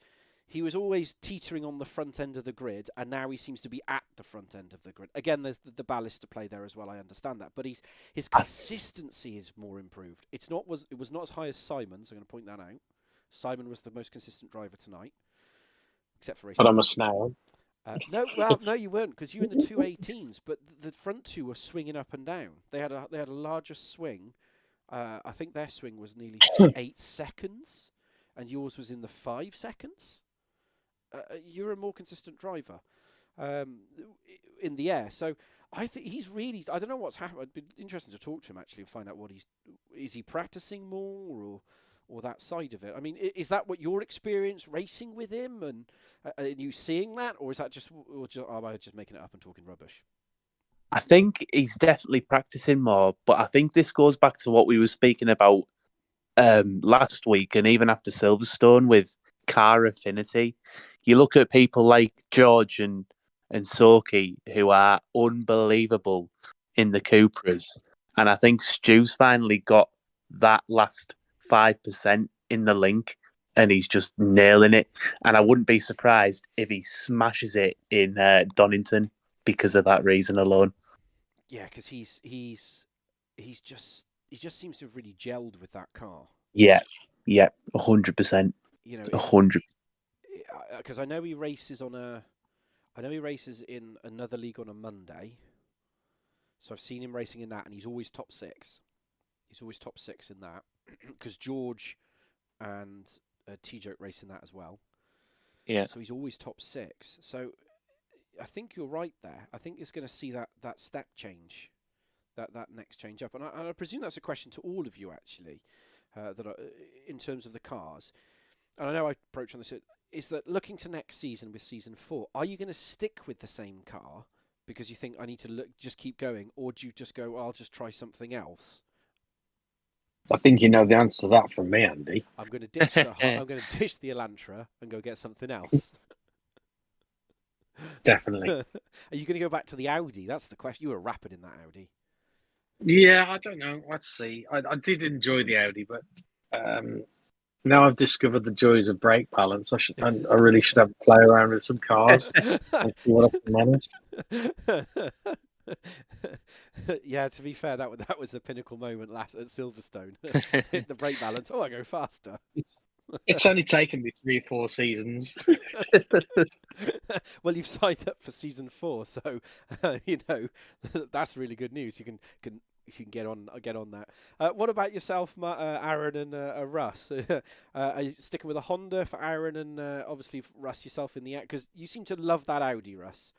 always teetering on the front end of the grid, and now he seems to be at the front end of the grid. Again, there's the ballast to play there as well. I understand that, but his consistency is more improved. It was not as high as Simon's. I'm going to point that out. Simon was the most consistent driver tonight, except for racing. But I'm a snail. No, you weren't, because you were in the 2:18s, but the front two were swinging up and down. They had a larger swing. I think their swing was nearly 8 seconds, and yours was in the 5 seconds. You're a more consistent driver in the air. So I think he's really... I don't know what's happened. It'd be interesting to talk to him, actually, and find out what is he practicing more or that side of it. I mean, is that what your experience racing with him and you seeing that? Or is that am I just making it up and talking rubbish? I think he's definitely practicing more, but I think this goes back to what we were speaking about last week and even after Silverstone with car affinity. You look at people like George and Soki, who are unbelievable in the Cupras, and I think Stu's finally got that last 5% in the link, and he's just nailing it. And I wouldn't be surprised if he smashes it in Donington because of that reason alone. Yeah, because he just seems to have really gelled with that car. Yeah, 100%. You know, 100%. Because I know he races in another league on a Monday. So I've seen him racing in that, and he's always top 6. He's always top 6 in that, because George and T-Joke race in that as well. Yeah. So he's always top 6. So I think you're right there. I think it's going to see that step change, that next change up. And I presume that's a question to all of you, actually, in terms of the cars. And I know I approach on this, is that looking to next season with season 4, are you going to stick with the same car because you think I need to just keep going, or do you just go, I'll just try something else? I think you know the answer to that from me, Andy. I'm going to ditch the Elantra and go get something else. Definitely. Are you going to go back to the Audi? That's the question. You were rapid in that Audi. Yeah, I don't know. Let's see. I did enjoy the Audi, but now I've discovered the joys of brake balance. I really should have a play around with some cars and see what I can manage. Yeah, to be fair, that was the pinnacle moment last at Silverstone. Hit the brake balance. Oh, I go faster. It's only taken me 3 or 4 seasons. Well, you've signed up for season 4, so that's really good news. You can get on that. What about yourself, Aaron and Russ? Are you sticking with a Honda for Aaron and obviously Russ yourself in the air? Because you seem to love that Audi, Russ.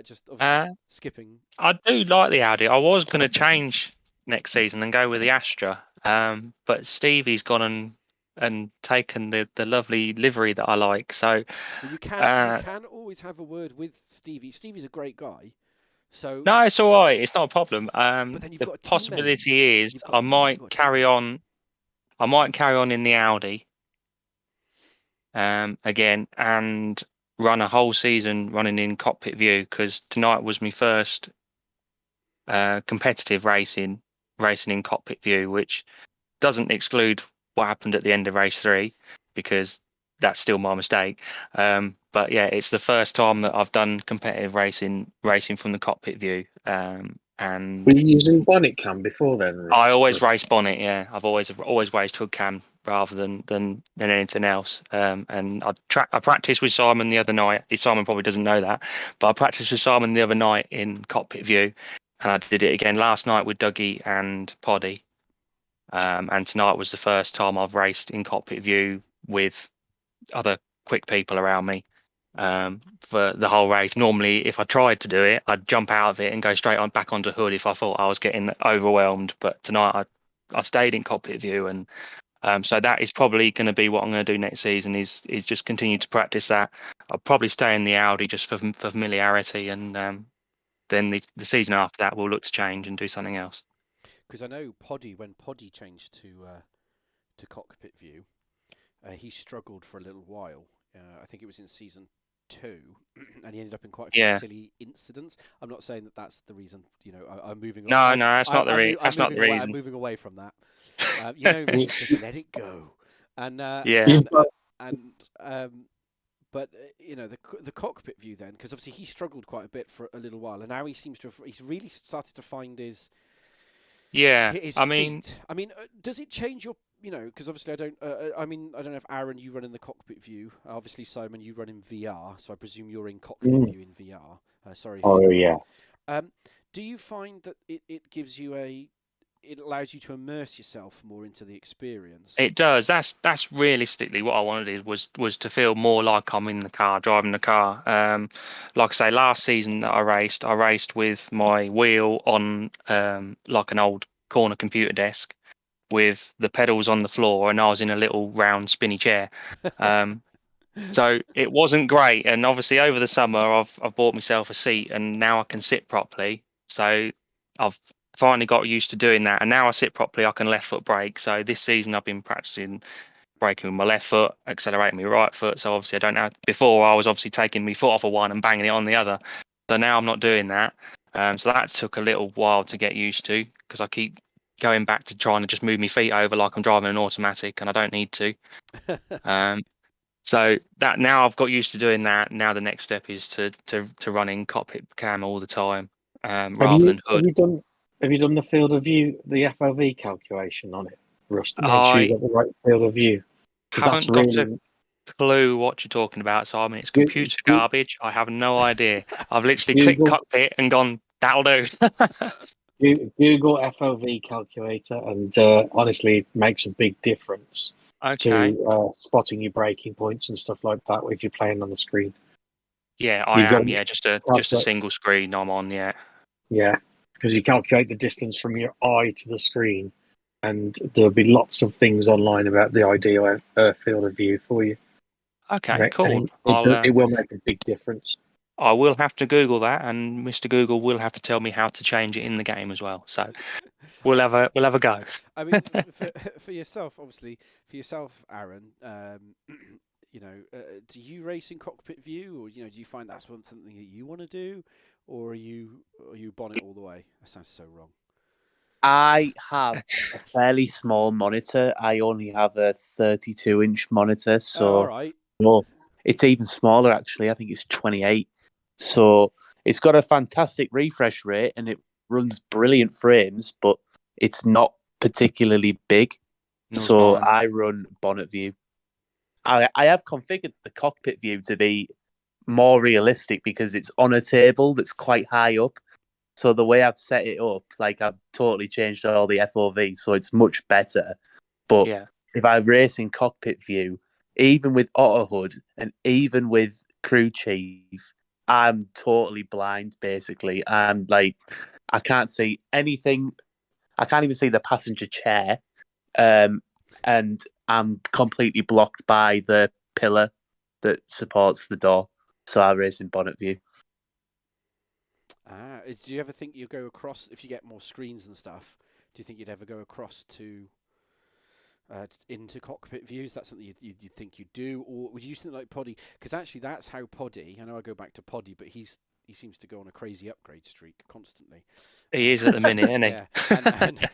Just obviously skipping. I do like the Audi. I was going to change next season and go with the Astra, but Stevie's gone and taken the lovely livery that I like. So well, you can always have a word with Stevie. Stevie's a great guy. So no, it's all right. It's not a problem. But then you've the got a teammate. possibility is I might carry on. I might carry on in the Audi again and run a whole season running in cockpit view, because tonight was my first competitive racing in cockpit view, which doesn't exclude what happened at the end of race 3, because that's still my mistake. But yeah, it's the first time that I've done competitive racing from the cockpit view. And were you using bonnet cam before then? I always race bonnet. Yeah, I've always raced hood cam rather than anything else. And I practiced with Simon the other night. Simon probably doesn't know that, but I practiced with Simon the other night in cockpit view, and I did it again last night with Dougie and Poddy. And tonight was the first time I've raced in cockpit view with other quick people around me for the whole race. Normally, if I tried to do it, I'd jump out of it and go straight on back onto hood if I thought I was getting overwhelmed. But tonight, I stayed in cockpit view, and So that is probably going to be what I'm going to do next season. Is just continue to practice that. I'll probably stay in the Audi just for familiarity, and then the season after that we'll look to change and do something else. Because I know when Poddy changed to cockpit view, he struggled for a little while. I think it was in season 2, and he ended up in quite a few silly incidents. I'm not saying that that's the reason. I'm moving. No, that's not the reason. That's not the reason. I'm moving away from that. You know me, just let it go. And but the cockpit view then, because obviously he struggled quite a bit for a little while, and now he seems to he's really started to find his feet. I mean, does it change your because obviously I don't know if Aaron, you run in the cockpit view. Obviously Simon, you run in VR, so I presume you're in cockpit view in VR. Sorry. Yeah. Do you find that it gives you it allows you to immerse yourself more into the experience? It does. That's realistically what I wanted was to feel more like I'm in the car, driving the car. Like I say, last season that I raced with my wheel on like an old corner computer desk with the pedals on the floor, and I was in a little round spinny chair. So it wasn't great. And obviously over the summer I've bought myself a seat, and now I can sit properly. So I've finally got used to doing that, and now I sit properly. I can left foot brake. So this season I've been practicing braking with my left foot, accelerating my right foot. So obviously I don't know. Before I was obviously taking my foot off of one and banging it on the other. So now I'm not doing that. So that took a little while to get used to, because I keep going back to trying to just move my feet over like I'm driving an automatic, and I don't need to. So that now I've got used to doing that. Now the next step is to run in cockpit cam all the time, rather than hood. Have you done the field of view, the FOV calculation on it, Russ, to make sure you got the right field of view? Haven't got a clue what you're talking about, Simon. It's computer garbage. I have no idea. I've literally clicked cockpit and gone, that'll do. Google FOV calculator, and honestly, it makes a big difference to spotting your braking points and stuff like that if you're playing on the screen. Yeah, I am. Yeah, just a single screen I'm on. Yeah. Yeah, because you calculate the distance from your eye to the screen, and there'll be lots of things online about the ideal field of view for you. Okay, cool. It will make a big difference. I will have to Google that, and Mr. Google will have to tell me how to change it in the game as well. So we'll have a go. I mean, for yourself, obviously, Aaron, do you race in cockpit view, or do you find that's something that you want to do, or are you bonnet all the way? That sounds so wrong. I have a fairly small monitor. I only have a 32-inch monitor, so all right. Well, it's even smaller actually. I think it's 28. So it's got a fantastic refresh rate and it runs brilliant frames, but it's not particularly big. So I run bonnet view. I have configured the cockpit view to be more realistic because it's on a table that's quite high up. So the way I've set it up, like I've totally changed all the FOV, so it's much better. But if I race in cockpit view, even with auto hood and even with crew chief, I'm totally blind. Basically, I'm like, I can't see anything. I can't even see the passenger chair, and I'm completely blocked by the pillar that supports the door. So I race in bonnet view. Do you ever think you'll go across, if you get more screens and stuff? Do you think you'd ever go across to into cockpit view? Is that something you think you'd do, or would you use something like Poddy? Because actually, that's how Poddy. I know I go back to Poddy, but he seems to go on a crazy upgrade streak constantly. He is at the minute, isn't he? Yeah,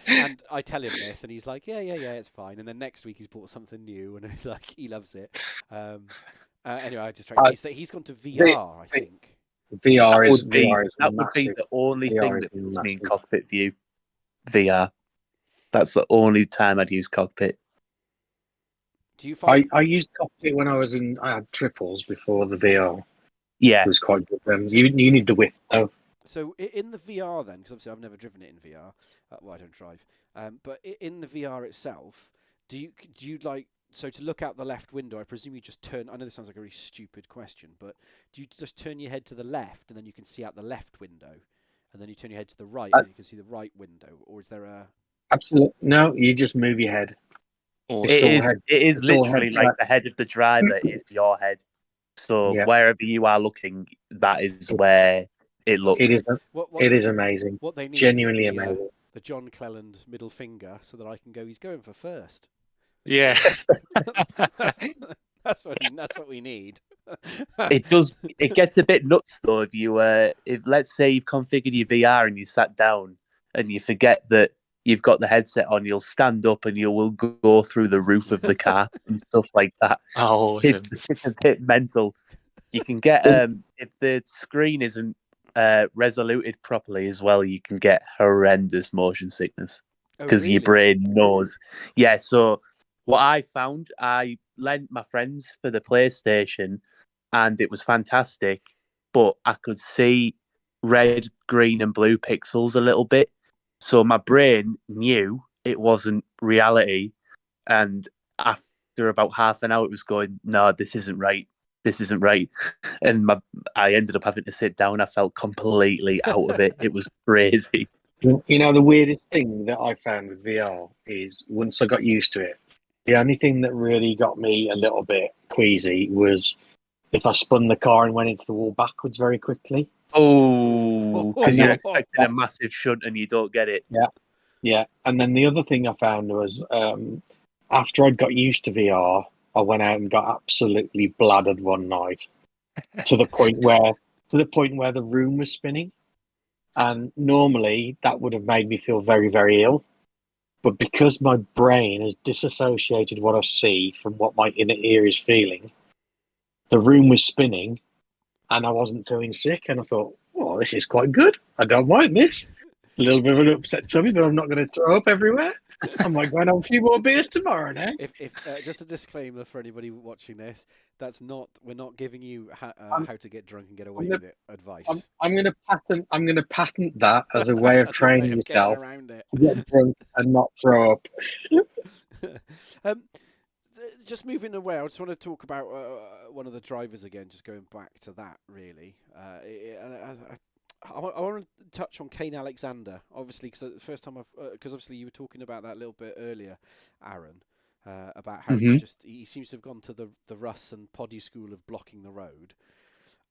and I tell him this, and he's like, yeah, it's fine. And then next week he's bought something new, and it's like he loves it. Anyway, I just he's gone to VR, I think. VR would be the only thing that puts me in cockpit view. VR. That's the only time I'd use cockpit. Do you find I used cockpit when I had triples before the VR. Yeah, it was quite good. You need the width though. So in the VR then, because obviously I've never driven it in VR. Well, I don't drive. But in the VR itself, do you like? So to look out the left window, I presume you just turn. I know this sounds like a really stupid question, but do you just turn your head to the left and then you can see out the left window, and then you turn your head to the right and you can see the right window, or is there a? Absolutely no. You just move your head. Awesome. It's all head. It is It's all literally head like the track. head of the driver is your head. So Yeah. wherever you are looking, that is where it looks. It is. What It is amazing. What they need Genuinely is amazing. the John Cleland middle finger, so that I can go. He's going for first. Yeah. That's what we need. It does. It gets a bit nuts though if you if let's say you've configured your VR and you sat down and you forget that you've got the headset on, you'll stand up and you will go through the roof of the car and stuff like that. Oh, awesome. It's a bit mental. You can get if the screen isn't resoluted properly as well, you can get horrendous motion sickness because your brain knows. Yeah. So what I found, I lent my friends for the PlayStation, and it was fantastic. But I could see red, green, and blue pixels a little bit, so my brain knew it wasn't reality. And after about half an hour, it was going, "No, this isn't right. This isn't right." And I ended up having to sit down. I felt completely out of it. It was crazy. You know, the weirdest thing that I found with VR is once I got used to it, the only thing that really got me a little bit queasy was if I spun the car and went into the wall backwards very quickly. Oh, because you're expecting a massive shunt and you don't get it. Yeah. And then the other thing I found was after I'd got used to VR, I went out and got absolutely bladdered one night to the point where the room was spinning. And normally that would have made me feel very, very ill. But because my brain has disassociated what I see from what my inner ear is feeling, the room was spinning and I wasn't feeling sick. And I thought, oh, this is quite good. I don't mind this. A little bit of an upset tummy, but I'm not going to throw up everywhere. I might go and have a few more beers tomorrow now. If just a disclaimer for anybody watching this, we're not giving you how to get drunk and get away with it advice. I'm going to patent that as a way of training yourself around it. to get drunk and not throw up. Just moving away, I just want to talk about one of the drivers again. Just going back to that, really. I want to touch on Kane Alexander, obviously, because the first time because obviously you were talking about that a little bit earlier, Aaron, about how he seems to have gone to the Russ and Poddy school of blocking the road.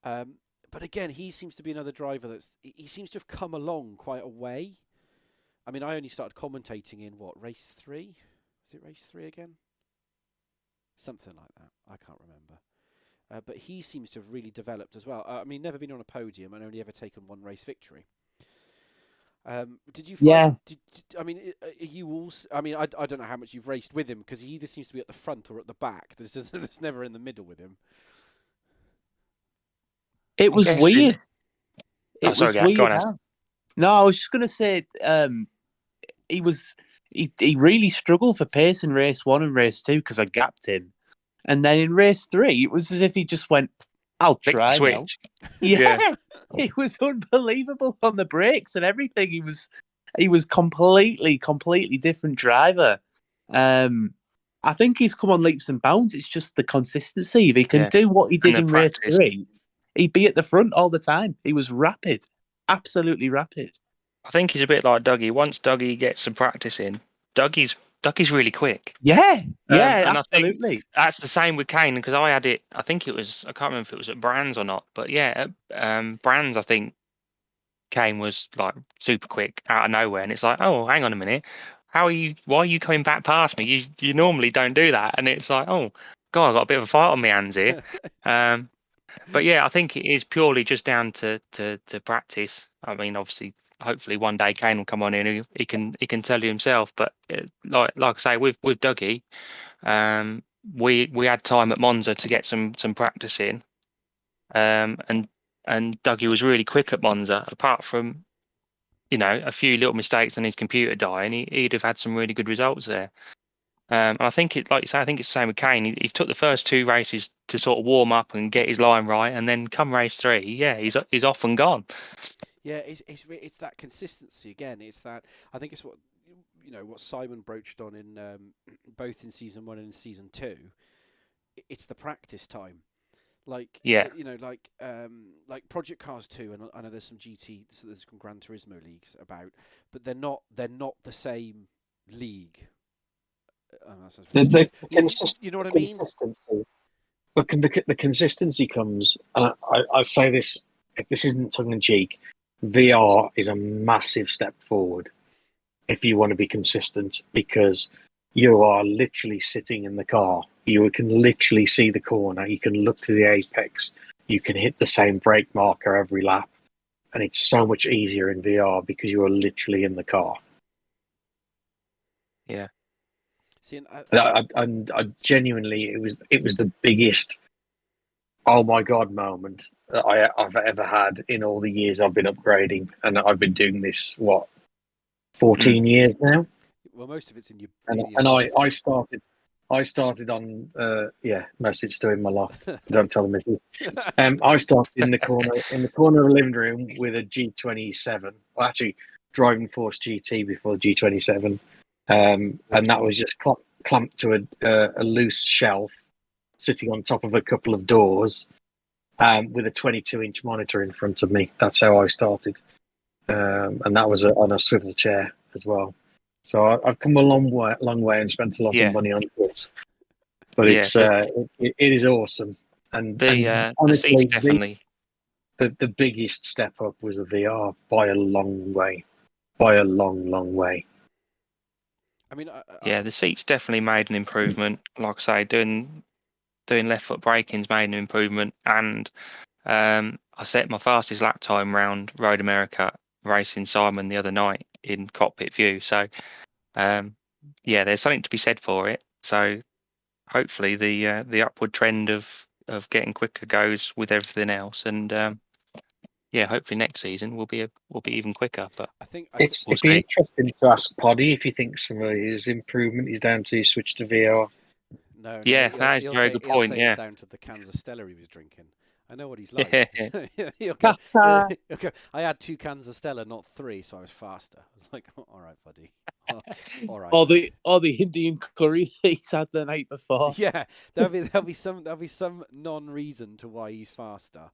But again, he seems to be another driver he seems to have come along quite a way. I mean, I only started commentating in race 3? Is it race 3 again? Something like that. I can't remember. But he seems to have really developed as well. I mean, never been on a podium and only ever taken one race victory. Did you find? Yeah. I mean, are you all? I mean, I don't know how much you've raced with him because he either seems to be at the front or at the back. There's never in the middle with him. It was weird. It was weird. Go on, no, I was just going to say, he really struggled for pace in race 1 and race 2 because I gapped him. And then in race 3, it was as if he just went, I'll try switch. Now. Yeah. It was unbelievable on the brakes and everything. He was completely different driver. I think he's come on leaps and bounds. It's just the consistency. If he can do what he did in race 3, he'd be at the front all the time. He was rapid. Absolutely rapid. I think he's a bit like Dougie. Once Dougie gets some practice in, Dougie's really quick. Yeah, and absolutely. I think that's the same with Kane because I had it. I think it was. I can't remember if it was at Brands or not, but yeah, at Brands, I think Kane was like super quick out of nowhere, and it's like, oh, hang on a minute, why are you coming back past me? You normally don't do that, and it's like, oh, God, I got a bit of a fight on my hands here. But yeah, I think it is purely just down to practice. I mean, obviously, hopefully one day Kane will come on in. He can tell you himself. But like I say, with Dougie, we had time at Monza to get some practice in, and Dougie was really quick at Monza. Apart from a few little mistakes and his computer dying, he'd have had some really good results there. And I think like you say, I think it's the same with Kane. He took the first 2 races to sort of warm up and get his line right, and then come race 3, he's off and gone. Yeah, it's that consistency again. It's that I think it's what Simon broached on in both in season 1 and in season 2. It's the practice time. Like like Project Cars 2, and I know there's some so there's some Gran Turismo leagues about, but they're not the same league that sounds The, really the, stupid. consist- You know what I the mean? consistency. But the consistency comes, and I say this, if this isn't tongue in cheek, VR is a massive step forward if you want to be consistent, because you are literally sitting in the car. You can literally see the corner. You can look to the apex. You can hit the same brake marker every lap. And it's so much easier in VR because you are literally in the car. Yeah. See, And I genuinely, it was the biggest oh my god moment that I've ever had in all the years I've been upgrading, and I've been doing this 14 years now. well, most of it's in your I started on most of it's still in my loft. Don't tell the missus. I started in the corner of the living room with a G27. Well, actually, Driving Force GT before the G27, and that was just clamped to a loose shelf sitting on top of a couple of doors, with a 22-inch monitor in front of me. That's how I started, and that was on a swivel chair as well. So I've come a long way and spent a lot of money on it. But Yeah, it is awesome. And the honestly, seats definitely. the biggest step up was the VR by a long way, by a long way. I mean, Yeah, the seats definitely made an improvement. Like I say, doing left foot braking's made an improvement, and I set my fastest lap time round Road America racing Simon the other night in cockpit view. So yeah, there's something to be said for it. So hopefully the upward trend of getting quicker goes with everything else, and yeah, hopefully next season will be even quicker. But I think it'd be interesting to ask Poddy if he thinks some of his improvement is down to switch to VR. No, yeah, that is a very good point. He'll say Yeah, it's down to the Kansas Stella he was drinking. I know what he's like. he'll go, I had 2 cans of Stella, not 3, so I was faster. I was like, all right, buddy. All right. Or the Indian curry that he's had the night before. Yeah, there'll be some non-reason to why he's faster.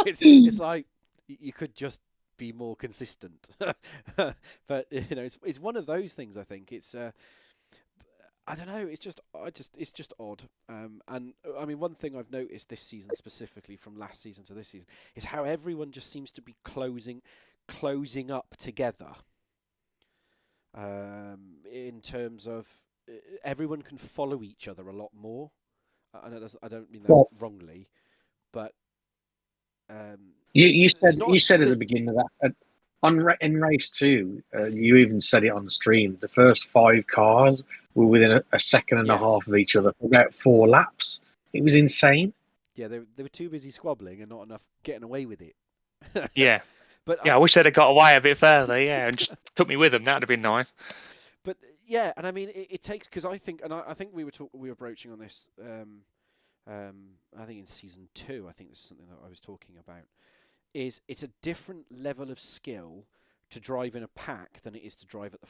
it's like you could just be more consistent. But it's one of those things. I think it's. I don't know. It's just odd. And I mean, one thing I've noticed this season, specifically from last season to this season, is how everyone just seems to be closing up together. In terms of everyone can follow each other a lot more. I don't mean that wrongly, but you said at the beginning of that. In race 2, you even said it on the stream. The first 5 cars were within a second and a half of each other for about 4 laps. It was insane. Yeah, they were too busy squabbling and not enough getting away with it. Yeah, but I wish they'd have got away a bit further. Yeah, and just took me with them. That'd have been nice. But yeah, and I mean, it takes, because I think we were broaching on this. I think in season 2, I think this is something that I was talking about. It's a different level of skill to drive in a pack than it is to drive at the.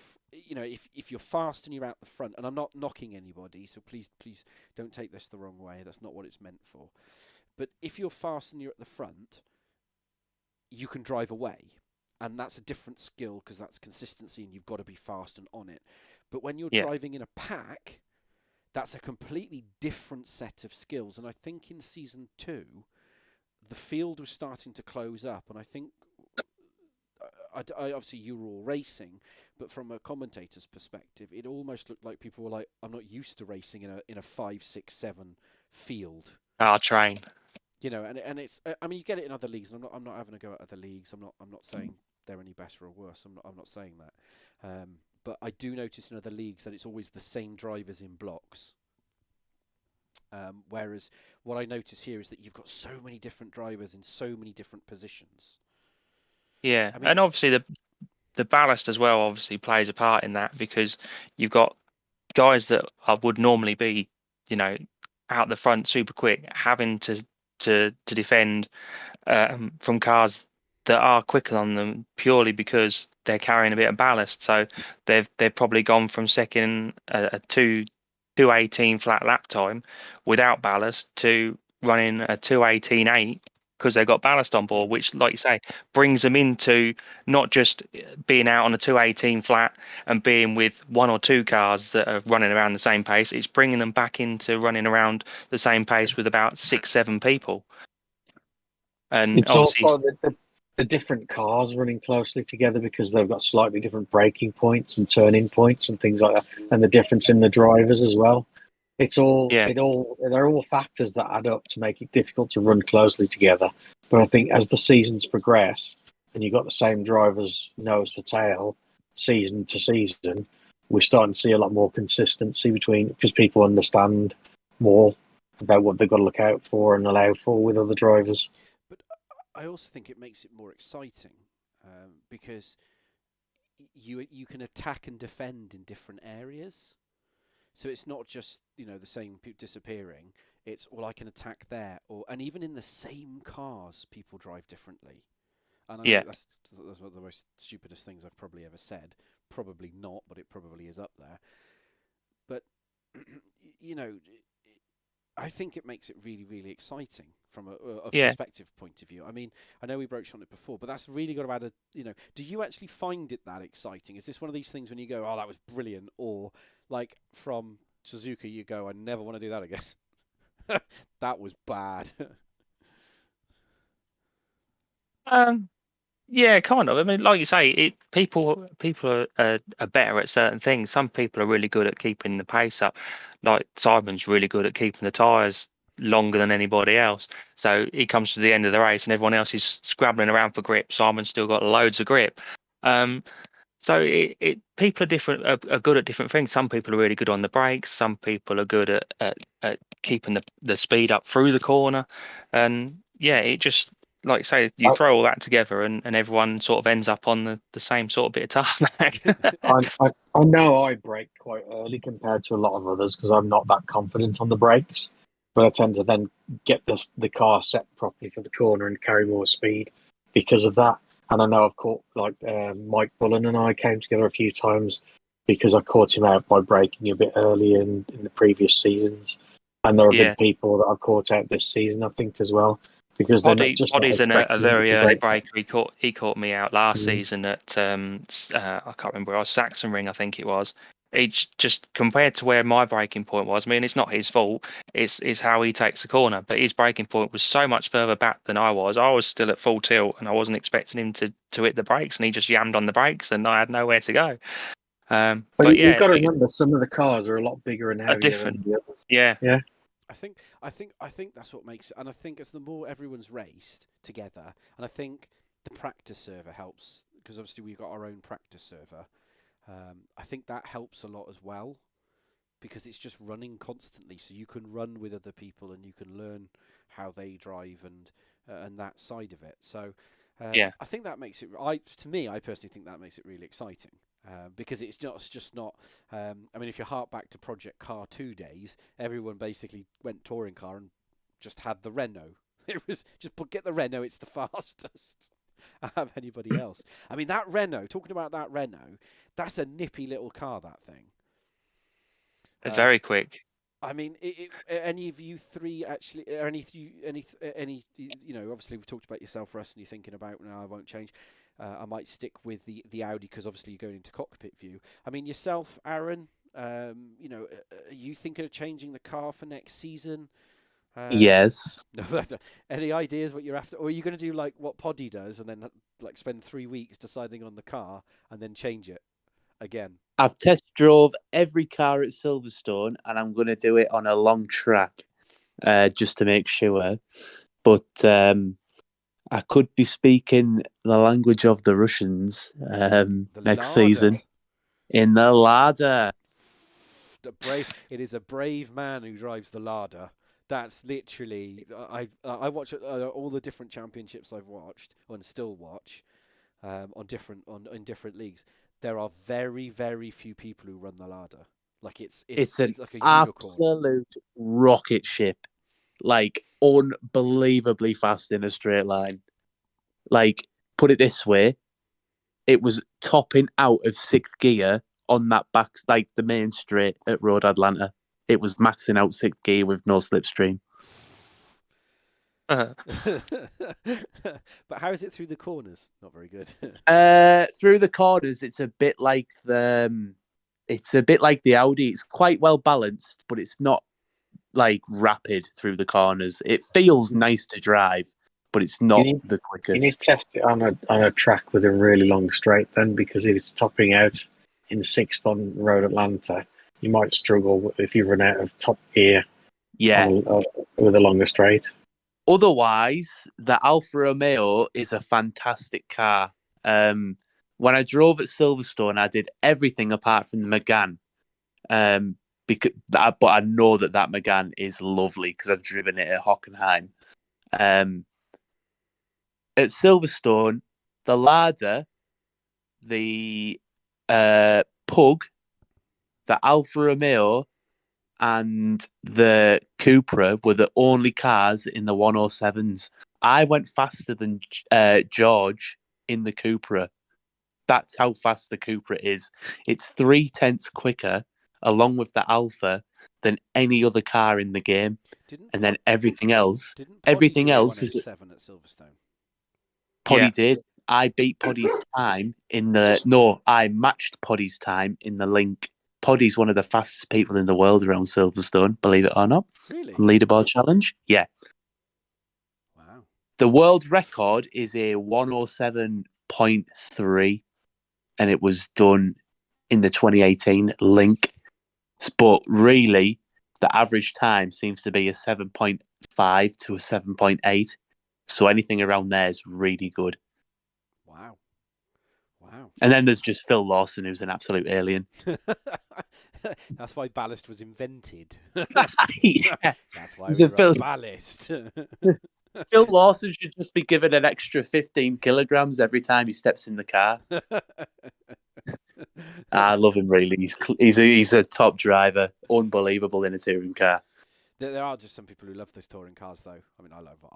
If you're fast and you're out the front, and I'm not knocking anybody, so please don't take this the wrong way. That's not what it's meant for. But if you're fast and you're at the front, you can drive away, and that's a different skill because that's consistency, and you've got to be fast and on it. But when you're driving in a pack, that's a completely different set of skills. And I think in season 2. The field was starting to close up, and I think, I obviously you were all racing, but from a commentator's perspective, it almost looked like people were like, "I'm not used to racing in a 5, 6, 7 field." Our train. And it's. I mean, you get it in other leagues, and I'm not having a go at other leagues. I'm not saying they're any better or worse. I'm not saying that. But I do notice in other leagues that it's always the same drivers in blocks. Whereas what I notice here is that you've got so many different drivers in so many different positions. Yeah, I mean, and obviously the ballast as well obviously plays a part in that, because you've got guys that would normally be, out the front super quick, having to defend from cars that are quicker on them purely because they're carrying a bit of ballast. So they've probably gone from second a 2:18 flat lap time without ballast to running a 2:18.8 because they've got ballast on board, which, like you say, brings them into not just being out on a 218 flat and being with one or two cars that are running around the same pace. It's bringing them back into running around the same pace with about 6-7 people. And It's obviously, also the different cars running closely together because they've got slightly different braking points and turning points and things like that, and the difference in the drivers as well. They're all factors that add up to make it difficult to run closely together. But I think as the seasons progress and you've got the same drivers nose to tail, season to season, we're starting to see a lot more consistency because people understand more about what they've got to look out for and allow for with other drivers. But I also think it makes it more exciting because you can attack and defend in different areas. So it's not just, the same disappearing. It's, I can attack there. And even in the same cars, people drive differently. And I know that's one of the most stupidest things I've probably ever said. Probably not, but it probably is up there. But, I think it makes it really, really exciting from a perspective point of view. I mean, I know we broached on it before, but that's really got to add do you actually find it that exciting? Is this one of these things when you go, oh, that was brilliant, or like from Suzuka, you go, I never want to do that again. That was bad. Yeah, kind of. I mean, like you say, people are better at certain things. Some people are really good at keeping the pace up. Like Simon's really good at keeping the tyres longer than anybody else. So he comes to the end of the race and everyone else is scrabbling around for grip. Simon's still got loads of grip. So people are different, are good at different things. Some people are really good on the brakes. Some people are good at keeping the speed up through the corner. And yeah, it just, like you say, you throw all that together and everyone sort of ends up on the same sort of bit of tarmac. I know I brake quite early compared to a lot of others because I'm not that confident on the brakes, but I tend to then get the car set properly for the corner and carry more speed because of that. And I know I've caught, Mike Bullen and I came together a few times because I caught him out by braking a bit early in the previous seasons. And there have been people that I've caught out this season, I think, as well. Because Poddy's in a very early breaker. He caught me out last season at I can't remember. I was Saxon Ring, I think it was. It's just compared to where my breaking point was. I mean, it's not his fault. It's how he takes the corner. But his breaking point was so much further back than I was. I was still at full tilt, and I wasn't expecting him to hit the brakes, and he just yammed on the brakes, and I had nowhere to go. But you've got to remember, some of the cars are a lot bigger and heavier than the others. Yeah. I think that's what makes it, and I think as the more everyone's raced together, and I think the practice server helps because obviously we've got our own practice server. I think that helps a lot as well because it's just running constantly, so you can run with other people and you can learn how they drive and that side of it. So I think that makes it. I personally think that makes it really exciting. Because it's just not. I mean, if you hark back to Project Car 2 days, everyone basically went touring car and just had the Renault. It was just get the Renault. It's the fastest. Have anybody else? I mean, that Renault. Talking about that Renault, that's a nippy little car. That thing. Very quick. I mean, any of you three actually, or any, obviously we've talked about yourself, Russ, and you're thinking about, no, I won't change. I might stick with the Audi because obviously you're going into cockpit view. I mean, yourself, Aaron, are you thinking of changing the car for next season? Yes. Any ideas what you're after? Or are you going to do like what Poddy does and then like spend 3 weeks deciding on the car and then change it again? I've test drove every car at Silverstone and I'm going to do it on a long track just to make sure. But I could be speaking the language of the Russians next season in the Lada. It is a brave man who drives the Lada. That's literally. I watch all the different championships I've watched and still watch in different leagues. There are very, very few people who run the Lada. Like it's like a unicorn. Absolute rocket ship. Like unbelievably fast in a straight line. Like, put it this way, it was topping out of 6th gear on that back, like the main straight at Road Atlanta. It was maxing out 6th gear with no slipstream. But how is it through the corners? Not very good. Through the corners, it's a bit like the Audi. It's quite well balanced, but it's not like rapid through the corners. It feels nice to drive, but it's not the You need quickest. to test it on a track with a really long straight then, because if it's topping out in sixth on Road Atlanta, you might struggle if you run out of top gear Yeah. with a longer straight. Otherwise, the Alfa Romeo is a fantastic car. When I drove at Silverstone, I did everything apart from the Megane. But I know that Megane is lovely because I've driven it at Hockenheim. At Silverstone, the Lada, the Pug, the Alfa Romeo, and the Cupra were the only cars in the 107s. I went faster than George in the Cupra. That's how fast the Cupra is. It's 0.3 quicker, along with the Alfa, than any other car in the game. And then everything else is 107 at Silverstone. Poddy did. I beat Poddy's time I matched Poddy's time in the link. Poddy's one of the fastest people in the world around Silverstone, believe it or not. Really? Leaderboard challenge. Yeah. Wow. The world record is a 107.3, and it was done in the 2018 link. But really, the average time seems to be a 7.5 to a 7.8. So anything around there is really good. Wow. Wow. And then there's just Phil Lawson, who's an absolute alien. That's why ballast was invented. Yeah. That's why we run ballast. Phil Lawson should just be given an extra 15 kilograms every time he steps in the car. I love him, really. He's a top driver. Unbelievable in a touring car. There are just some people who love those touring cars, though. I mean, I love them.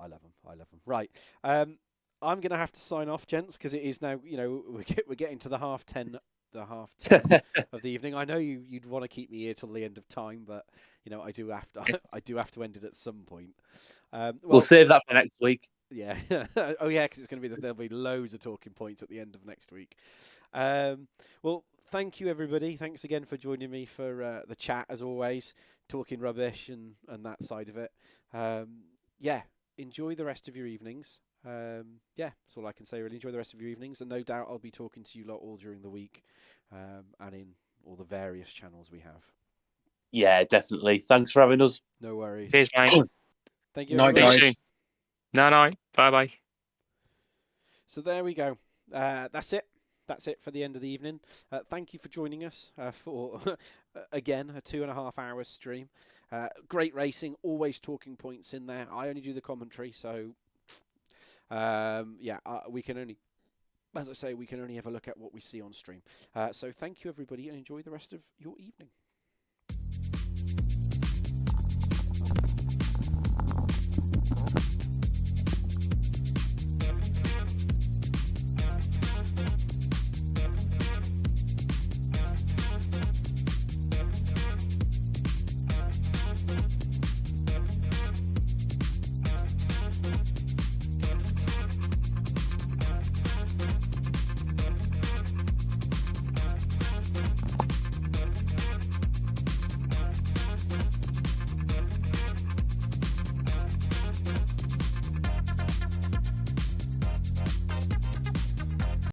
Right. I'm going to have to sign off, gents, because it is now, we're getting to the half 10 of the evening. I know you'd want to keep me here till the end of time, but I do have to end it at some point. We'll save that for next week. Yeah. Oh yeah, because it's going to be there'll be loads of talking points at the end of next week. Well, thank you everybody. Thanks again for joining me for the chat as always, talking rubbish and that side of it. Yeah, enjoy the rest of your evenings. Yeah, that's all I can say really. Enjoy the rest of your evenings, and no doubt I'll be talking to you lot all during the week, and in all the various channels we have. Yeah, definitely. Thanks for having us. No worries. Cheers, mate. Thank you. Night, guys. No. Bye. So there we go. That's it. That's it for the end of the evening. Thank you for joining us for, again, a 2.5 hours stream. Great racing, always talking points in there. I only do the commentary, so we can only, as I say, we can only have a look at what we see on stream. So thank you, everybody, and enjoy the rest of your evening.